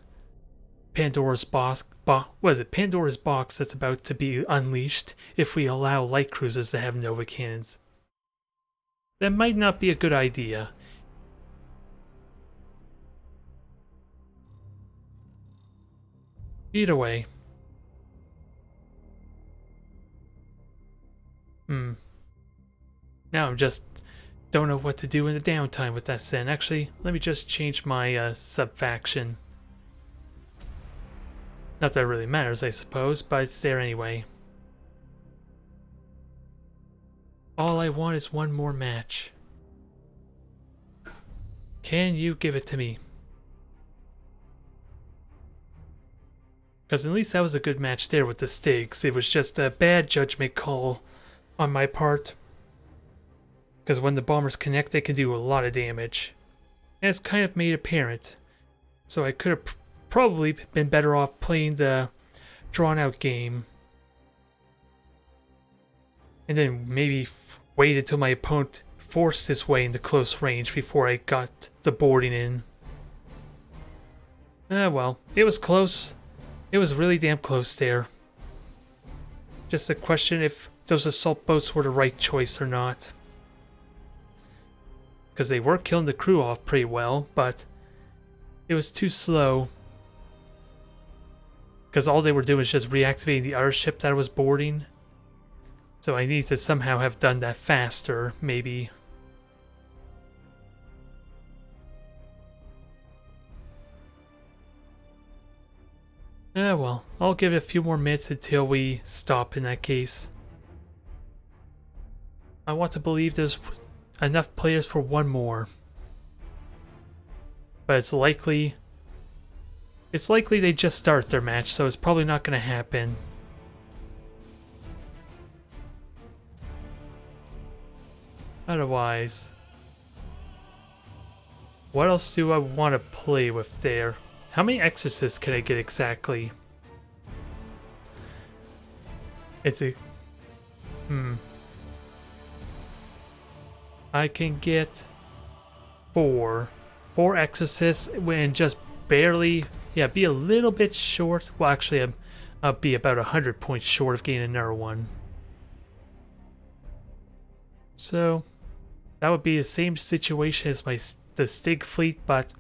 Pandora's box, what is it? Pandora's box that's about to be unleashed if we allow light cruisers to have Nova cannons. That might not be a good idea. Either way. Now I'm just don't know what to do in the downtime with that sin. Actually, let me just change my sub-faction. Not that it really matters, I suppose, but it's there anyway. All I want is one more match. Can you give it to me? Because at least that was a good match there with the Stigs. It was just a bad judgment call on my part. Because when the bombers connect, they can do a lot of damage. And it's kind of made apparent. So I could have probably been better off playing the drawn-out game. And then maybe waited till my opponent forced his way into close range before I got the boarding in. Well, it was close. It was really damn close there. Just a question if those assault boats were the right choice or not. Because they were killing the crew off pretty well, but it was too slow. Because all they were doing was just reactivating the other ship that was boarding. So I need to somehow have done that faster, maybe. Well, I'll give it a few more minutes until we stop in that case. I want to believe there's enough players for one more. But it's likely they just start their match, so it's probably not going to happen. Otherwise, what else do I want to play with there? How many exorcists can I get exactly? It's a... I can get 4 exorcists when just barely... Yeah, be a little bit short. Well, actually, I'll be about 100 points short of getting another one. So, that would be the same situation as my the Stig fleet, but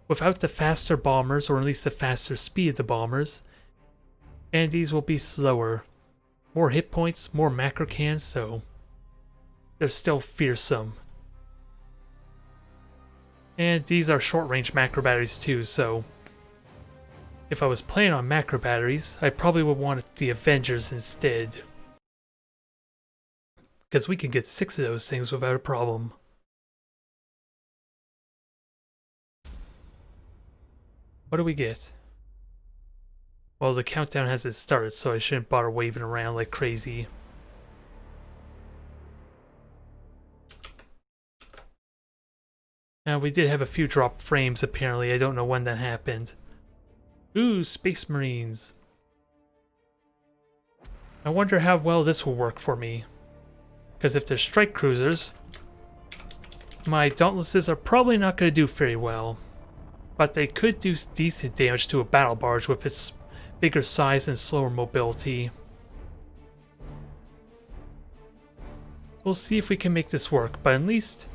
without the faster bombers, or at least the faster speed of the bombers. And these will be slower. More hit points, more macro cans, so they're still fearsome. And these are short-range macro batteries too, so if I was playing on macro batteries, I probably would want the Avengers instead. Because we can get 6 of those things without a problem. What do we get? Well, the countdown hasn't started, so I shouldn't bother waving around like crazy. Now, we did have a few drop frames, apparently. I don't know when that happened. Ooh, Space Marines. I wonder how well this will work for me. Because if they're strike cruisers, my Dauntlesses are probably not going to do very well. But they could do decent damage to a battle barge with its bigger size and slower mobility. We'll see if we can make this work, but at least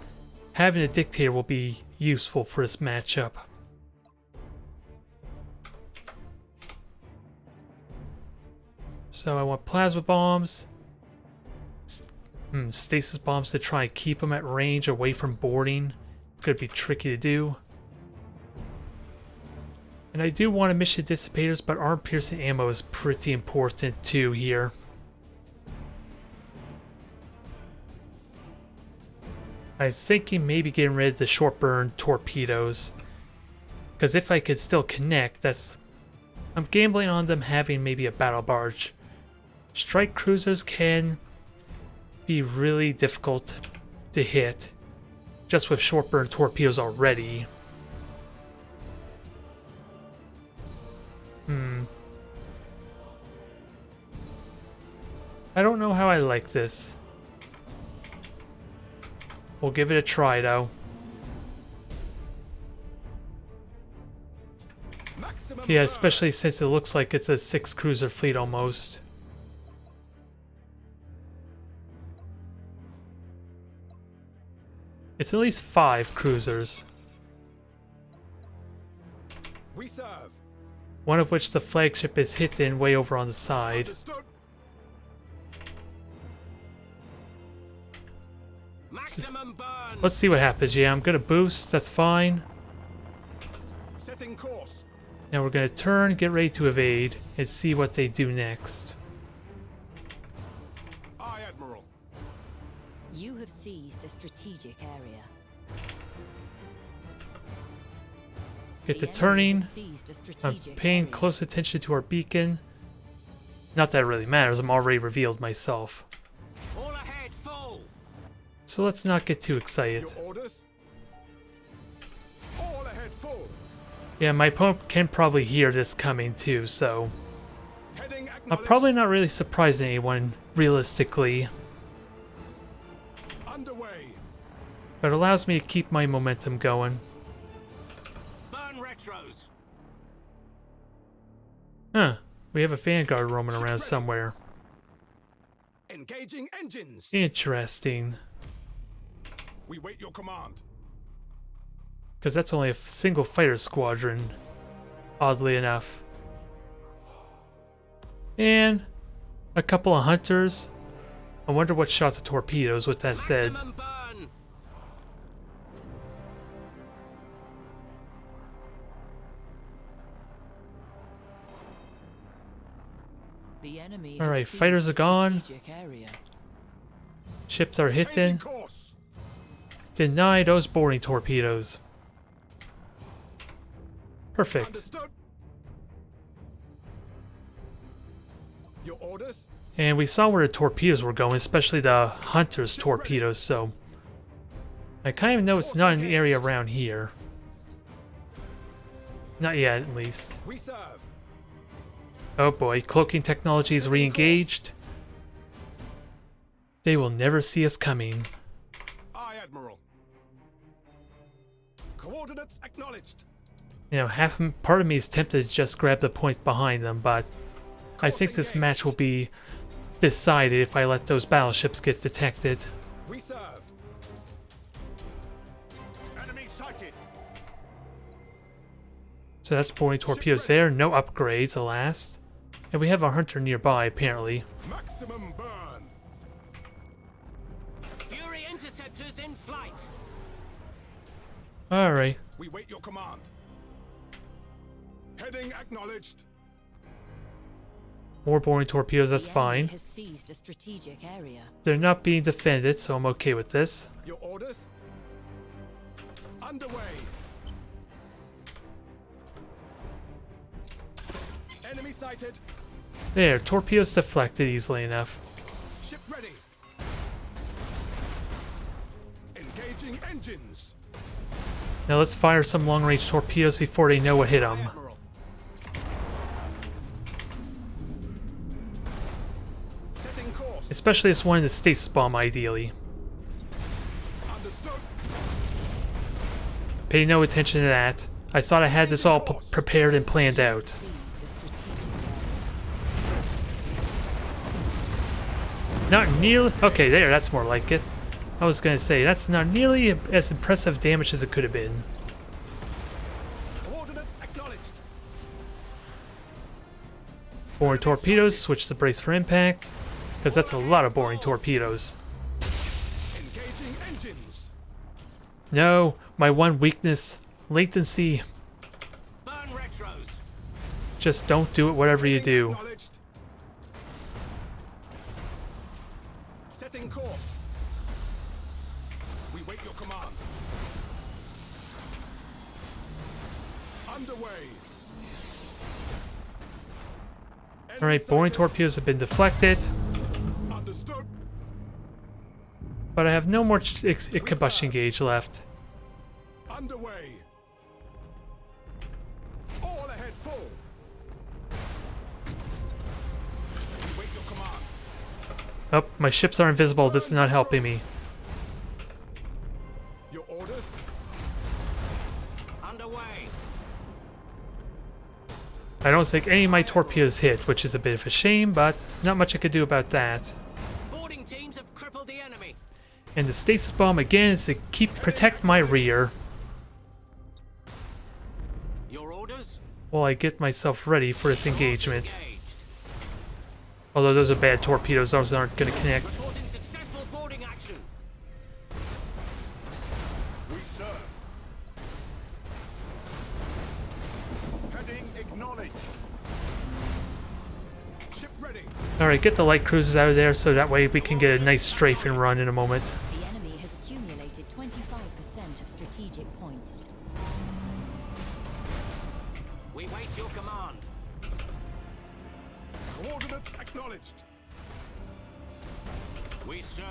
having a Dictator will be useful for this matchup. So I want plasma bombs, stasis bombs to try and keep them at range away from boarding. It's going to be tricky to do. And I do want emission dissipators, but arm-piercing ammo is pretty important too here. I was thinking maybe getting rid of the short-burn torpedoes. Because if I could still connect, I'm gambling on them having maybe a battle barge. Strike cruisers can be really difficult to hit, just with short-burn torpedoes already. I don't know how I like this. We'll give it a try, though. Yeah, especially since it looks like it's a 6-cruiser fleet almost. It's at least 5 cruisers. We serve. One of which the flagship is hidden way over on the side. Understood. Maximum burn. Let's see what happens. Yeah, I'm gonna boost. That's fine. Setting course. Now we're gonna turn, get ready to evade, and see what they do next. Aye, Admiral. You have seized a strategic area. Get to The enemy turning. has seized a I'm strategic paying area. close attention to our beacon. Not that it really matters, I'm already revealed myself. All ahead, full. So let's not get too excited. Your orders. All ahead full. Yeah, my opponent can probably hear this coming too, so Heading I'm acknowledged. probably not really surprising anyone, realistically. Underway. But it allows me to keep my momentum going. Burn retros. Huh, we have a Vanguard roaming around somewhere. Engaging engines. Interesting. We wait your command. Because that's only a single fighter squadron, oddly enough. And a couple of hunters. I wonder what shot the torpedoes, with that said. Maximum burn. The enemy All has right, seized fighters a are gone. strategic area. Ships are Changing hitting. course. Deny those boarding torpedoes. Perfect. Understood. Your orders. And we saw where the torpedoes were going, especially the hunters' torpedoes, so I kind of know it's not in the area around here. Not yet, at least. We serve. Oh boy, cloaking technology is re-engaged. They will never see us coming. Aye, Admiral. Coordinates acknowledged. You know, part of me is tempted to just grab the point behind them, but I think this match will be decided if I let those battleships get detected. We serve. Enemy sighted. So that's boarding torpedoes there. No upgrades, alas. And we have a hunter nearby, apparently. Maximum burn. Fury interceptors in flight. Alright. We wait your command. Heading acknowledged. More boarding torpedoes, that's The enemy fine. has seized a strategic area. They're not being defended, so I'm okay with this. Your orders? Underway. Enemy sighted. There, torpedoes deflected easily enough. Ship ready. Engaging engines. Now let's fire some long-range torpedoes before they know what hit them. Admiral. Setting course. Especially this one in the stasis bomb, ideally. Understood. Pay no attention to that. I thought I had this all prepared and planned out. Seized a strategic area. Not nearly... Okay, there, that's more like it. I was gonna say, that's not nearly as impressive damage as it could have been. Coordinates acknowledged. Boring torpedoes, switch the brace for impact. Because that's a lot of boring torpedoes. Engaging engines. No, my one weakness. Latency. Burn retros. Just don't do it whatever you do. Acknowledged. Setting course. We wait your command. Underway. Alright, boring torpedoes have been deflected. Understood. But I have no more combustion gauge left. Underway. All ahead full. We wait your command. Oh, my ships are invisible. This is not helping me. Your orders? Underway. I don't think any of my torpedoes hit, which is a bit of a shame, but not much I could do about that. Boarding teams have crippled the enemy. And the stasis bomb again is to protect my rear Your orders? while I get myself ready for this engagement. Engaged. Although those are bad torpedoes, those aren't going to connect. Reporting successful boarding action. We serve. Heading acknowledged. Ship ready. Alright, get the light cruisers out of there so that way we can get a nice strafing run in a moment. The enemy has accumulated 25% of strategic points. We wait your command. Coordinates acknowledged. We serve.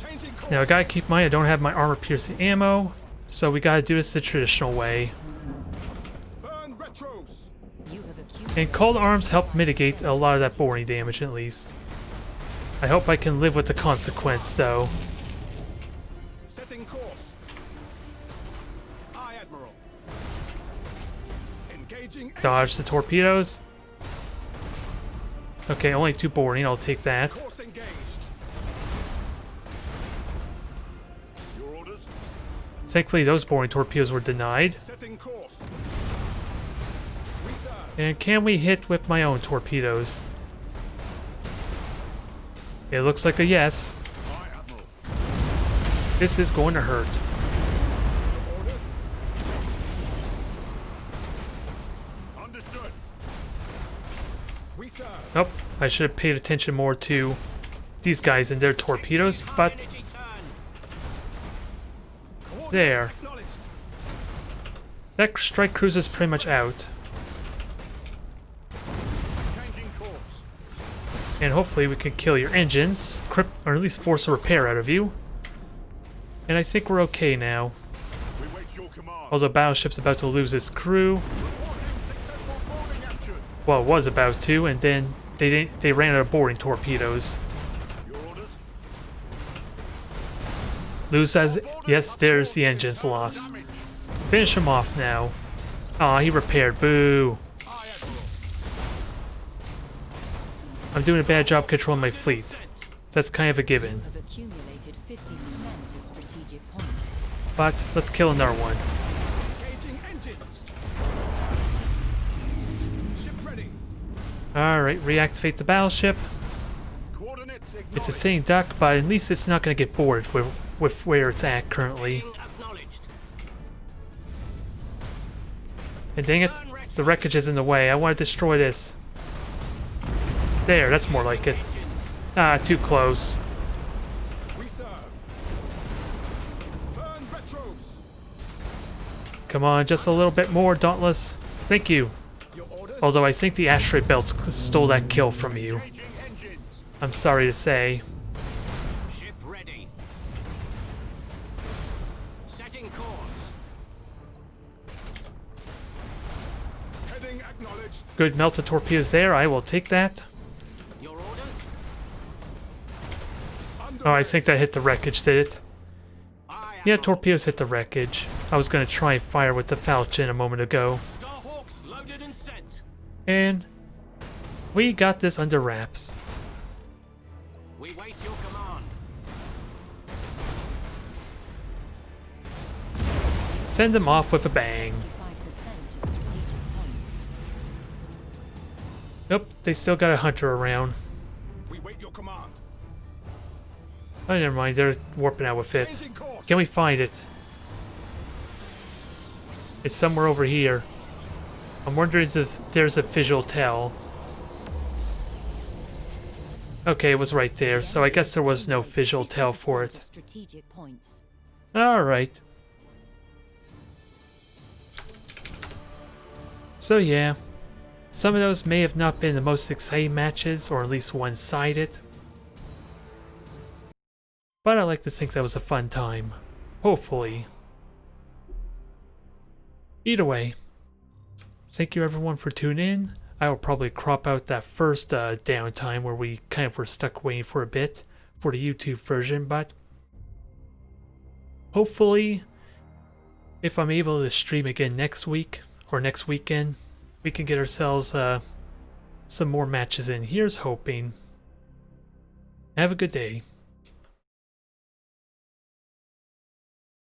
Changing course. Now I gotta keep in mind I don't have my armor piercing ammo, so we gotta do this the traditional way. Burn retros. You have accumulated. And cold arms help mitigate a lot of that boring damage at least. I hope I can live with the consequence though. Setting course. Aye, Admiral. Engaging. Dodge the torpedoes. Okay, only 2 boring, I'll take that. Course engaged. Your orders. Thankfully those boring torpedoes were denied. Setting course. We serve. And can we hit with my own torpedoes? It looks like a yes. Aye, Admiral. This is going to hurt. Your orders. Understood. We serve. Nope, I should have paid attention more to these guys and their torpedoes, but Energy turn. Coordinates there. acknowledged. That strike cruiser is pretty much out. Changing course. And hopefully we can kill your engines, or at least force a repair out of you. And I think we're okay now. We wait your command. Although Battleship's about to lose its crew. Reporting successful boarding action. Well, it was about to, and then they ran out of boarding torpedoes. Your orders. Lose as... Yes, there's the engines lost. Damage. Finish him off now. Aw, he repaired. Boo. Aye, Admiral. I'm doing a bad job controlling my fleet. That's kind of a You given. have accumulated 50% of strategic points. But let's kill another one. Engaging engines. Ship ready. Alright, reactivate the battleship. Coordinates acknowledged. It's a sitting duck, but at least it's not going to get bored with where it's at currently. Being acknowledged. And dang it, the wreckage is in the way. I want to destroy this. There, that's more like it. Engines. Ah, too close. We serve. Burn retros. Come on, just a little bit more, Dauntless. Thank you. Your orders. Although I think the asteroid belts stole that kill from you. Engaging engines. I'm sorry to say. Ship ready. Setting course. Heading acknowledged. Good melted torpedoes there. I will take that. Your orders? Oh, I think that hit the wreckage, did it? Aye, Yeah, Admiral. torpedoes hit the wreckage. I was going to try and fire with the falchion a moment ago. Starhawks loaded and sent. And we got this under wraps. We wait your command. Send them off with a bang. 75% of strategic points. Nope, they still got a hunter around. We wait your command. Oh, never mind, they're warping out with it. Changing course. Can we find it? It's somewhere over here. I'm wondering if there's a visual tell. Okay, it was right there, so I guess there was no visual tell for 50% it. of strategic points. Alright. So yeah, some of those may have not been the most exciting matches, or at least one-sided. But I like to think that was a fun time. Hopefully. Either way, thank you everyone for tuning in. I will probably crop out that first downtime where we kind of were stuck waiting for a bit for the YouTube version, but hopefully, if I'm able to stream again next week or next weekend, we can get ourselves some more matches in. Here's hoping. Have a good day.